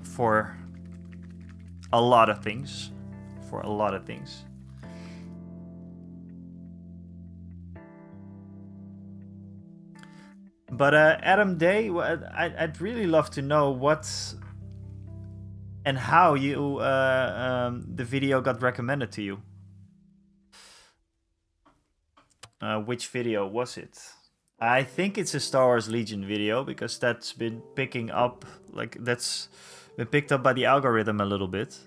for a lot of things. But Adam Day, I'd really love to know what and how you the video got recommended to you. Which video was it? I think it's a Star Wars Legion video because that's been picking up, like that's been picked up by the algorithm a little bit.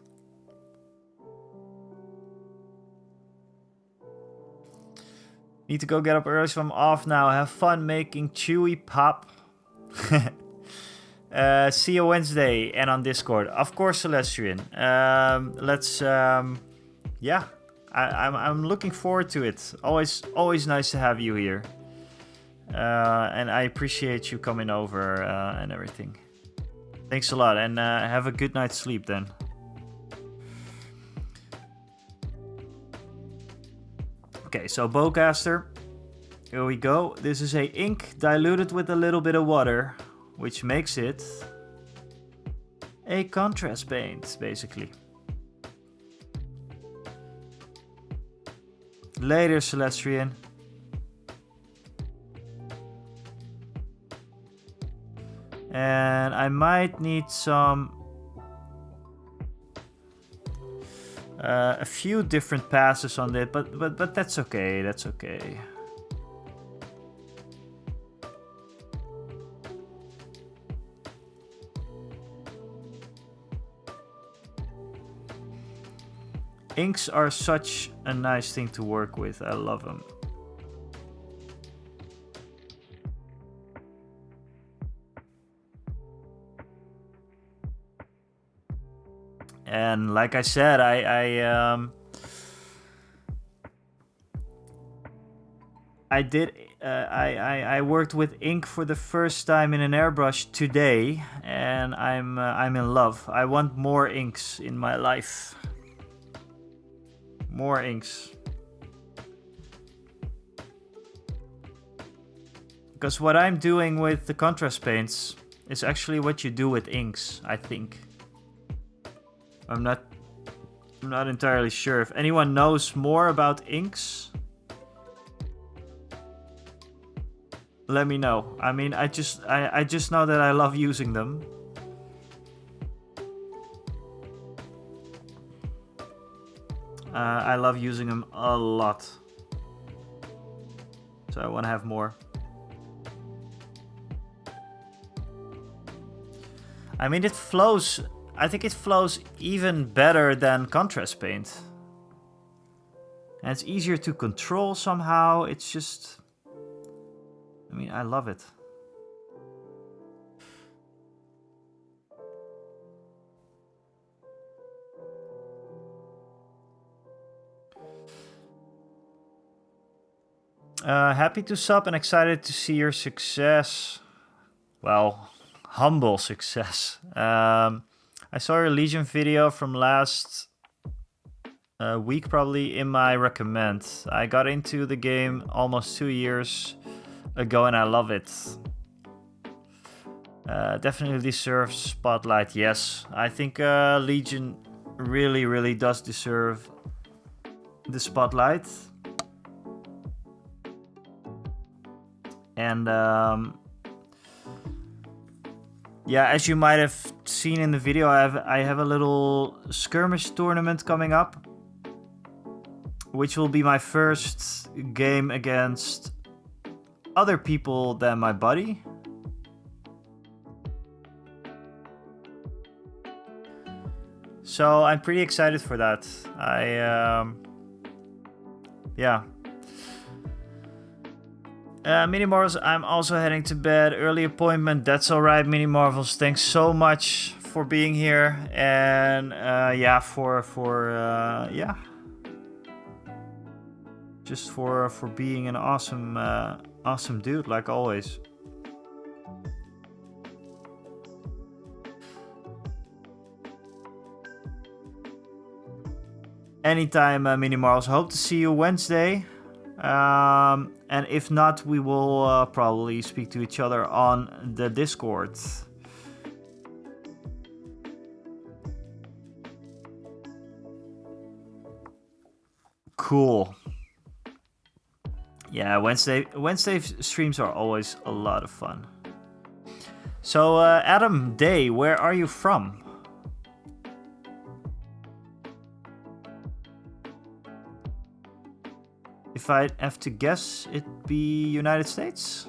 Need to go get up early, so I'm off now. Have fun making Chewie pop. See you Wednesday and on Discord. Of course, Celestian. Yeah. I'm looking forward to it. Always nice to have you here. And I appreciate you coming over and everything. Thanks a lot, and have a good night's sleep then. Okay, so Bowcaster. Here we go. This is a ink diluted with a little bit of water, which makes it a contrast paint, basically. Later, Celestian. And I might need some... a few different passes on it, but that's okay, that's okay. Inks are such a nice thing to work with, I love them. And like I said, I worked with ink for the first time in an airbrush today, and I'm in love. I want more inks in my life. More inks. Because what I'm doing with the contrast paints is actually what you do with inks, I think. I'm not entirely sure. If anyone knows more about inks, let me know. I mean, I just know that I love using them. I love using them a lot. So I want to have more. I mean, it flows... I think it flows even better than contrast paint. And it's easier to control somehow. It's just... I mean, I love it. Happy to sub and excited to see your success. Well, humble success. I saw your Legion video from last week, probably, in my recommend. I got into the game almost 2 years ago and I love it. Definitely deserves spotlight, yes. I think Legion really does deserve the spotlight. And yeah, as you might have seen in the video, I have a little skirmish tournament coming up, which will be my first game against other people than my buddy. So I'm pretty excited for that. Yeah. Mini Marvels, I'm also heading to bed. Early appointment, that's alright, Mini Marvels. Thanks so much for being here. And yeah, yeah. Just for being an awesome dude, like always. Anytime, Mini Marvels. Hope to see you Wednesday. And if not, we will probably speak to each other on the Discord. Cool. Yeah, Wednesday streams are always a lot of fun. So, Adam Day, where are you from? If I have to guess, it'd be United States?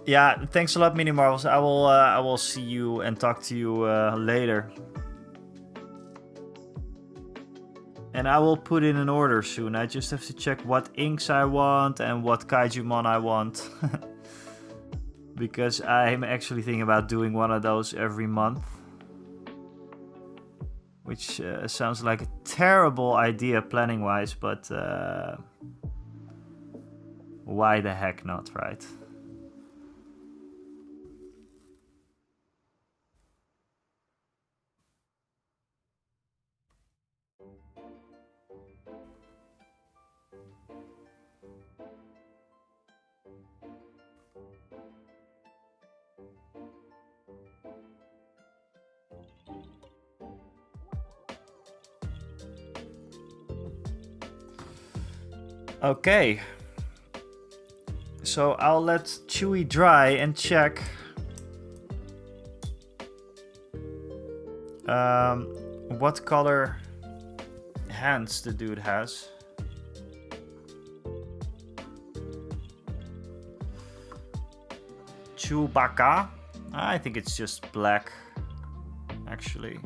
Yeah, thanks a lot, Mini Marvels. I will see you and talk to you later. And I will put in an order soon. I just have to check what inks I want and what Kaijumon I want. Because I'm actually thinking about doing one of those every month. Which sounds like a terrible idea planning-wise, but why the heck not, right? Okay. So I'll let Chewy dry and check what color hands the dude has. Chewbacca? I think it's just black, actually.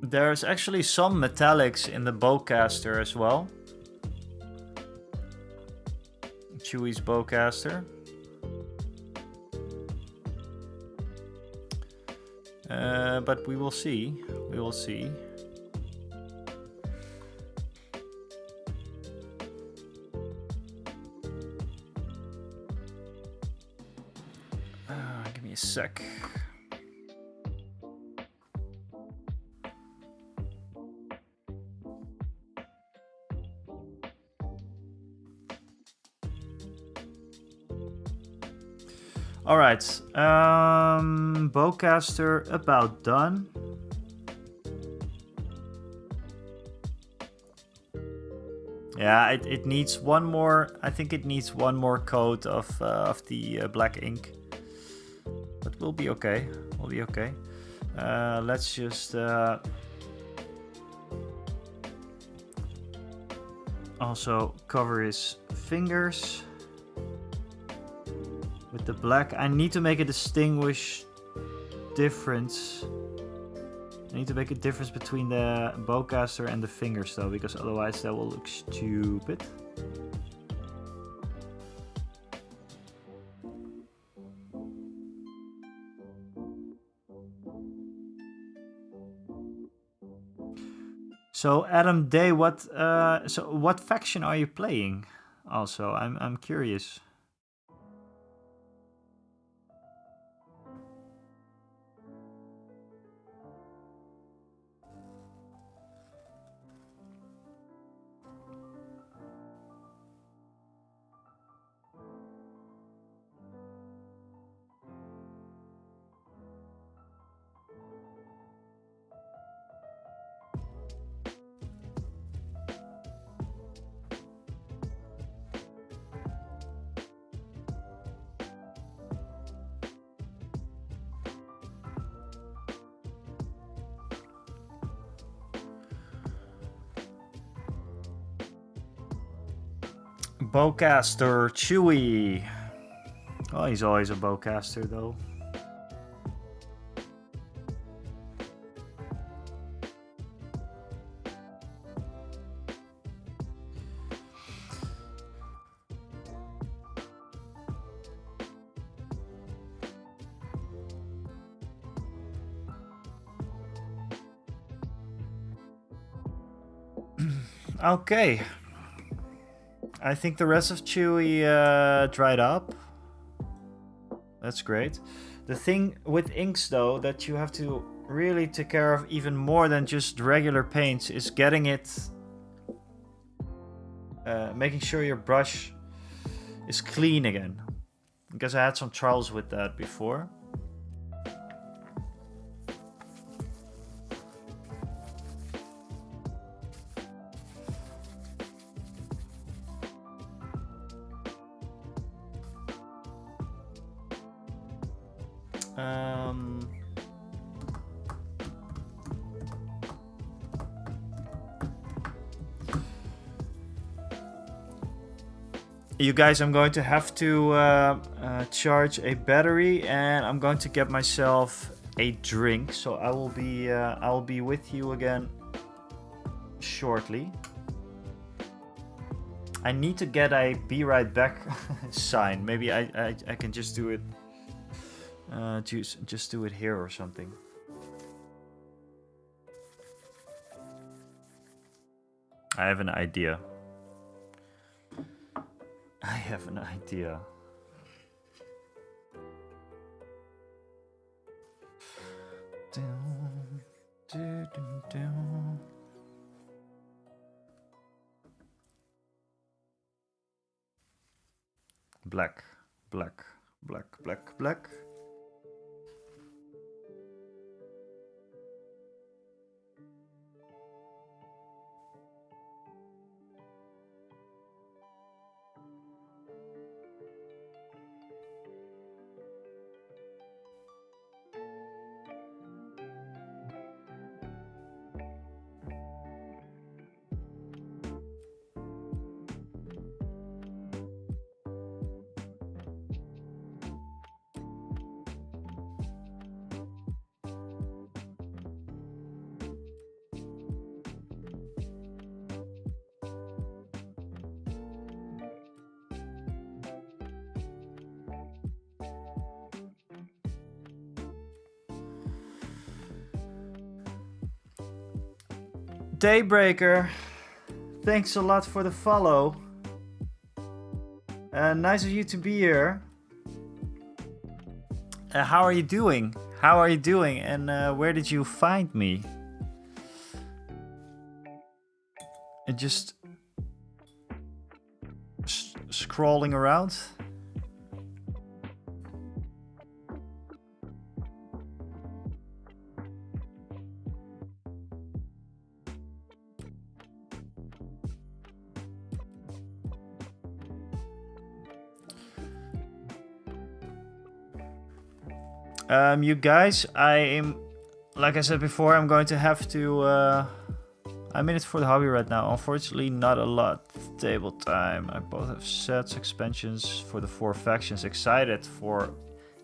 There's actually some metallics in the bowcaster as well. Chewy's bowcaster. But we will see. We will see. Give me a sec. All right, bowcaster about done. Yeah, it needs one more. I think it needs one more coat of the black ink, but we'll be okay. We'll be okay. Let's just also cover his fingers with the black. I need to make a distinguish difference. I need to make a difference between the bowcaster and the fingers though, because otherwise that will look stupid. So Adam Day, what faction are you playing? Also, I'm curious. Bowcaster Chewy. Oh, he's always a bowcaster though. Okay. I think the rest of Chewy dried up. That's great. The thing with inks though that you have to really take care of even more than just regular paints is getting it, making sure your brush is clean again. Because I had some troubles with that before. You guys, I'm going to have to charge a battery, and I'm going to get myself a drink. So I will be with you again shortly. I need to get a be right back sign. Maybe I can just do it. Just do it here or something. I have an idea. I have an idea. Black, black, black, black, black. Daybreaker, thanks a lot for the follow. Nice of you to be here. How are you doing? How are you doing? And where did you find me? And just scrolling around. You guys, I am, like I said before, I'm going to have to, I'm in it for the hobby right now. Unfortunately, not a lot table time. I both have sets, expansions for the 4 factions. Excited for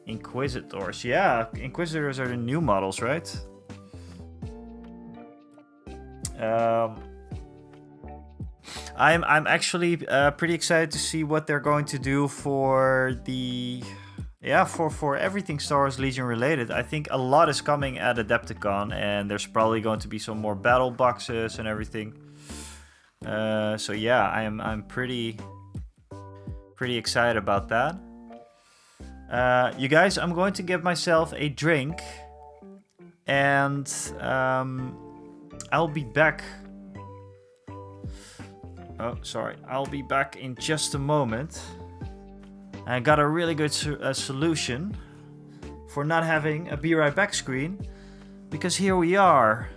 Inquisitors. Yeah, Inquisitors are the new models, right? I'm actually pretty excited to see what they're going to do for the... Yeah, for everything Star Wars Legion related. I think a lot is coming at Adepticon, and there's probably going to be some more battle boxes and everything. So yeah, I'm pretty excited about that. You guys, I'm going to get myself a drink, and I'll be back. Oh, sorry. I'll be back in just a moment. I got a really good solution for not having a be right back screen, because here we are.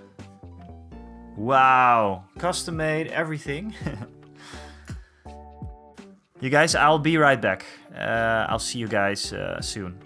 Wow, custom made everything. You guys, I'll be right back. I'll see you guys soon.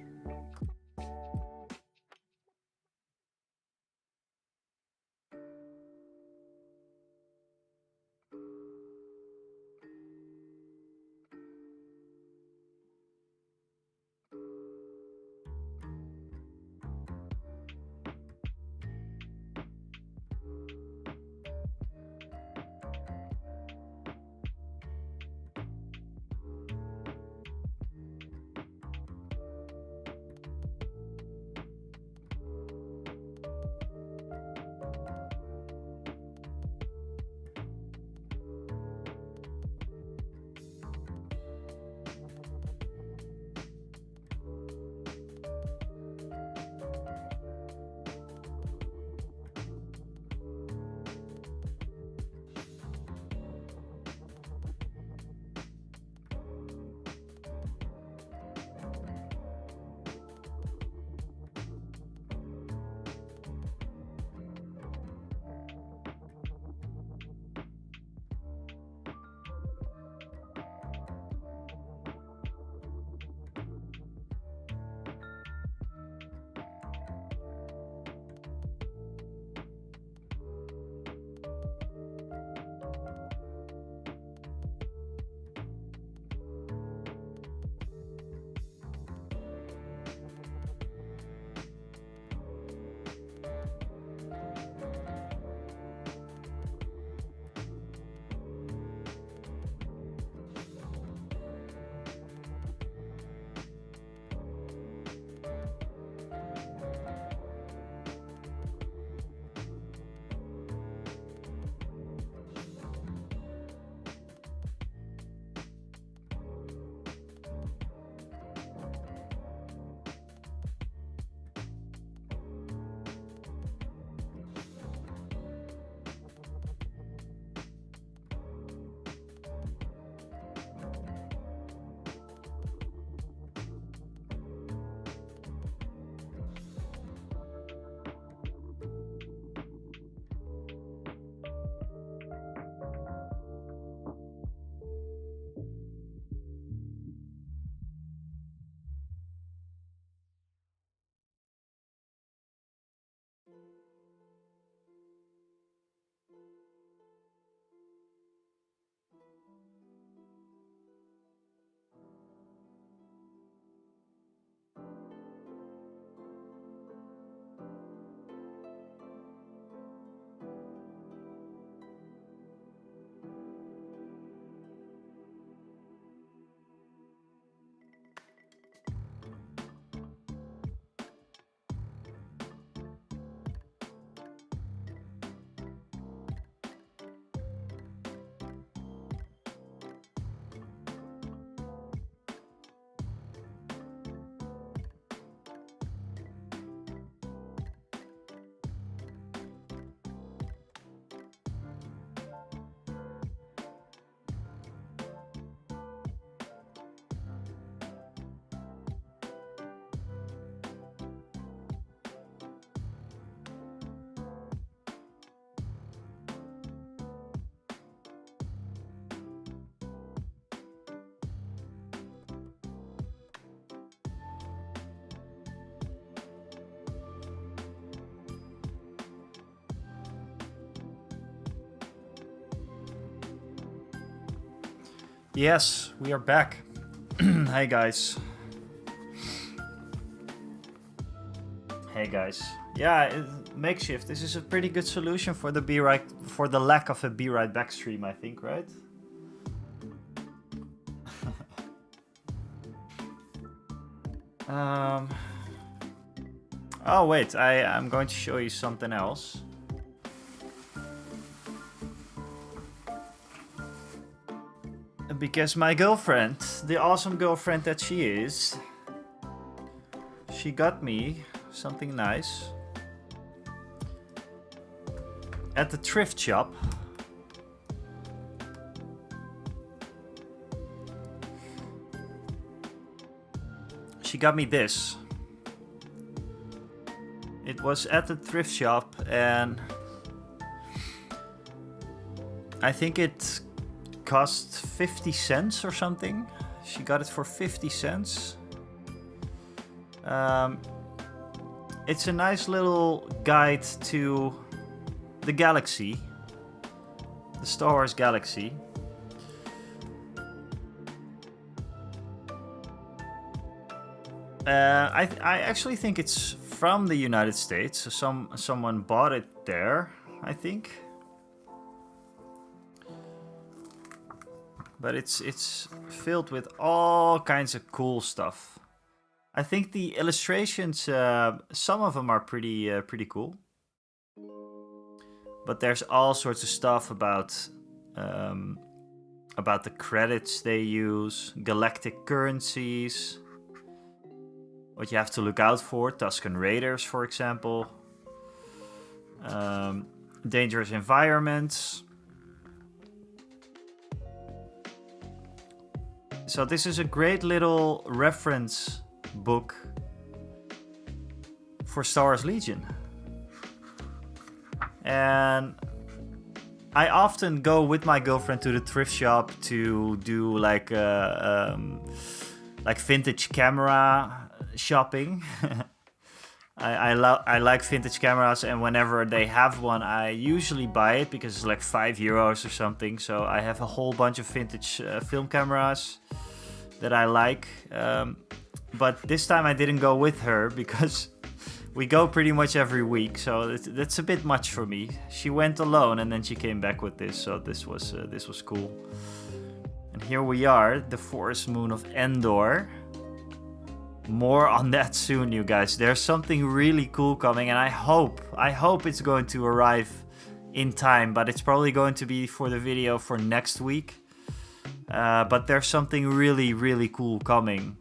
Yes, we are back. Hey guys. Hey guys. Yeah, makeshift. This is a pretty good solution for the lack of a Be Right Back stream, I think, right? Oh wait, I'm going to show you something else. Because my girlfriend, the awesome girlfriend that she is, she got me something nice at the thrift shop. She got me this. It was at the thrift shop and I think it cost 50 cents or something. She got it for 50 cents. It's a nice little guide to the galaxy, the Star Wars galaxy. I actually think it's from the United States. So someone bought it there, I think. But it's filled with all kinds of cool stuff. I think the illustrations, some of them are pretty cool. But there's all sorts of stuff about the credits they use, galactic currencies, what you have to look out for, Tusken Raiders, for example, dangerous environments. So this is a great little reference book for Star Wars Legion. And I often go with my girlfriend to the thrift shop to do like vintage camera shopping. I like vintage cameras, and whenever they have one, I usually buy it because it's like €5 or something. So I have a whole bunch of vintage film cameras that I like. But this time I didn't go with her because we go pretty much every week. So that's a bit much for me. She went alone and then she came back with this. So this was cool. And here we are, the forest moon of Endor. More on that soon, you guys. There's something really cool coming, and I hope it's going to arrive in time, but it's probably going to be for the video for next week. But there's something really cool coming.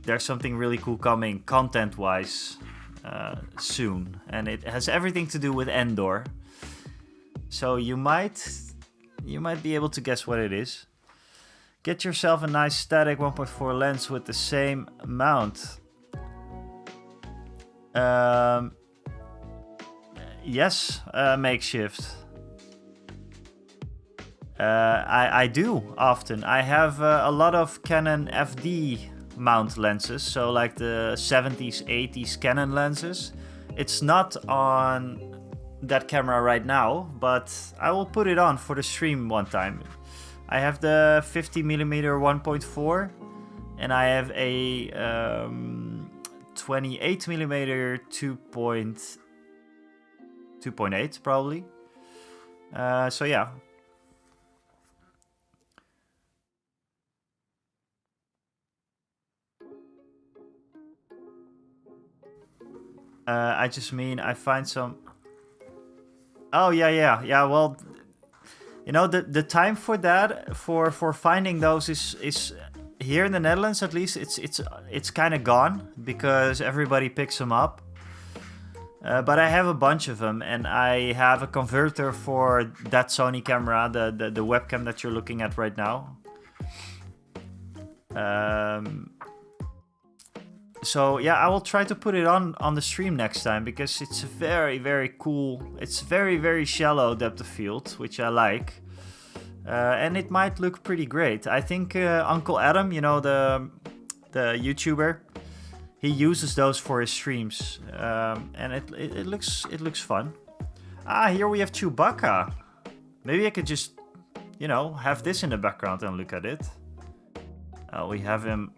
There's something really cool coming content-wise soon, and it has everything to do with Endor. So you might be able to guess what it is. Get yourself a nice static 1.4 lens with the same mount. Yes, makeshift. I do often. I have a lot of Canon FD mount lenses, so like the 70s, 80s Canon lenses. It's not on that camera right now, but I will put it on for the stream one time. I have the 50mm 1.4 and I have a 28mm 2.8 probably. So yeah. I just mean I find some... Oh yeah. Well, you know, the time for that, for finding those is here in the Netherlands at least, it's kind of gone because everybody picks them up. But I have a bunch of them, and I have a converter for that Sony camera, the webcam that you're looking at right now. So yeah, I will try to put it on the stream next time because it's very cool. It's very shallow depth of field, which I like, and it might look pretty great. I think Uncle Adam, you know, the YouTuber, he uses those for his streams, and it looks fun. Ah, here we have Chewbacca. Maybe I could just, you know, have this in the background and look at it. We have him.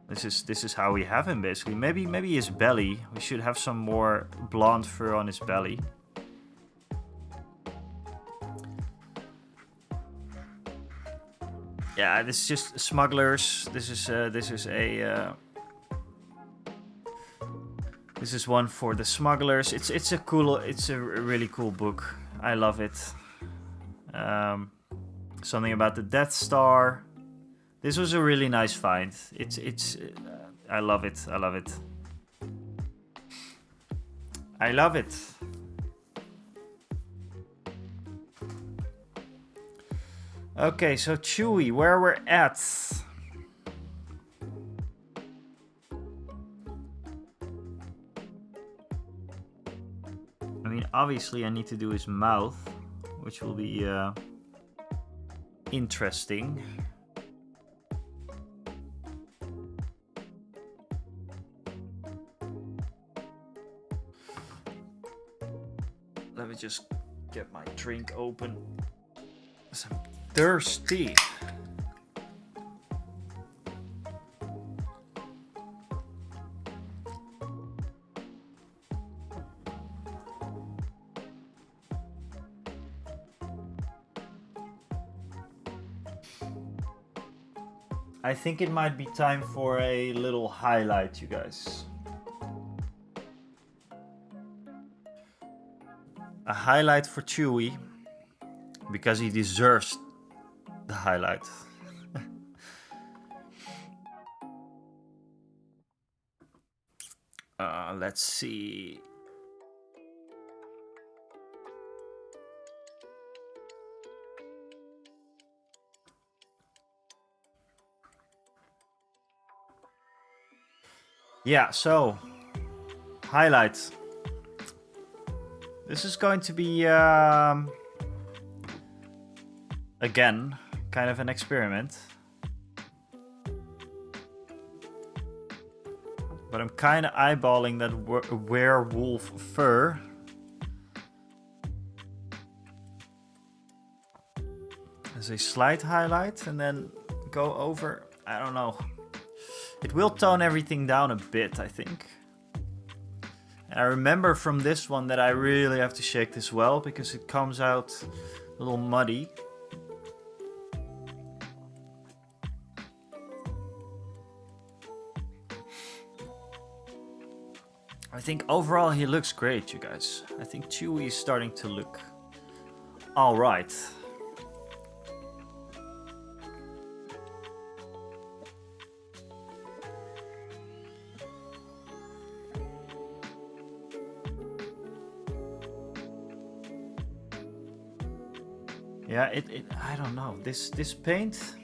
This is how we have him basically. Maybe his belly. We should have some more blonde fur on his belly. Yeah, this is just smugglers. This is one for the smugglers. It's a really cool book. I love it. Something about the Death Star. This was a really nice find. I love it. I love it. I love it. Okay, so Chewie, where we're at. I mean, obviously I need to do his mouth, which will be interesting. Let me just get my drink open. I'm thirsty. I think it might be time for a little highlight, you guys. A highlight for Chewie, because he deserves the highlight. Let's see. Yeah, so highlights. This is going to be again kind of an experiment. But I'm kind of eyeballing that werewolf fur. As a slight highlight and then go over, I don't know. It will tone everything down a bit, I think. And I remember from this one that I really have to shake this well because it comes out a little muddy. I think overall he looks great, you guys. I think Chewie is starting to look alright. Yeah, I don't know. This paint,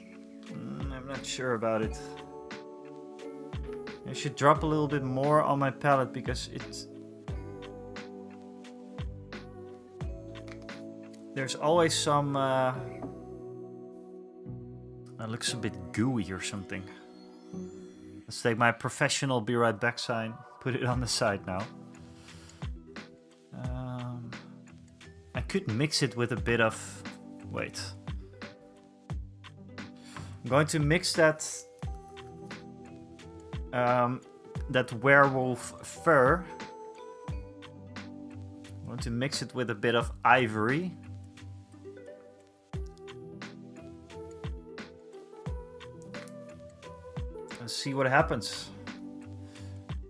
I'm not sure about it. I should drop a little bit more on my palette because there's always some that looks a bit gooey or something. Let's take my professional be right back sign, put it on the side now. I could mix it with a bit of, wait. I'm going to mix that that werewolf fur. I'm going to mix it with a bit of ivory. Let's see what happens.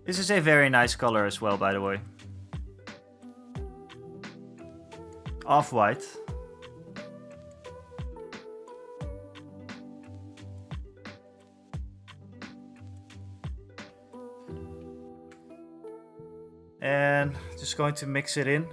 This is a very nice color as well, by the way. Off-white. And just going to mix it in.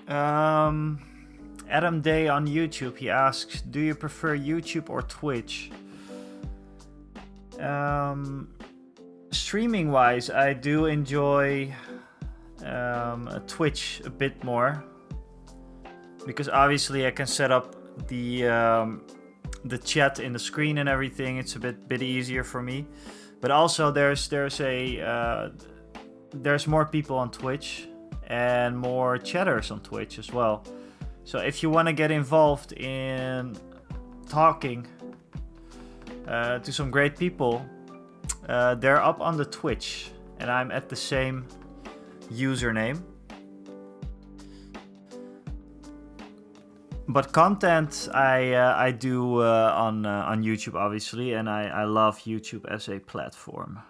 Adam Day on YouTube, he asks, do you prefer YouTube or Twitch? Streaming wise, I do enjoy Twitch a bit more, because obviously I can set up the chat in the screen and everything. It's a bit easier for me. But also there's more people on Twitch and more chatters on Twitch as well. So if you want to get involved in talking to some great people, they're up on the Twitch, and I'm at the same username. But content I do on YouTube, obviously, and I love YouTube as a platform.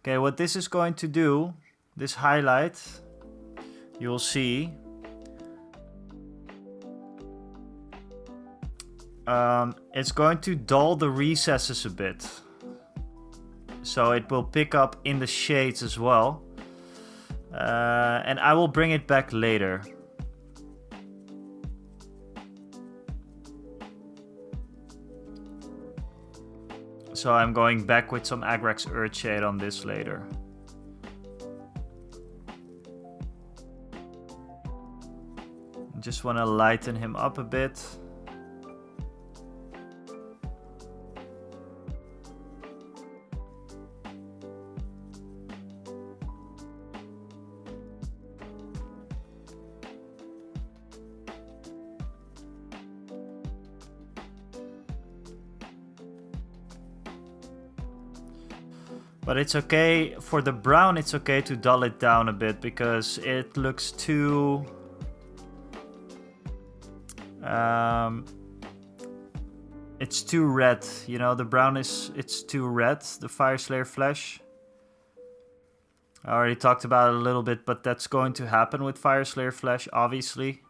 Okay, what this is going to do, this highlight, you'll see, it's going to dull the recesses a bit. So it will pick up in the shades as well. And I will bring it back later. So I'm going back with some Agrax Earthshade on this later. Just want to lighten him up a bit. But it's okay, for the brown it's okay to dull it down a bit, because it looks too... it's too red, you know, the brown it's too red, the Fireslayer flesh. I already talked about it a little bit, but that's going to happen with Fireslayer flesh, obviously.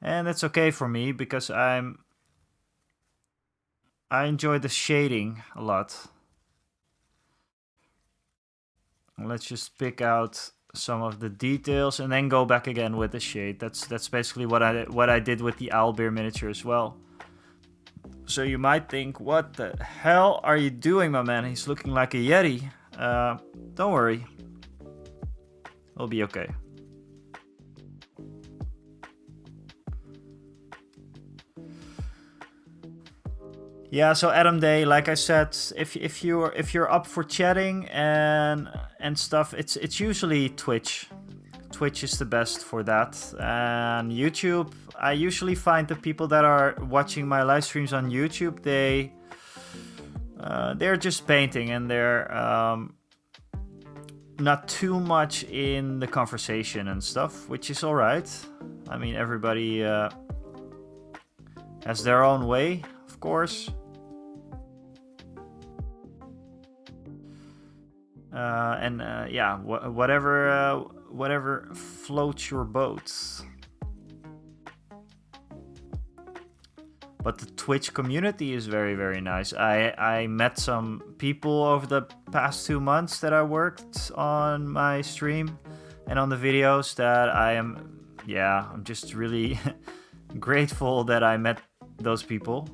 And that's okay for me, because I enjoy the shading a lot. Let's just pick out some of the details and then go back again with the shade. That's basically what I did with the owlbear miniature as well. So you might think, what the hell are you doing, my man? He's looking like a Yeti. Don't worry. It'll be okay. Yeah, so Adam Day, like I said, if you're up for chatting and stuff, it's usually Twitch. Twitch is the best for that. And YouTube, I usually find the people that are watching my live streams on YouTube, they're just painting, and they're not too much in the conversation and stuff, which is all right. I mean, everybody has their own way, of course. Yeah, whatever floats your boat. But the Twitch community is very, very nice. I met some people over the past 2 months that I worked on my stream and on the videos that I'm just really grateful that I met those people.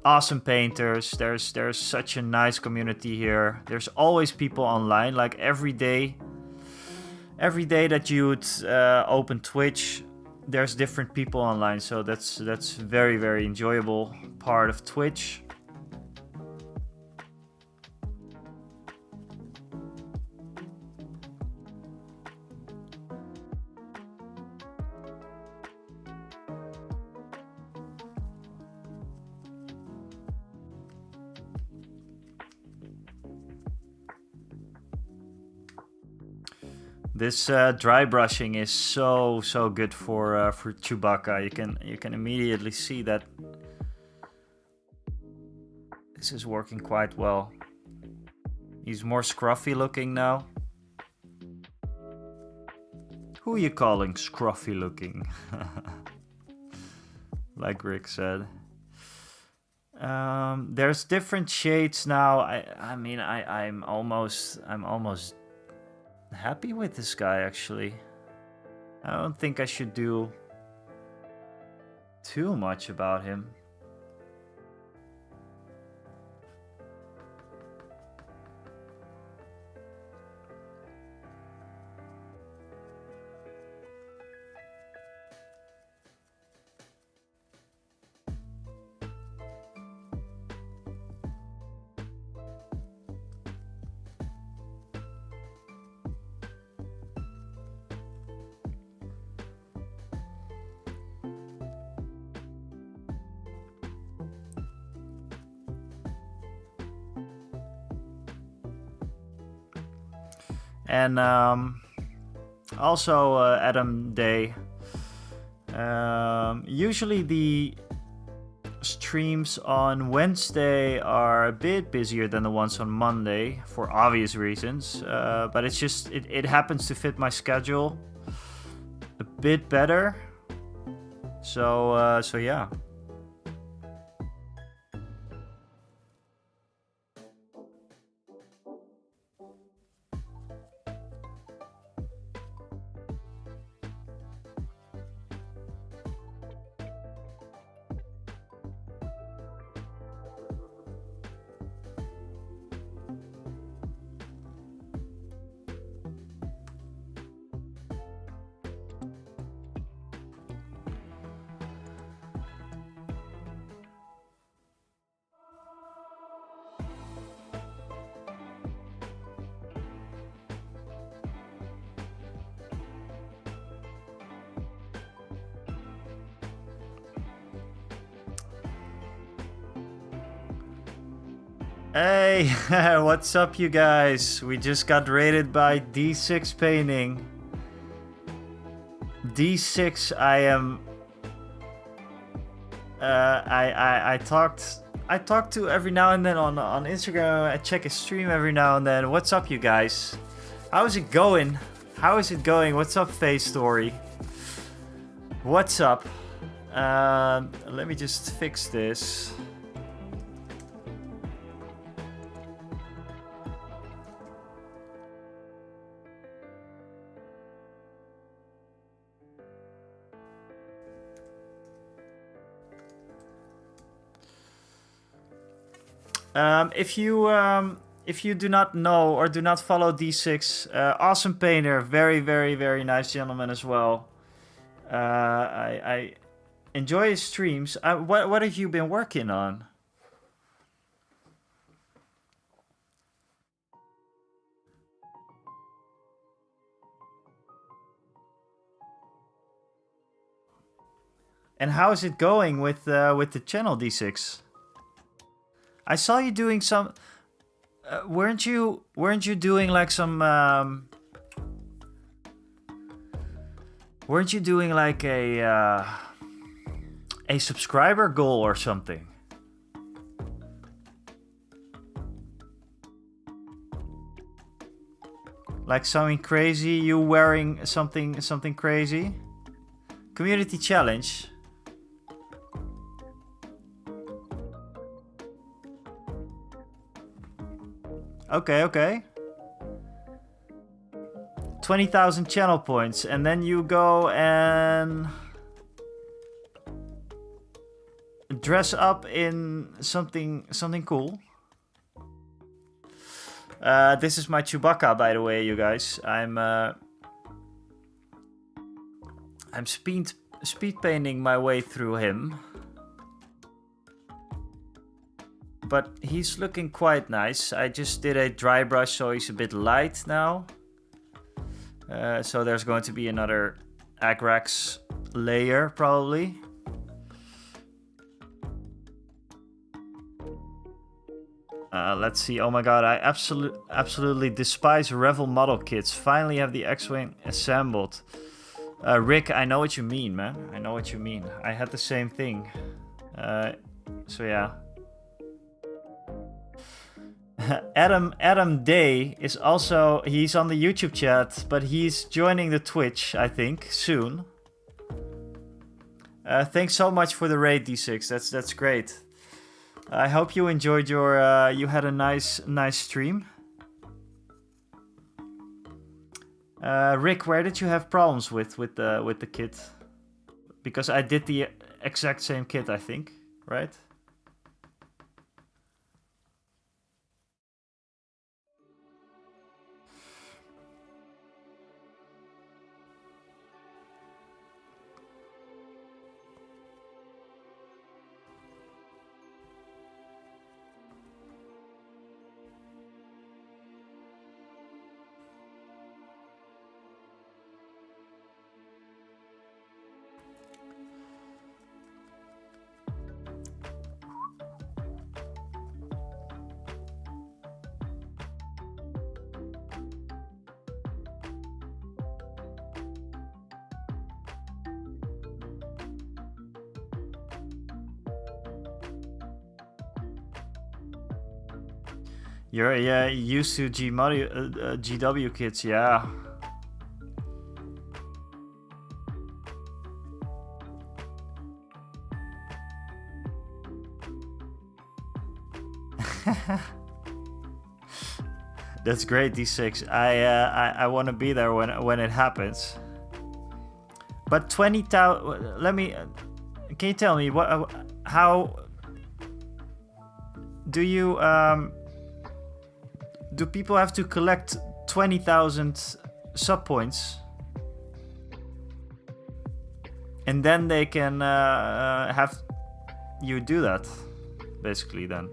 Awesome painters. There's such a nice community here. There's always people online. Like every day that you'd open Twitch, there's different people online. So that's very, very enjoyable part of Twitch. This dry brushing is so good for Chewbacca. You can immediately see that this is working quite well. He's more scruffy looking now. Who are you calling scruffy looking? Like Rick said. There's different shades now. I mean, I'm almost happy with this guy, actually. I don't think I should do too much about him. And also Adam Day. Usually the streams on Wednesday are a bit busier than the ones on Monday for obvious reasons. But it's just it happens to fit my schedule a bit better. So yeah. Hey, what's up, you guys? We just got raided by D6 Painting. D6, I am. I talk to every now and then on Instagram. I check his stream every now and then. What's up, you guys? How's it going? How is it going? What's up, Face Story? What's up? Let me just fix this. If you do not know or do not follow D6, awesome painter, very, very, very nice gentleman as well. I enjoy his streams. What have you been working on? And how is it going with the channel, D6? I saw you doing some. Weren't you doing like some? Weren't you doing like a subscriber goal or something? Like something crazy? You wearing something crazy? Community challenge. Okay. 20,000 channel points, and then you go and dress up in something cool. This is my Chewbacca, by the way, you guys. I'm speed painting my way through him. But he's looking quite nice. I just did a dry brush, so he's a bit light now. So there's going to be another Agrax layer, probably. Let's see. Oh my god, I absolutely despise Revel model kits. Finally have the X-Wing assembled. Rick, I know what you mean, man. I know what you mean. I had the same thing. So yeah. Adam Day is also, he's on the YouTube chat, but he's joining the Twitch, I think, soon. Thanks so much for the raid, D6. That's great. I hope you enjoyed your. You had a nice stream. Rick, where did you have problems with the kit? Because I did the exact same kit, I think, right? You're used to GW kits, yeah. That's great, D6. I want to be there when it happens. But 20,000. Let me. Can you tell me what? How do you do people have to collect 20,000 sub points, and then they can have you do that, basically? Then.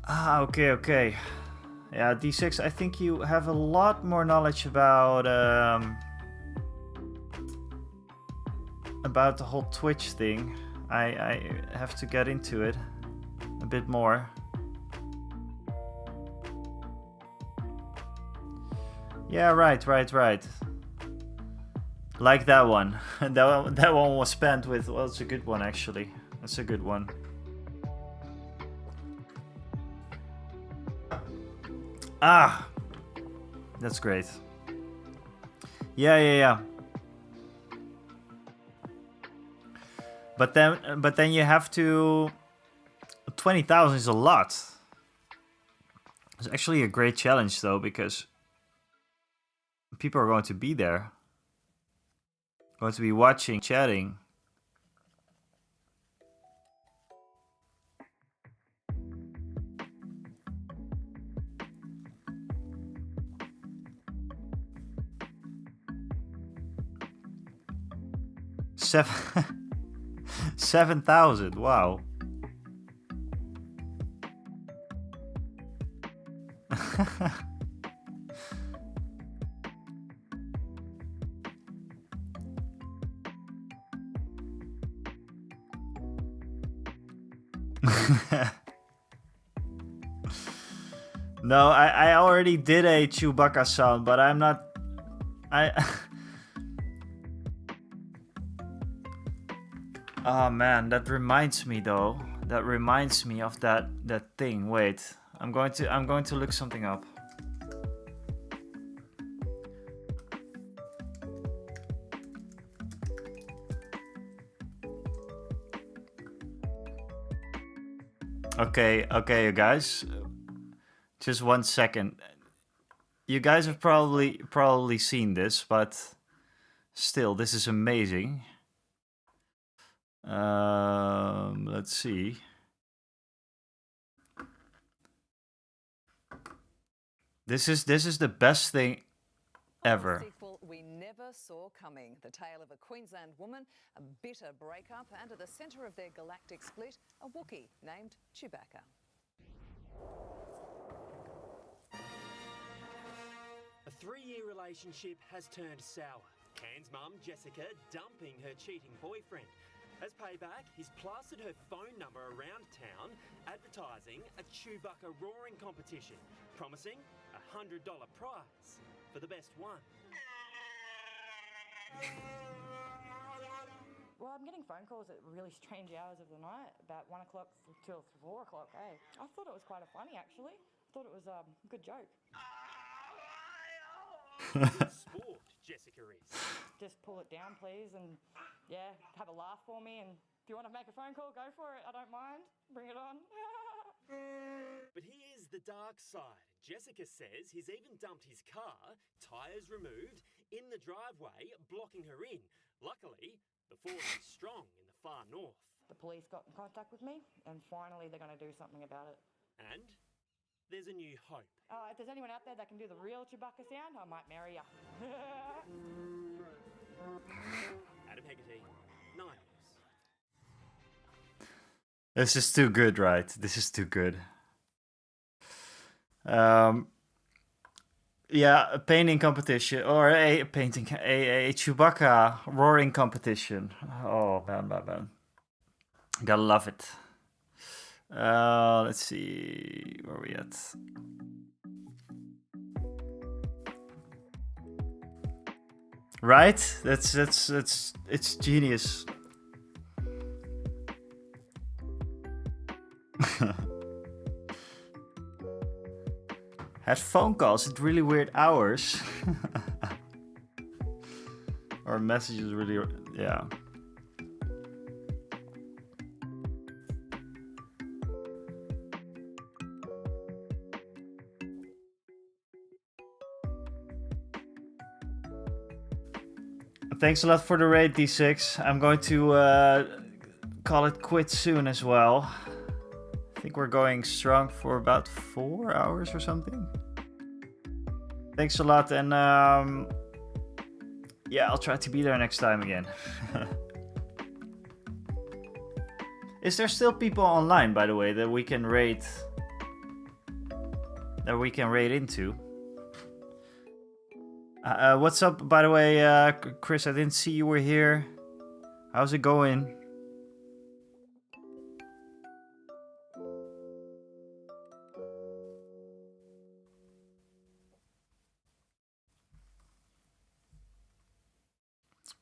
Ah, okay. Yeah, D6, I think you have a lot more knowledge about the whole Twitch thing. I have to get into it a bit more. Yeah, right. Like that one. that one was spent with, well, it's a good one actually. That's a good one. Ah, that's great. Yeah. But then you have to. 20,000 is a lot. It's actually a great challenge though, because people are going to be there, going to be watching, chatting. Seven 7,000. Wow. No, I already did a Chewbacca sound, but I'm not. Oh man, that reminds me though. That reminds me of that thing. Wait, I'm going to look something up. Okay, you guys. Just 1 second. You guys have probably seen this, but still, this is amazing. Let's see. This is the best thing ever. we never saw coming. The tale of a Queensland woman, a bitter breakup, and at the centre of their galactic split, a Wookiee named Chewbacca. A 3-year relationship has turned sour. Can's mum, Jessica, dumping her cheating boyfriend. As payback, he's plastered her phone number around town, advertising a Chewbacca roaring competition, promising a $100 prize for the best one. Well, I'm getting phone calls at really strange hours of the night, about 1 o'clock till 4 o'clock, eh? I thought it was quite funny, actually. I thought it was a good joke. Good sport, Jessica is. Just pull it down, please, and yeah, have a laugh for me. And if you want to make a phone call, go for it. I don't mind. Bring it on. But here's the dark side. Jessica says he's even dumped his car, tyres removed, in the driveway, blocking her in. Luckily, the force is strong in the far north. The police got in contact with me, and finally they're going to do something about it. And there's a new hope. If there's anyone out there that can do the real Chewbacca sound, I might marry you. Adam Hegarty, 9 News. This is too good, right? This is too good. Yeah, a painting competition or a Chewbacca roaring competition. Oh man. Gotta love it. Let's see where we at. Right? It's genius. Had phone calls at really weird hours. Or messages really, yeah. Thanks a lot for the raid, D6. I'm going to call it quits soon as well. I think we're going strong for about 4 hours or something. Thanks a lot, and yeah, I'll try to be there next time again. Is there still people online, by the way, that we can raid? That we can raid into? What's up, by the way, Chris? I didn't see you were here. How's it going?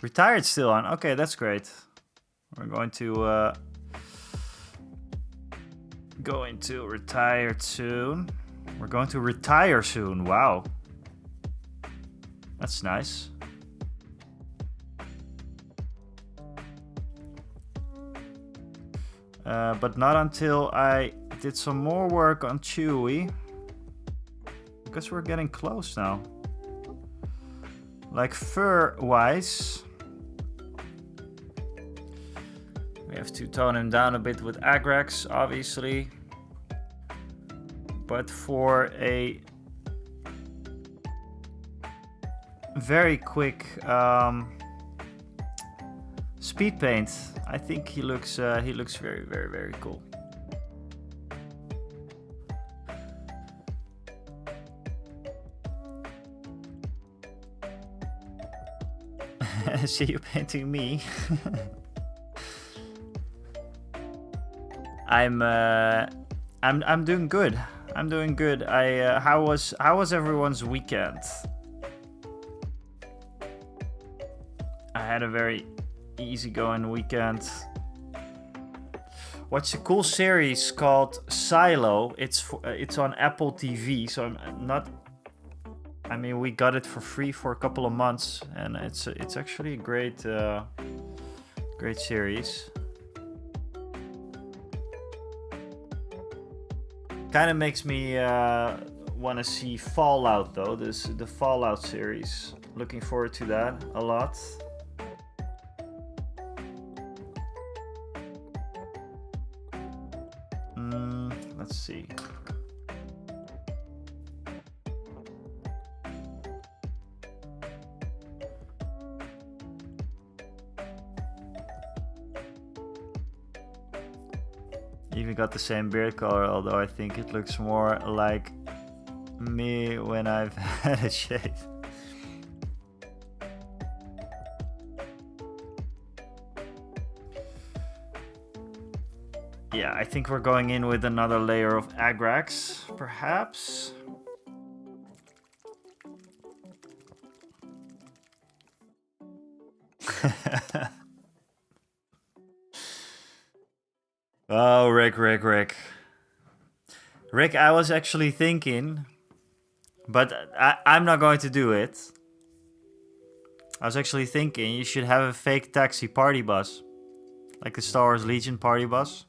Retired still on. Okay, that's great. We're going to retire soon. We're going to retire soon. Wow. That's nice. But not until I did some more work on Chewie. Because we're getting close now. Like fur-wise. We have to tone him down a bit with Agrax, obviously. But for a very quick speed paint, I think he looks very, very, very cool. See you painting me. I'm doing good. I'm doing good. How was everyone's weekend? I had a very easygoing weekend. Watched a cool series called Silo. It's on Apple TV, so I'm not. I mean, we got it for free for a couple of months, and it's actually a great series. Kind of makes me want to see Fallout though. The Fallout series. Looking forward to that a lot. Let's see. Even got the same beard color, although I think it looks more like me when I've had a shave. Yeah, I think we're going in with another layer of Agrax, perhaps. Oh, Rick. Rick, I was actually thinking, but I'm not going to do it. I was actually thinking you should have a fake taxi party bus. Like the Star Wars Legion party bus.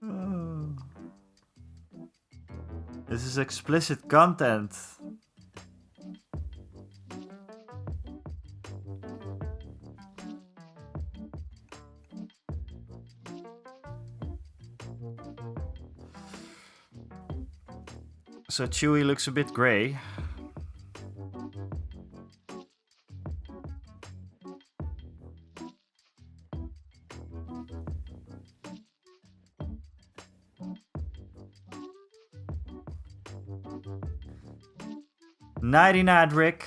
Oh. This is explicit content. So Chewie looks a bit grey. Nighty night, Rick.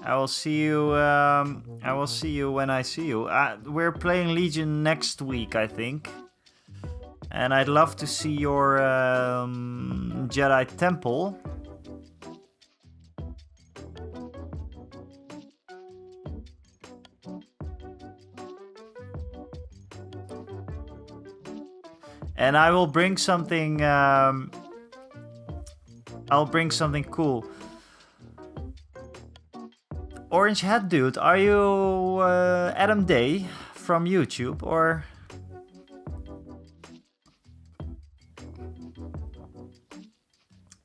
I will see you. I will see you when I see you. We're playing Legion next week, I think. And I'd love to see your Jedi Temple. And I will bring something. I'll bring something cool. Orange Hat Dude, are you Adam Day from YouTube or?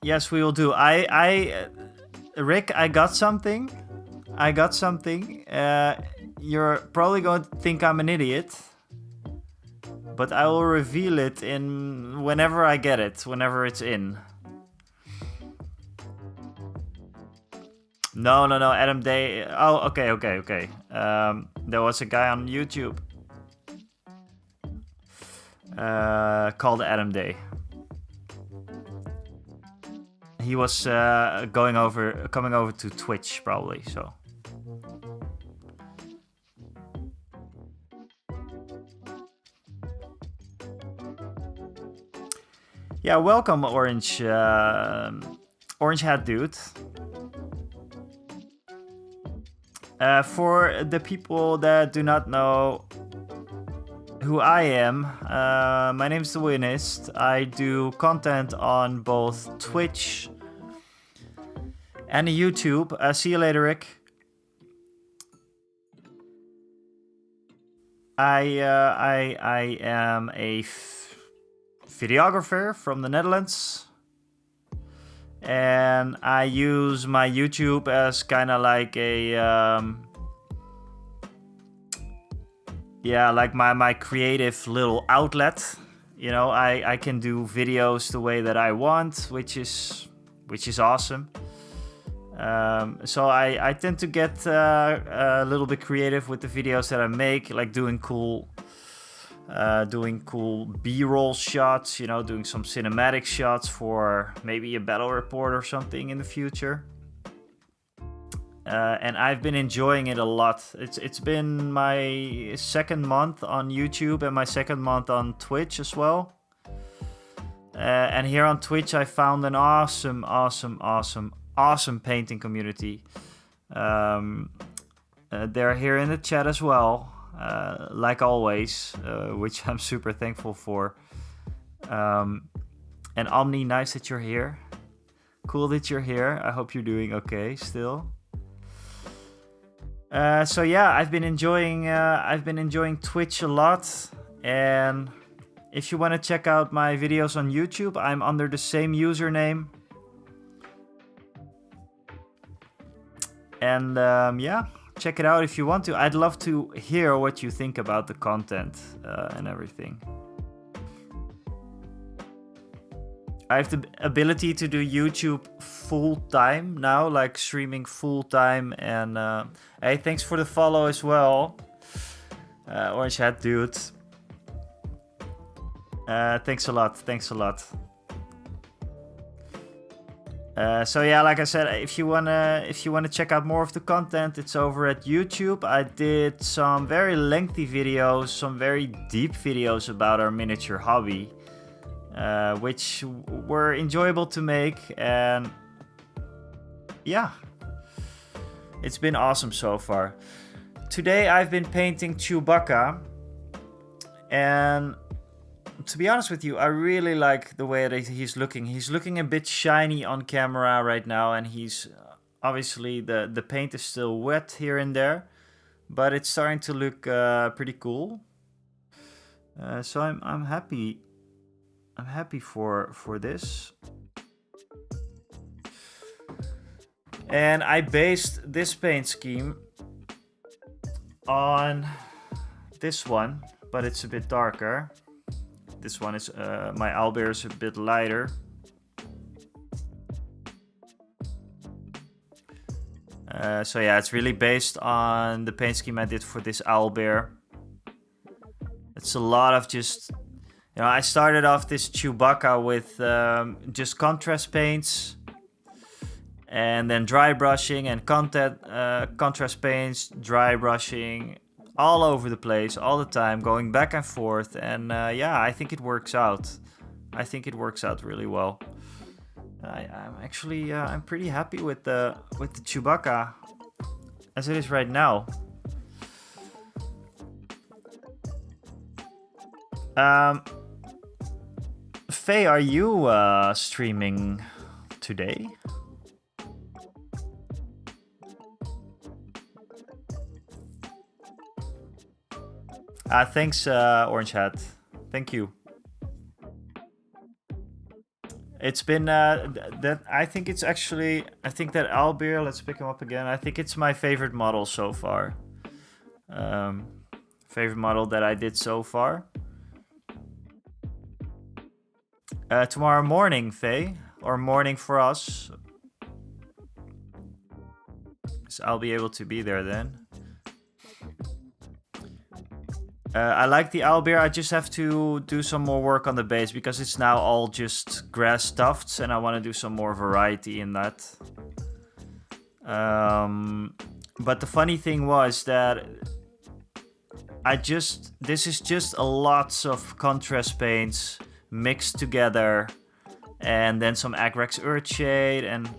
Yes, we will do. Rick, I got something. You're probably going to think I'm an idiot, but I will reveal it in whenever I get it, whenever it's in. No, Adam Day. Oh, okay. There was a guy on YouTube called Adam Day. He was coming over to Twitch probably, so. Yeah, welcome, Orange Hat Dude. For the people that do not know who I am, my name is The Winist. I do content on both Twitch and YouTube. See you later, Rick. I am a videographer from the Netherlands, and I use my YouTube as kind of like a like my creative little outlet. You know, I can do videos the way that I want, which is awesome. So I tend to get a little bit creative with the videos that I make, like doing cool B-roll shots, you know, doing some cinematic shots for maybe a battle report or something in the future. And I've been enjoying it a lot. It's been my second month on YouTube and my second month on Twitch as well. And here on Twitch, I found an awesome painting community. They're here in the chat as well, like always, which I'm super thankful for. And Omni, nice that you're here. Cool that you're here. I hope you're doing okay still. So yeah, I've been enjoying Twitch a lot, and if you want to check out my videos on YouTube, I'm under the same username. And yeah, check it out if you want to. I'd love to hear what you think about the content and everything. I have the ability to do YouTube full time now, like streaming full time. And hey, thanks for the follow as well. Orange hat dude. Thanks a lot. Thanks a lot. So yeah, like I said, if you wanna check out more of the content, it's over at YouTube. I did some very lengthy videos, some very deep videos about our miniature hobby, which were enjoyable to make, and yeah, it's been awesome so far. Today I've been painting Chewbacca, and to be honest with you, I really like the way that he's looking. He's looking a bit shiny on camera right now, and he's obviously the paint is still wet here and there, but it's starting to look pretty cool. So I'm happy. I'm happy for this. And I based this paint scheme on this one, but it's a bit darker. This one is, my owlbear is a bit lighter. So yeah, it's really based on the paint scheme I did for this owlbear. It's a lot of just, you know, I started off this Chewbacca with just contrast paints, and then dry brushing and contrast paints, dry brushing, all over the place, all the time, going back and forth, and yeah, I think it works out. I think it works out really well. I'm actually I'm pretty happy with the Chewbacca as it is right now. Faye, are you streaming today? Thanks, Orange Hat. Thank you. It's been that I think it's actually, I think that owlbear, let's pick him up again. I think it's my favorite model so far. Favorite model that I did so far. Tomorrow morning, Faye, or morning for us. So I'll be able to be there then. I like the owlbear. I just have to do some more work on the base because it's now all just grass tufts, and I want to do some more variety in that. But the funny thing was that this is just a lots of contrast paints mixed together, and then some Agrax Earthshade, and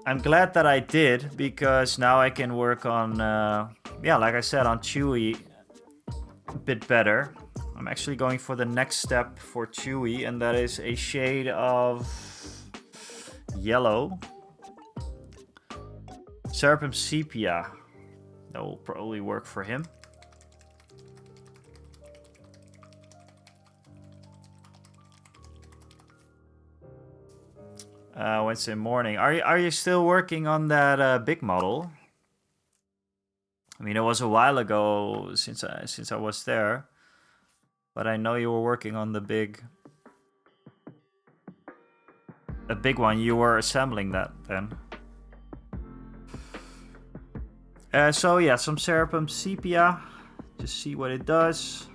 I'm glad that I did, because now I can work on, yeah, like I said, on Chewie a bit better. I'm actually going for the next step for Chewie, and that is a shade of yellow. Serpum Sepia. That will probably work for him. Wednesday morning. Are you still working on that big model? I mean, it was a while ago since I was there, but I know you were working on a big one. You were assembling that then. So yeah, some Serpum Sepia. Just see what it does.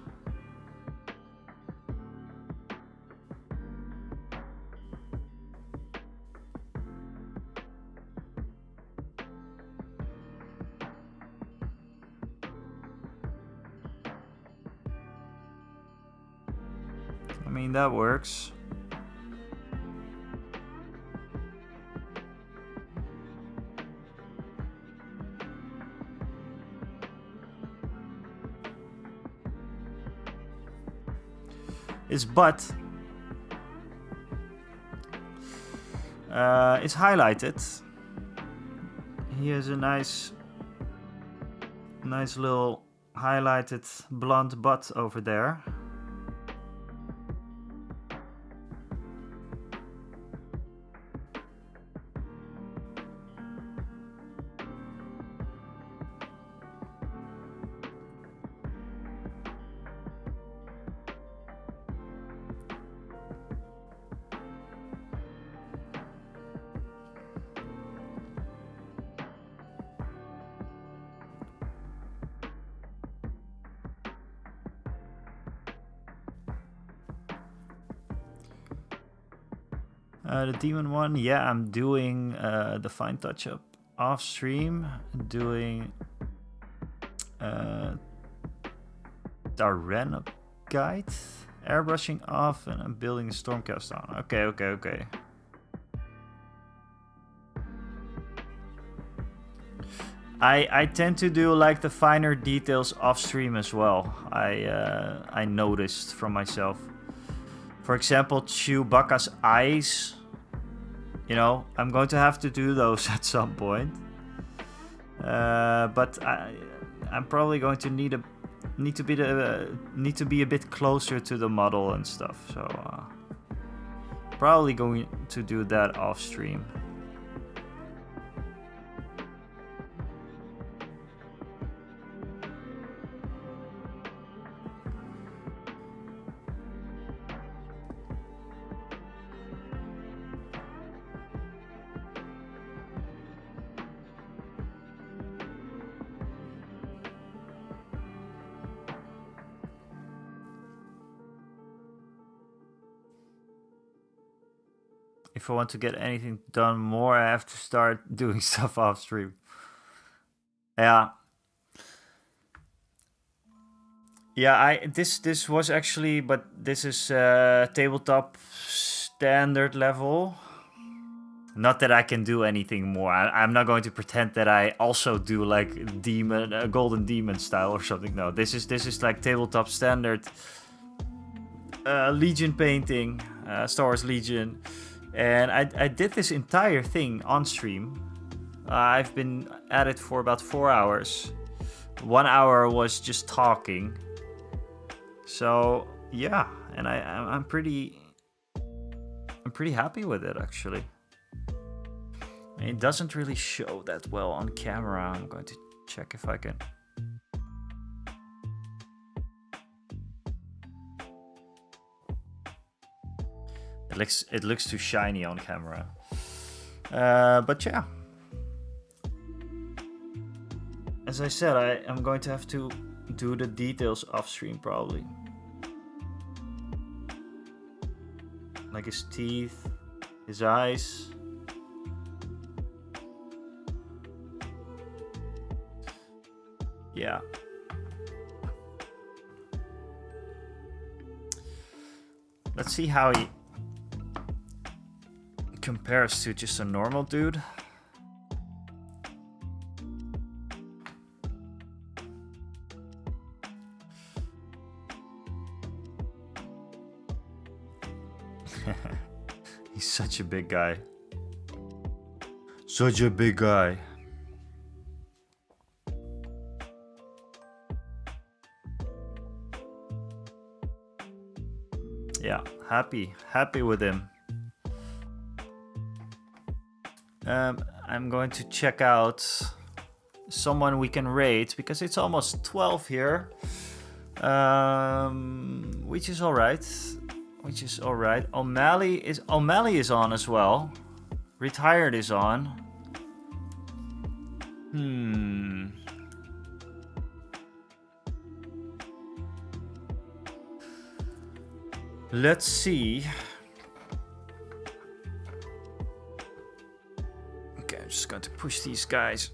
I mean, that works. His butt is highlighted. He has a nice little highlighted blonde butt over there. The demon one, yeah, I'm doing the fine touch up off stream, doing Darren guide, airbrushing off, and I'm building a stormcast on. Okay. I tend to do like the finer details off stream as well. I noticed from myself. For example, Chewbacca's eyes. You know, I'm going to have to do those at some point. But I'm probably going to need to be a bit closer to the model and stuff. So probably going to do that off stream. If I want to get anything done more, I have to start doing stuff off stream. Yeah. Yeah, this was actually, but this is tabletop standard level. Not that I can do anything more. I'm not going to pretend that I also do like demon, golden demon style or something. No, this is like tabletop standard Legion painting, Star Wars Legion. And I did this entire thing on stream. I've been at it for about 4 hours. 1 hour was just talking. So yeah, and I'm pretty happy with it actually. It doesn't really show that well on camera. I'm going to check if I can. It looks too shiny on camera. But yeah. As I said, I'm going to have to do the details off stream probably. Like his teeth, his eyes. Yeah. Let's see how he compares to just a normal dude. He's such a big guy. Such a big guy. Yeah, happy with him. I'm going to check out someone we can raid because it's almost 12 here, which is all right. O'Malley is on as well. Retired is on. Let's see. Okay, I'm just going to push these guys.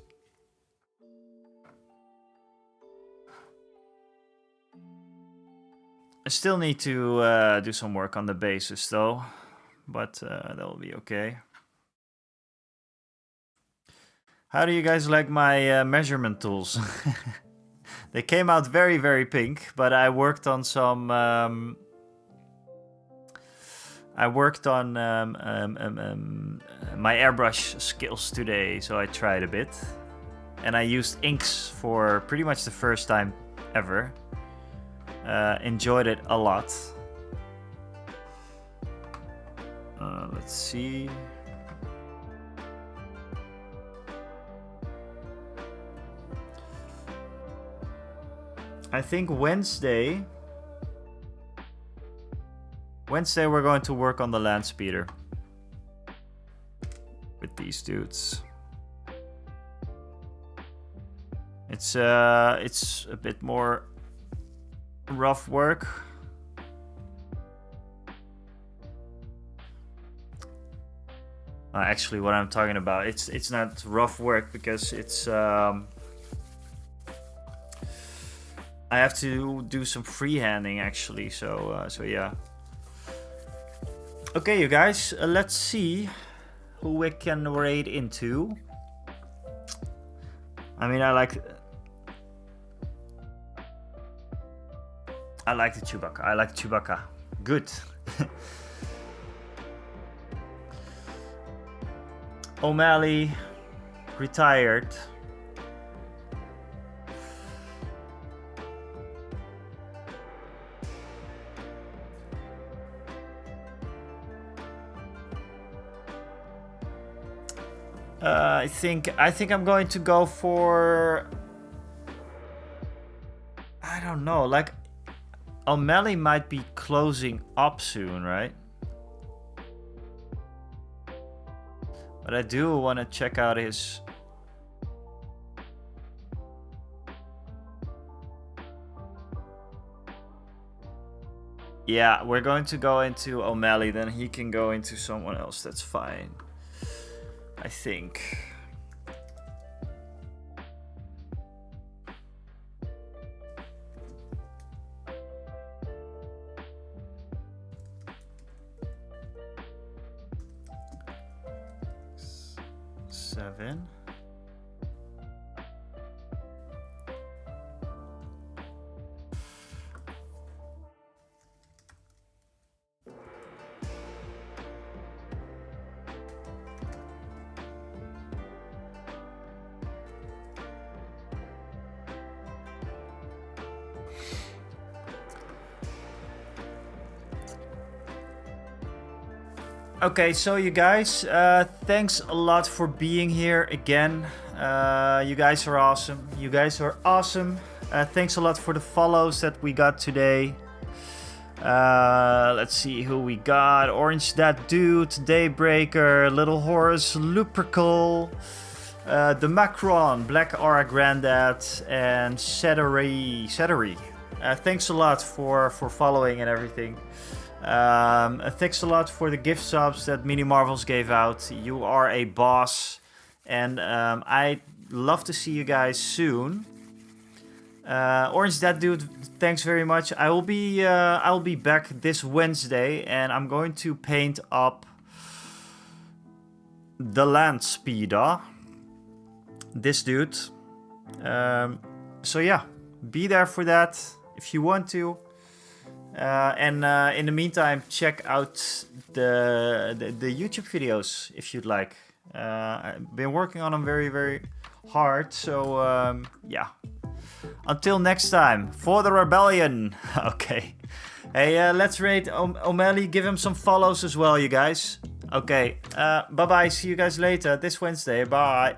I still need to do some work on the bases though, but that will be okay. How do you guys like my measurement tools? They came out very, very pink, but I worked on some... I worked on my airbrush skills today, so I tried a bit. And I used inks for pretty much the first time ever. Enjoyed it a lot. Let's see. I think Wednesday we're going to work on the land speeder with these dudes. It's a bit more rough work. Actually, what I'm talking about, it's not rough work because it's I have to do some freehanding actually. So yeah. Okay, you guys, let's see who we can raid into. I mean, I like the Chewbacca. I like Chewbacca. Good. O'Malley retired. I think I'm going to go for, I don't know, like O'Malley might be closing up soon, right? But I do want to check out his... Yeah, we're going to go into O'Malley, then he can go into someone else. That's fine, I think. Seven. Okay, so you guys, thanks a lot for being here again. You guys are awesome. You guys are awesome. Thanks a lot for the follows that we got today. Let's see who we got. Orange That Dude, Daybreaker, Little Horus, Lupercal, The Macron, Black Aura Grandad, and Sedery. Thanks a lot for following and everything. Thanks a lot for the gift subs that Mini Marvels gave out. You are a boss, and I'd love to see you guys soon. Orange That Dude, thanks very much. I will be back this Wednesday, and I'm going to paint up the land speeder. This dude. So yeah, be there for that if you want to. And in the meantime, check out the YouTube videos if you'd like. I've been working on them very, very hard. So yeah. Until next time, for the rebellion. Okay. Hey, let's raid O'Malley. Give him some follows as well, you guys. Okay. Bye-bye. See you guys later this Wednesday. Bye.